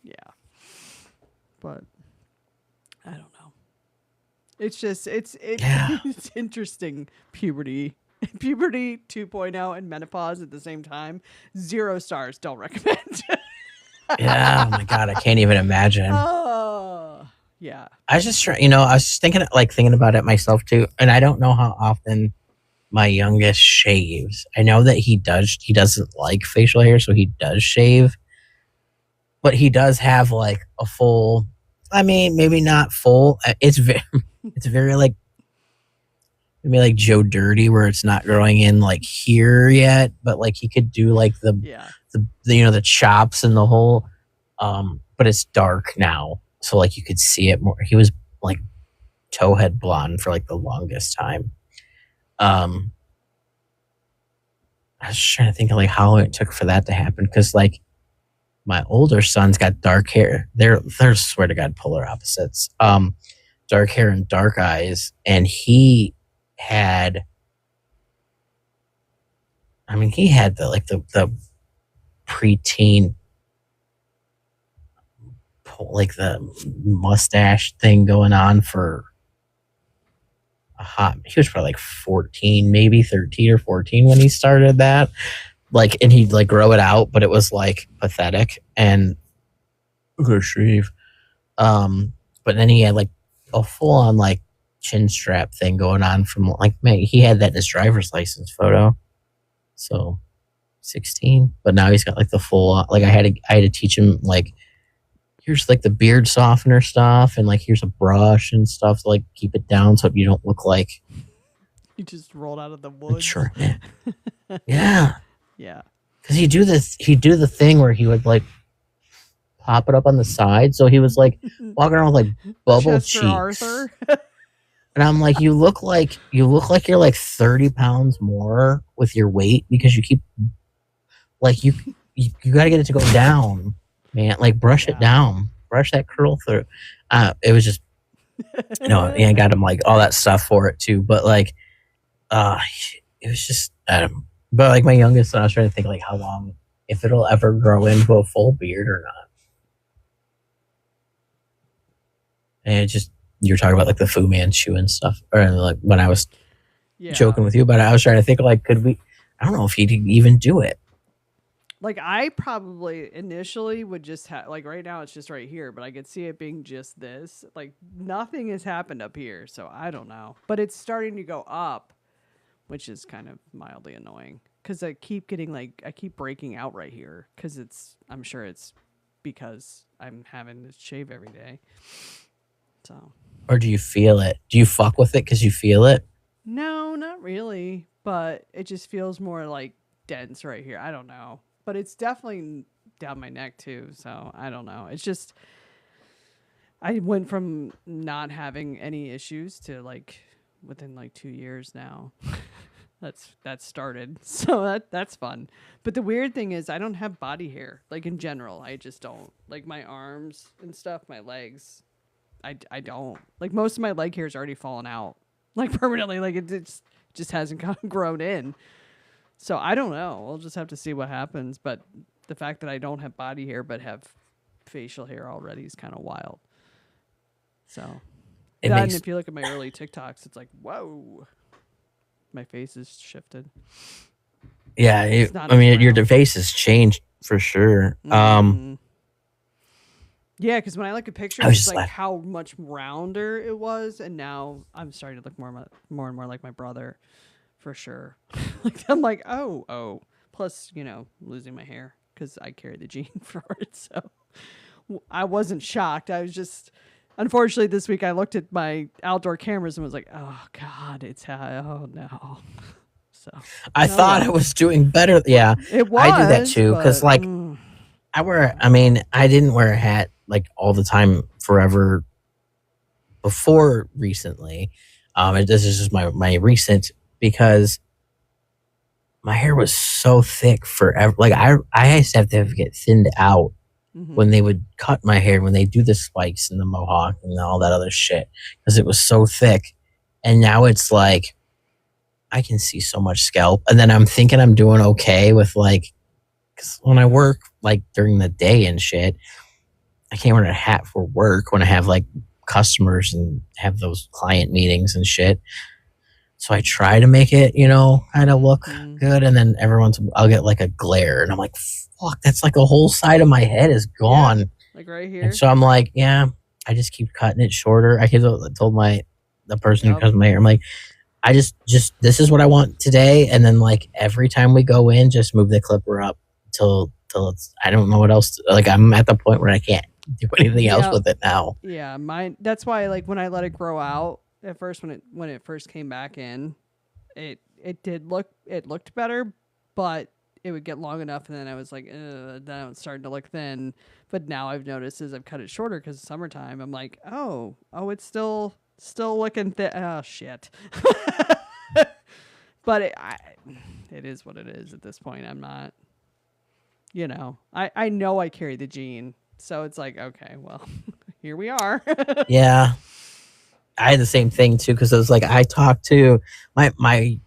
but I don't know. It's just it's interesting. Puberty 2.0 and menopause at the same time. 0 stars. Don't recommend. Yeah. Oh my God, I can't even imagine. Oh yeah. I was just trying. I was just thinking about it myself too, and I don't know how often my youngest shaves. I know that he doesn't like facial hair, so he does shave. But he does have like a full, I mean, maybe not full. It's very like maybe like Joe Dirty where it's not growing in like here yet, but like he could do like the the chops and the whole but it's dark now. So like you could see it more. He was like towhead blonde for like the longest time. I was trying to think of like how long it took for that to happen because like my older son's got dark hair. They're swear to God polar opposites. Dark hair and dark eyes, and he had the preteen like the mustache thing going on for he was probably like 14, maybe 13 or 14 when he started that. Like, and he'd like grow it out, but it was like pathetic and good shave. But then he had like a full on like chin strap thing going on from like, man, he had that in his driver's license photo. So 16, but now he's got like the full, like I had to teach him like, here's like the beard softener stuff and like here's a brush and stuff to like keep it down so you don't look like you just rolled out of the woods. Sure. Yeah. Yeah. Cause he'd do the thing where he would like pop it up on the side. So he was like walking around with like bubble Chester cheeks. Arthur. And I'm like, you look like you're like 30 pounds more with your weight because you keep like you got to get it to go down, man. Like brush it down, brush that curl through. It was just, I got him like all that stuff for it too. But like, it was just, but like my youngest son, I was trying to think like how long, if it'll ever grow into a full beard or not. And it just, you're talking about like the Fu Manchu and stuff, or like when I was joking with you about it, I was trying to think like, could we? I don't know if he'd even do it. Like I probably initially would just have like right now it's just right here, but I could see it being just this. Like nothing has happened up here, so I don't know. But it's starting to go up, which is kind of mildly annoying because I keep breaking out right here because I'm sure it's because I'm having to shave every day. So. Or do you feel it? Do you fuck with it because you feel it? No, not really. But it just feels more like dense right here. I don't know. But it's definitely down my neck too. So I don't know. It's just, I went from not having any issues to like within like 2 years now. That's started. So that's fun. But the weird thing is I don't have body hair. Like in general, I just don't. Like my arms and stuff, my legs. I don't. Like most of my leg hair is already fallen out. Like permanently. Like it just hasn't grown in. So I don't know. We'll just have to see what happens. But the fact that I don't have body hair but have facial hair already is kind of wild. So and if you look at my early TikToks, it's like, whoa. My face is shifted. Yeah, your face has changed for sure. Mm-hmm. Yeah, because when I look at pictures, it's like how much rounder it was, and now I'm starting to look more and more like my brother, for sure. Like I'm like, oh. Plus, losing my hair because I carry the gene for it, so I wasn't shocked. I was just, unfortunately, this week I looked at my outdoor cameras and was like, oh God, oh no. So I thought I was doing better. Yeah, it was. I do that too because like I didn't wear a hat like all the time forever before recently. This is just my recent, because my hair was so thick forever. Like I used to have to get thinned out when they would cut my hair, when they do the spikes and the mohawk and all that other shit, because it was so thick. And now it's like I can see so much scalp, and then I'm thinking I'm doing okay with like, because when I work like during the day and shit, I can't wear a hat for work when I have like customers and have those client meetings and shit. So I try to make it, kind of look good, and then I'll get like a glare, and I'm like, fuck, that's like a whole side of my head is gone. Yeah, like right here. And so I'm like, yeah, I just keep cutting it shorter. I told the person who cuts my hair, I'm like, I just this is what I want today, and then like every time we go in, just move the clipper up till it's, I don't know what else. Like I'm at the point where I can't do anything else with it now. Yeah, mine. That's why like when I let it grow out at first, when it first came back in, it looked better, but it would get long enough, and then I was like, then it was starting to look thin. But now I've noticed as I've cut it shorter, because it's summertime, I'm like, oh, it's still looking thin. Oh shit. But it is what it is at this point. I'm not, I know I carry the gene, so it's like, okay, well, here we are. Yeah. I had the same thing too, because it was like, I talked to my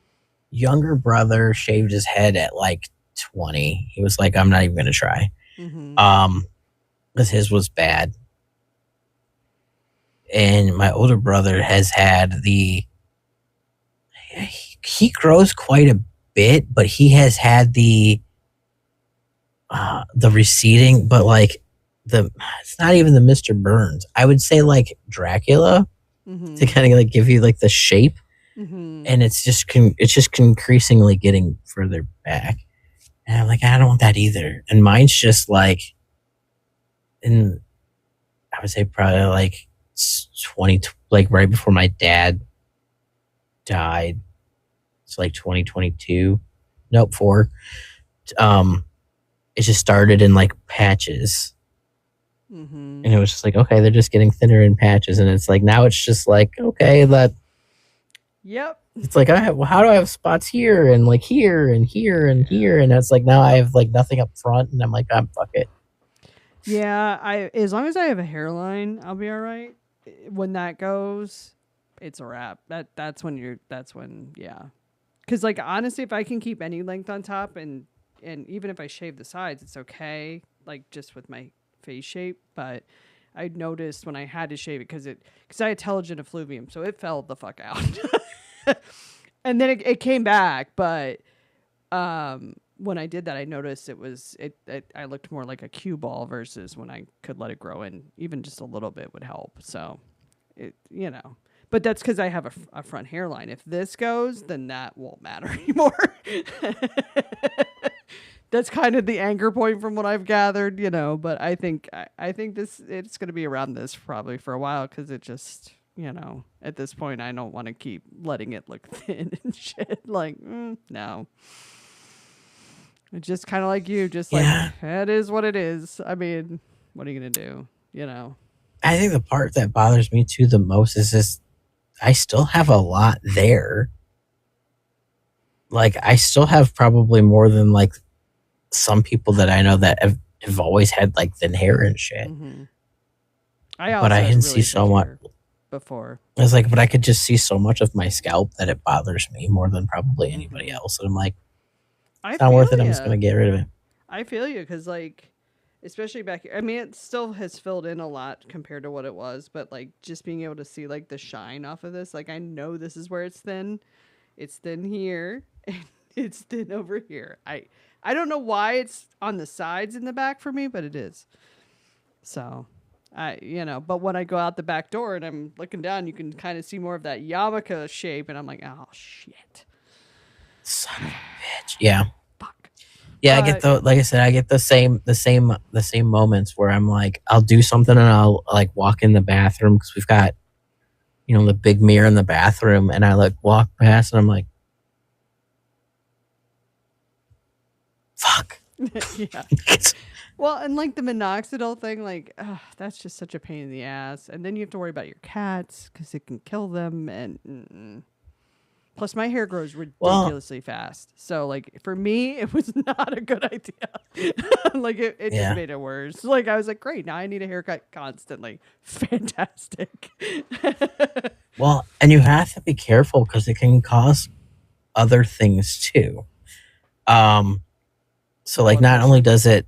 younger brother, shaved his head at like 20. He was like, I'm not even going to try. Because his was bad. And my older brother has had he grows quite a bit, but he has had the receding, but like it's not even the Mr. Burns. I would say like Dracula, to kind of like give you like the shape, and it's just increasingly getting further back, and I'm like, I don't want that either. And mine's just like, I would say probably like 20, like right before my dad died. It's like 2022. Nope, 4. It just started in like patches. And it was just like, okay, they're just getting thinner in patches, and it's like now it's just like, okay, that. Yep. It's like how do I have spots here and like here and here and here, and it's like now I have like nothing up front, and I'm like, fuck it. Yeah, as long as I have a hairline, I'll be all right. When that goes, it's a wrap. That's when yeah. Because like honestly, if I can keep any length on top, and even if I shave the sides, it's okay. Like just with my face shape, but I noticed when I had to shave it because I had telogen effluvium, so it fell the fuck out. And then it came back, but when I did that, I noticed I looked more like a cue ball versus when I could let it grow in. Even just a little bit would help. So but that's because I have a front hairline. If this goes, then that won't matter anymore. That's kind of the anchor point from what I've gathered, but I think it's going to be around this probably for a while, because it just, at this point, I don't want to keep letting it look thin and shit. Like, no. It's just kind of like you, just like, that is what it is. I mean, what are you going to do, I think the part that bothers me too the most is this, I still have a lot there. Like, I still have probably more than like some people that I know that have always had like thin hair and shit. But I can see so much before. It's like, but I could just see so much of my scalp that it bothers me more than probably anybody else. And I'm like, it's not worth it. I'm just going to get rid of it. I feel you, because like, especially back here, I mean, it still has filled in a lot compared to what it was, but like just being able to see like the shine off of this, like I know this is where it's thin. It's thin here, and it's thin over here. I don't know why it's on the sides in the back for me, but it is. So, but when I go out the back door and I'm looking down, you can kind of see more of that yarmulke shape, and I'm like, oh shit, son of a bitch. Yeah. Fuck. Yeah, like I said, I get the same moments where I'm like, I'll do something and I'll like walk in the bathroom, because we've got, the big mirror in the bathroom, and I like walk past and I'm like, fuck. Yeah. Well, and like the minoxidil thing, like that's just such a pain in the ass. And then you have to worry about your cats because it can kill them. And plus, my hair grows ridiculously fast. So, like for me, it was not a good idea. Like it just made it worse. Like I was like, great, now I need a haircut constantly. Fantastic. Well, and you have to be careful because it can cause other things too. So like not only does it,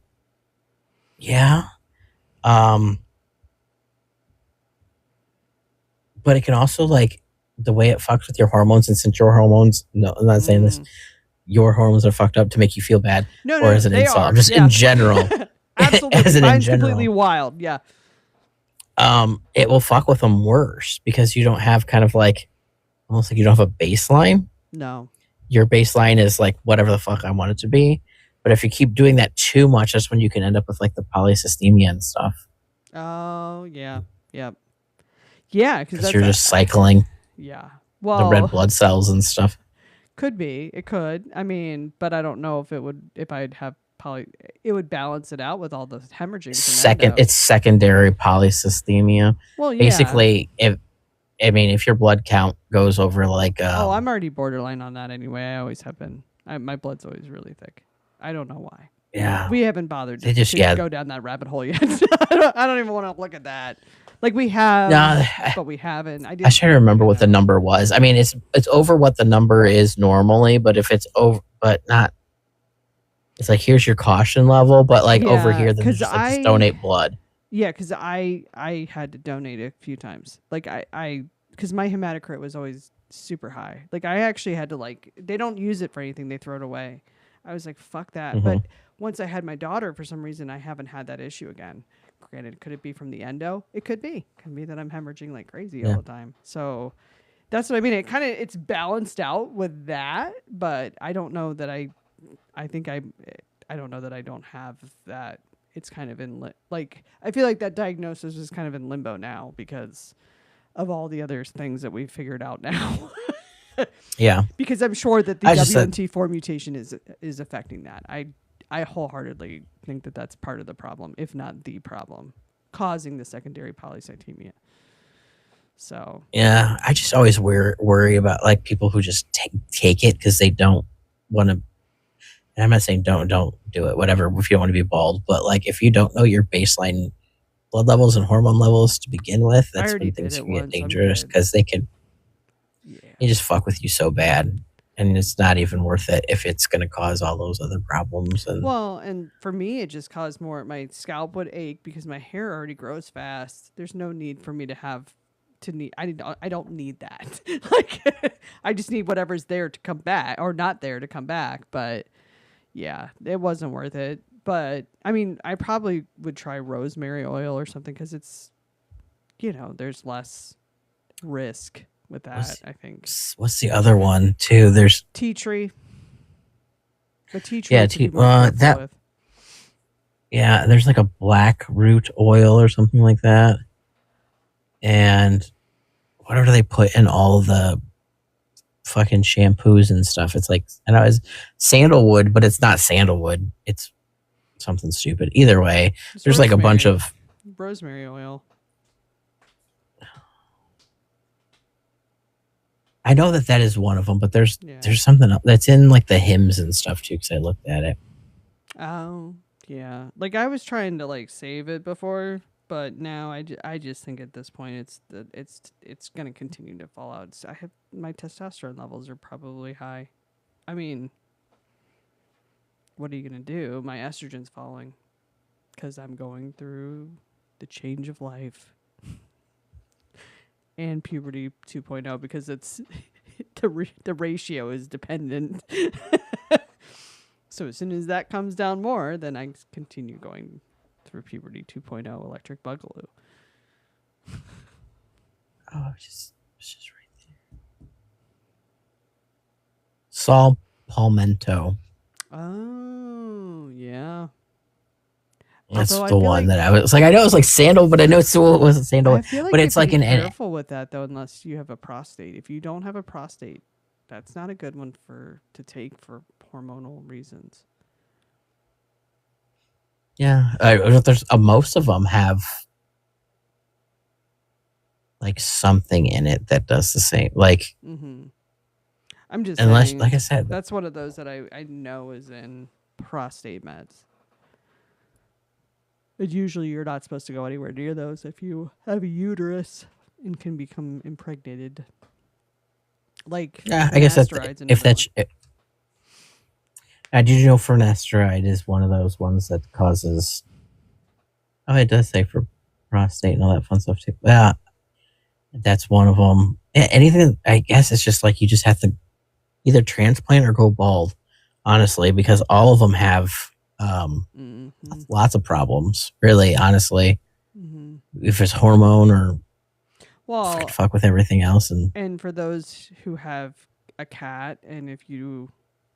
but it can also like the way it fucks with your hormones. And since your hormones, no, I'm not saying this, your hormones are fucked up to make you feel bad, or as an insult, just in general. Absolutely, mine's completely wild. Yeah. It will fuck with them worse because you don't have kind of like almost like you don't have a baseline. No. Your baseline is like whatever the fuck I want it to be. But if you keep doing that too much, that's when you can end up with like the polycythemia and stuff. Oh, yeah. Yep. Yeah, because you're just cycling. Yeah. Well, the red blood cells and stuff. Could be. It could. I mean, but I don't know if I'd have it would balance it out with all the hemorrhaging. It's secondary polycythemia. Well, yeah. Basically, if your blood count goes over like I'm already borderline on that anyway. I always have been. My blood's always really thick. I don't know why. Yeah. We haven't bothered to go down that rabbit hole yet. I don't even want to look at that. Like we have, but we haven't. I try to remember what the number was. I mean, it's over what the number is normally, but if it's over, but not, it's like here's your caution level, but like over here, then just donate blood. Yeah, because I had to donate a few times. Like because my hematocrit was always super high. Like I actually had to they don't use it for anything; they throw it away. I was like, fuck that. Mm-hmm. But once I had my daughter, for some reason, I haven't had that issue again. Granted, could it be from the endo? It could be. Could be that I'm hemorrhaging like crazy all the time. So that's what I mean. It's balanced out with that, but I don't know that I don't know that I don't have that. It's kind of in I feel like that diagnosis is kind of in limbo now because of all the other things that we've figured out now. Yeah, because I'm sure that the WNT4 mutation is affecting that. I wholeheartedly think that that's part of the problem, if not the problem, causing the secondary polycythemia. So yeah, I just always worry about like people who just take it because they don't want to. And I'm not saying don't do it, whatever, if you don't want to be bald, but like if you don't know your baseline blood levels and hormone levels to begin with, that's when things can get dangerous because they can. They just fuck with you so bad, and it's not even worth it if it's going to cause all those other problems. And for me, it just caused more. My scalp would ache because my hair already grows fast. There's no need for me to need. I don't need that. Like I just need whatever's there to come back or not there to come back. But yeah, it wasn't worth it. But I mean, I probably would try rosemary oil or something because it's, there's less risk with that. I think. What's the other one too? There's tea tree. The tea tree. Yeah, Yeah, there's like a black root oil or something like that, and whatever they put in all the fucking shampoos and stuff. It's like, I know it's sandalwood, but it's not sandalwood. It's something stupid. Either way, there's like a bunch of rosemary oil. I know that is one of them, but there's something else that's in like the hymns and stuff too, because I looked at it. Oh, yeah. Like I was trying to save it before, but now I just think at this point it's going to continue to fall out. My testosterone levels are probably high. I mean, what are you going to do? My estrogen's falling because I'm going through the change of life. And puberty 2.0 because it's the ratio is dependent. So as soon as that comes down more, then I continue going through puberty 2.0 electric boogaloo. Oh, it's just right there. Saul Palmetto. Oh, yeah. That's the one that I was like. I know it was like sandal, but I know it wasn't sandal. I feel like but it's like an careful with that though, unless you have a prostate. If you don't have a prostate, that's not a good one to take for hormonal reasons. Yeah, there's most of them have like something in it that does the same. Like, I'm just unless, saying, like I said, that's one of those that I know is in prostate meds. And usually you're not supposed to go anywhere near those if you have a uterus and can become impregnated. Like, yeah, I guess that's if that's. Did you know finasteride is one of those ones that causes? Oh, it does say for prostate and all that fun stuff too. Yeah, that's one of them. Anything, I guess it's just like you just have to either transplant or go bald, honestly, because all of them have lots of problems. Really, honestly, if it's hormone or fuck with everything else, and for those who have a cat, and if you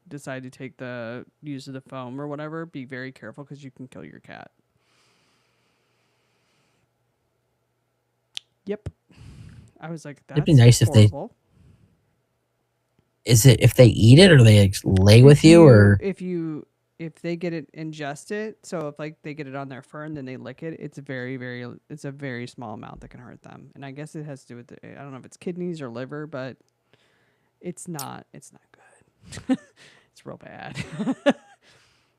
decide to take the use of the foam or whatever, be very careful because you can kill your cat. Yep. I was like, that's it'd be nice horrible. If they eat it or they lay with you, or if they get it ingest so if like they get it on their fur and then they lick it, it's a very small amount that can hurt them. And I guess it has to do with I don't know if it's kidneys or liver, but it's not good. It's real bad.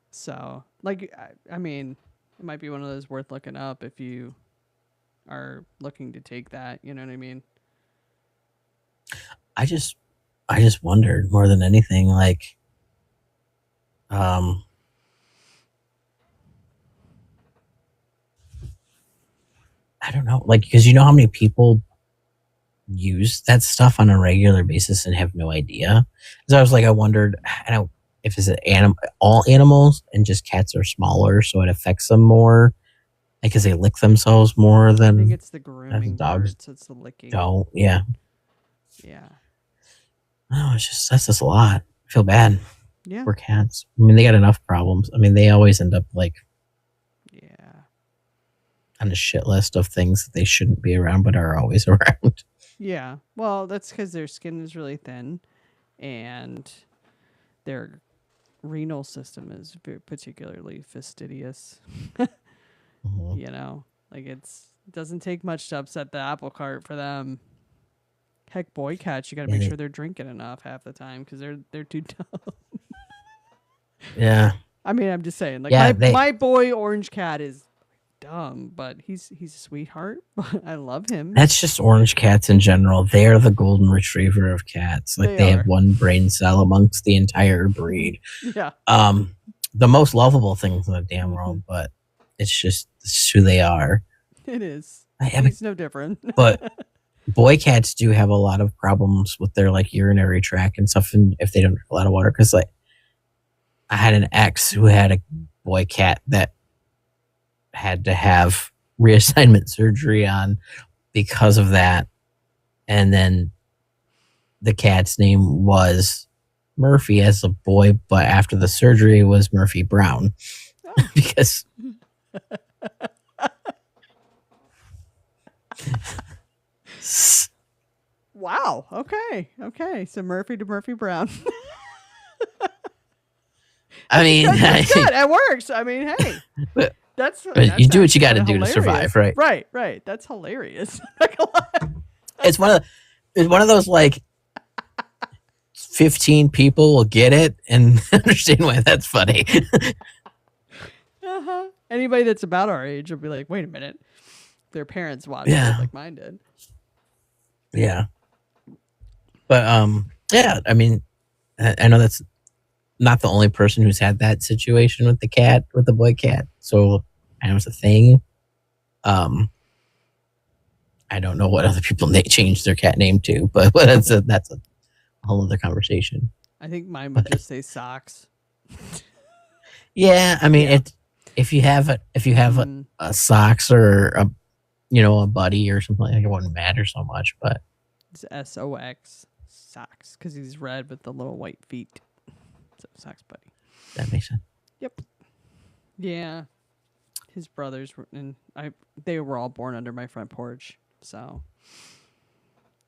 So like, I mean, it might be one of those worth looking up if you are looking to take that, you know what I mean? I just wondered more than anything, like, I don't know, like, because you know how many people use that stuff on a regular basis and have no idea. So I was like, I wondered, if it's all animals and just cats are smaller, so it affects them more, because they lick themselves more than. I think it's the grooming dogs. So it's the licking. Oh yeah. Yeah. No, that's just a lot. I feel bad. Yeah. For cats. I mean, they got enough problems. I mean, they always end up like. Yeah. On the shit list of things that they shouldn't be around, but are always around. Yeah. Well, that's because their skin is really thin, and their renal system is particularly fastidious. You know, like it doesn't take much to upset the apple cart for them. Heck, boy cats, you got to make sure they're drinking enough half the time because they're too dumb. Yeah. I mean, I'm just saying, like my boy orange cat is dumb, but he's a sweetheart. I love him. That's just orange cats in general. They're the golden retriever of cats. Like they have one brain cell amongst the entire breed. Yeah. The most lovable things in the damn world, but it's who they are. It is. He's no different. But boy cats do have a lot of problems with their like urinary tract and stuff, and if they don't drink a lot of water. Because like I had an ex who had a boy cat that had to have reassignment surgery on because of that, and then the cat's name was Murphy as a boy, but after the surgery was Murphy Brown. Because wow. Okay. So Murphy to Murphy Brown. I mean, that's good. It works. I mean, hey, that's you do what you got to do to survive, right? Right. That's hilarious. It's one of those like 15 people will get it and understand why that's funny. Anybody that's about our age will be like, wait a minute, their parents watched it like mine did. Yeah. But yeah, I mean, I know that's not the only person who's had that situation with the boy cat. So I know it's a thing. I don't know what other people changed their cat name to, but that's a whole other conversation. I think mine would just say Socks. Yeah, I mean, if you have a Socks or a buddy or something like that, it wouldn't matter so much. But it's SOX Socks because he's red with the little white feet. So Socks Buddy. That makes sense. Yep. Yeah, his brothers they were all born under my front porch, so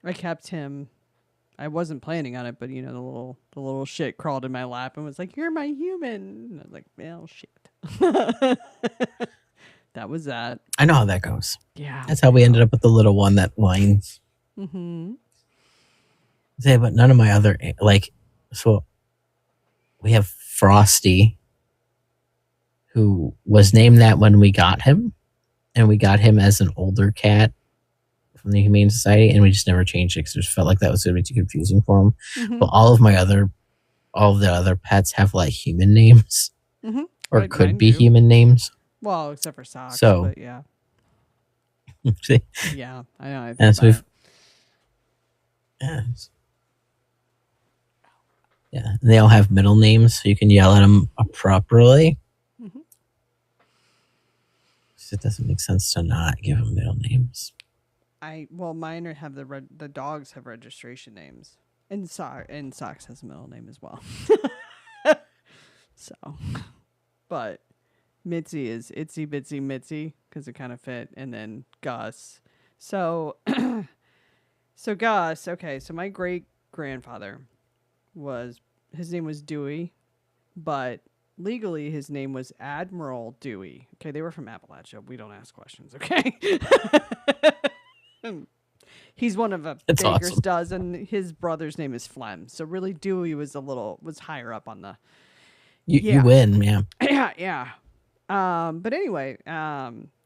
I kept him. I wasn't planning on it, but the little shit crawled in my lap and was like, "You're my human." And I was like, "Well, shit." That was that. I know how that goes. Yeah. That's how we ended up with the little one that whines. Mm-hmm. Yeah, but none of my other, so we have Frosty, who was named that when we got him, and we got him as an older cat from the Humane Society, and we just never changed it because it just felt like that was going to be too confusing for him. Mm-hmm. But all of the other pets have like human names, or could be human names. Well, except for Socks. So, but yeah. Yeah, I know. And so yeah, they all have middle names, so you can yell at them properly. Mm-hmm. It doesn't make sense to not give them middle names. Mine have the dogs have registration names, and Socks has a middle name as well. So, but Mitzi is Itsy Bitsy Mitzi because it kind of fit, and then Gus. So, Gus. Okay, so my great grandfather his name was Dewey, but legally his name was Admiral Dewey. Okay, they were from Appalachia. We don't ask questions. Okay. He's one of a baker's dozen. His brother's name is Flem. So really, Dewey was higher up on the. You win, man. Yeah. But anyway,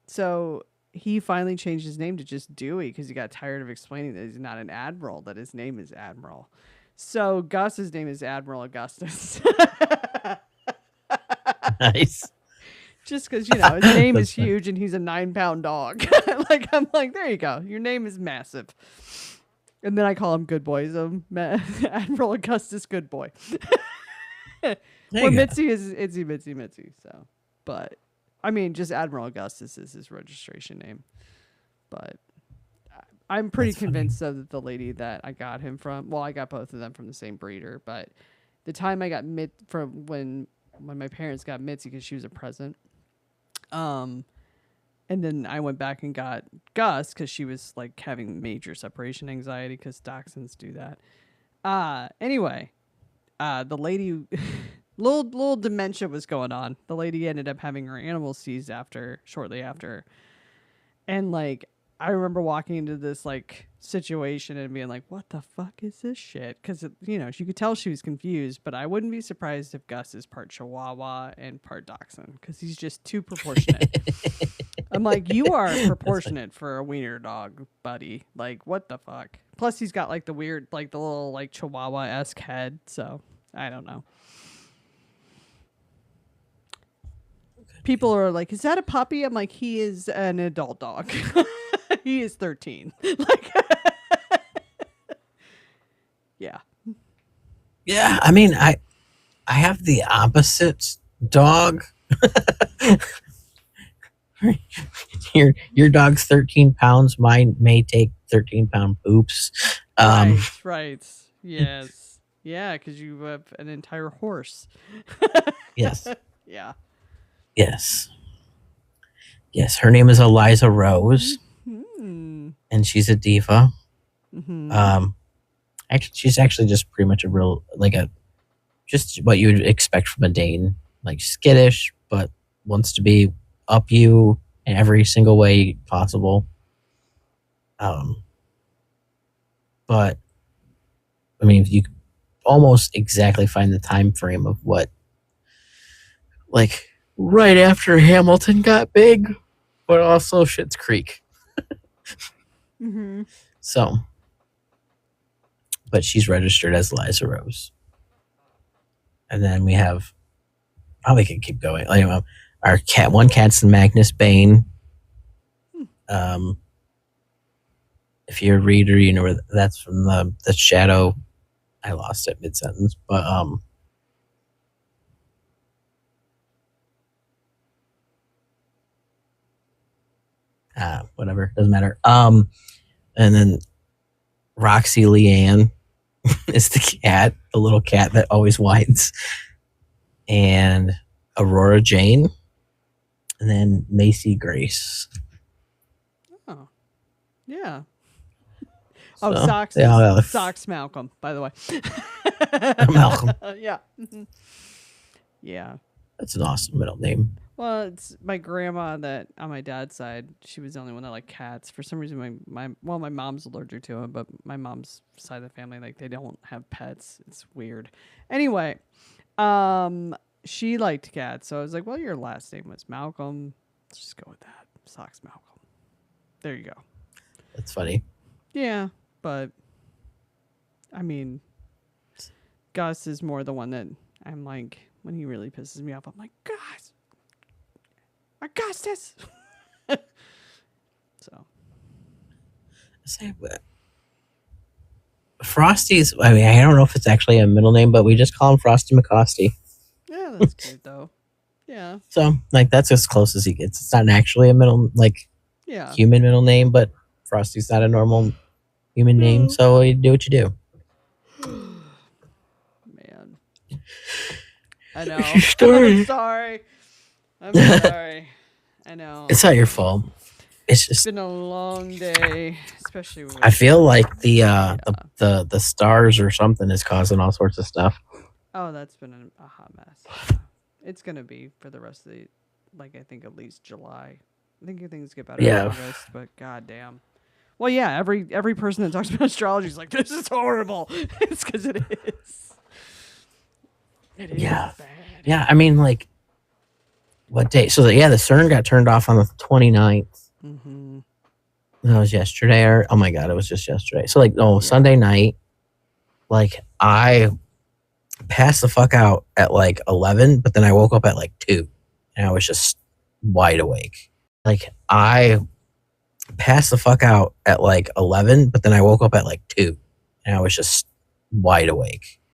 so he finally changed his name to just Dewey because he got tired of explaining that he's not an admiral, that his name is Admiral. So Gus's name is Admiral Augustus. Nice. Just because, his name is huge and he's a 9-pound dog. I'm like, there you go. Your name is massive. And then I call him Good Boy. So Admiral Augustus Good Boy. Well, Mitzi is Itsy Bitsy Mitzi. So, but I mean, just Admiral Augustus is his registration name. But I'm pretty convinced of the lady that I got him from. Well, I got both of them from the same breeder, but the time I got from when my parents got Mitzi because she was a present. And then I went back and got Gus because she was like having major separation anxiety because dachshunds do that. Anyway, the lady, little dementia was going on. The lady ended up having her animals seized shortly after. And like, I remember walking into this like situation and being like, what the fuck is this shit? Because, you could tell she was confused, but I wouldn't be surprised if Gus is part Chihuahua and part Dachshund because he's just too proportionate. I'm like, you are proportionate for a wiener dog, buddy. Like, what the fuck? Plus, he's got like the weird, like the little like Chihuahua-esque head. So, I don't know. People are like, is that a puppy? I'm like, he is an adult dog. He is 13. Like, yeah. Yeah, I mean, I have the opposite dog. Your dog's 13 pounds. Mine may take 13-pound poops. Right. Yes. Yeah, because you have an entire horse. Yes. Yeah. Yes. Yes, her name is Eliza Rose. Mm-hmm. And she's a diva. Mm-hmm. She's actually just pretty much just what you would expect from a Dane, like skittish, but wants to be up you in every single way possible. But I mean, you almost exactly find the time frame of what, like right after Hamilton got big, but also Schitt's Creek. Mm-hmm. So, but she's registered as Liza Rose. And then we have, we can keep going. Our cat, one cat's Magnus Bane. If you're a reader, you know where that's from the Shadow. I lost it mid-sentence, but whatever, doesn't matter. And then Roxy Leanne is the cat, the little cat that always whines. And Aurora Jane. And then Macy Grace. Oh. Yeah. So, Socks Malcolm, by the way. Malcolm. Yeah. Mm-hmm. Yeah. That's an awesome middle name. Well, it's my grandma that on my dad's side. She was the only one that liked cats. For some reason, my mom's allergic to them, but my mom's side of the family, like, they don't have pets. It's weird. Anyway, she liked cats, so I was like, well, your last name was Malcolm. Let's just go with that. Socks Malcolm. There you go. That's funny. Yeah, but I mean, Gus is more the one that I'm like, when he really pisses me off, I'm like, Gus, Augustus. So, Frosty's. I mean, I don't know if it's actually a middle name, but we just call him Frosty McCosty. Yeah, that's cute though. Yeah. So, like, that's as close as he gets. It's not actually a middle, like, human middle name, but Frosty's not a normal human name, so you do what you do. Man. I know. I'm sorry. I'm sorry. I know. It's not your fault. It's been a long day, especially with I feel like the stars or something is causing all sorts of stuff. Oh, that's been a hot mess. It's gonna be for the rest of the, like, I think at least July. I think things get better in August, but goddamn. Well, yeah, every person that talks about astrology is like, this is horrible. It's because it is. It is bad. Yeah, I mean, like, what day? So, the CERN got turned off on the 29th. Mm-hmm. That was yesterday, or, oh my God, it was just yesterday. So, like, Sunday night, like, I passed the fuck out at, like, 11, but then I woke up at, like, 2, and I was just wide awake. Like, I passed the fuck out at, like, 11, but then I woke up at, like, 2, and I was just wide awake.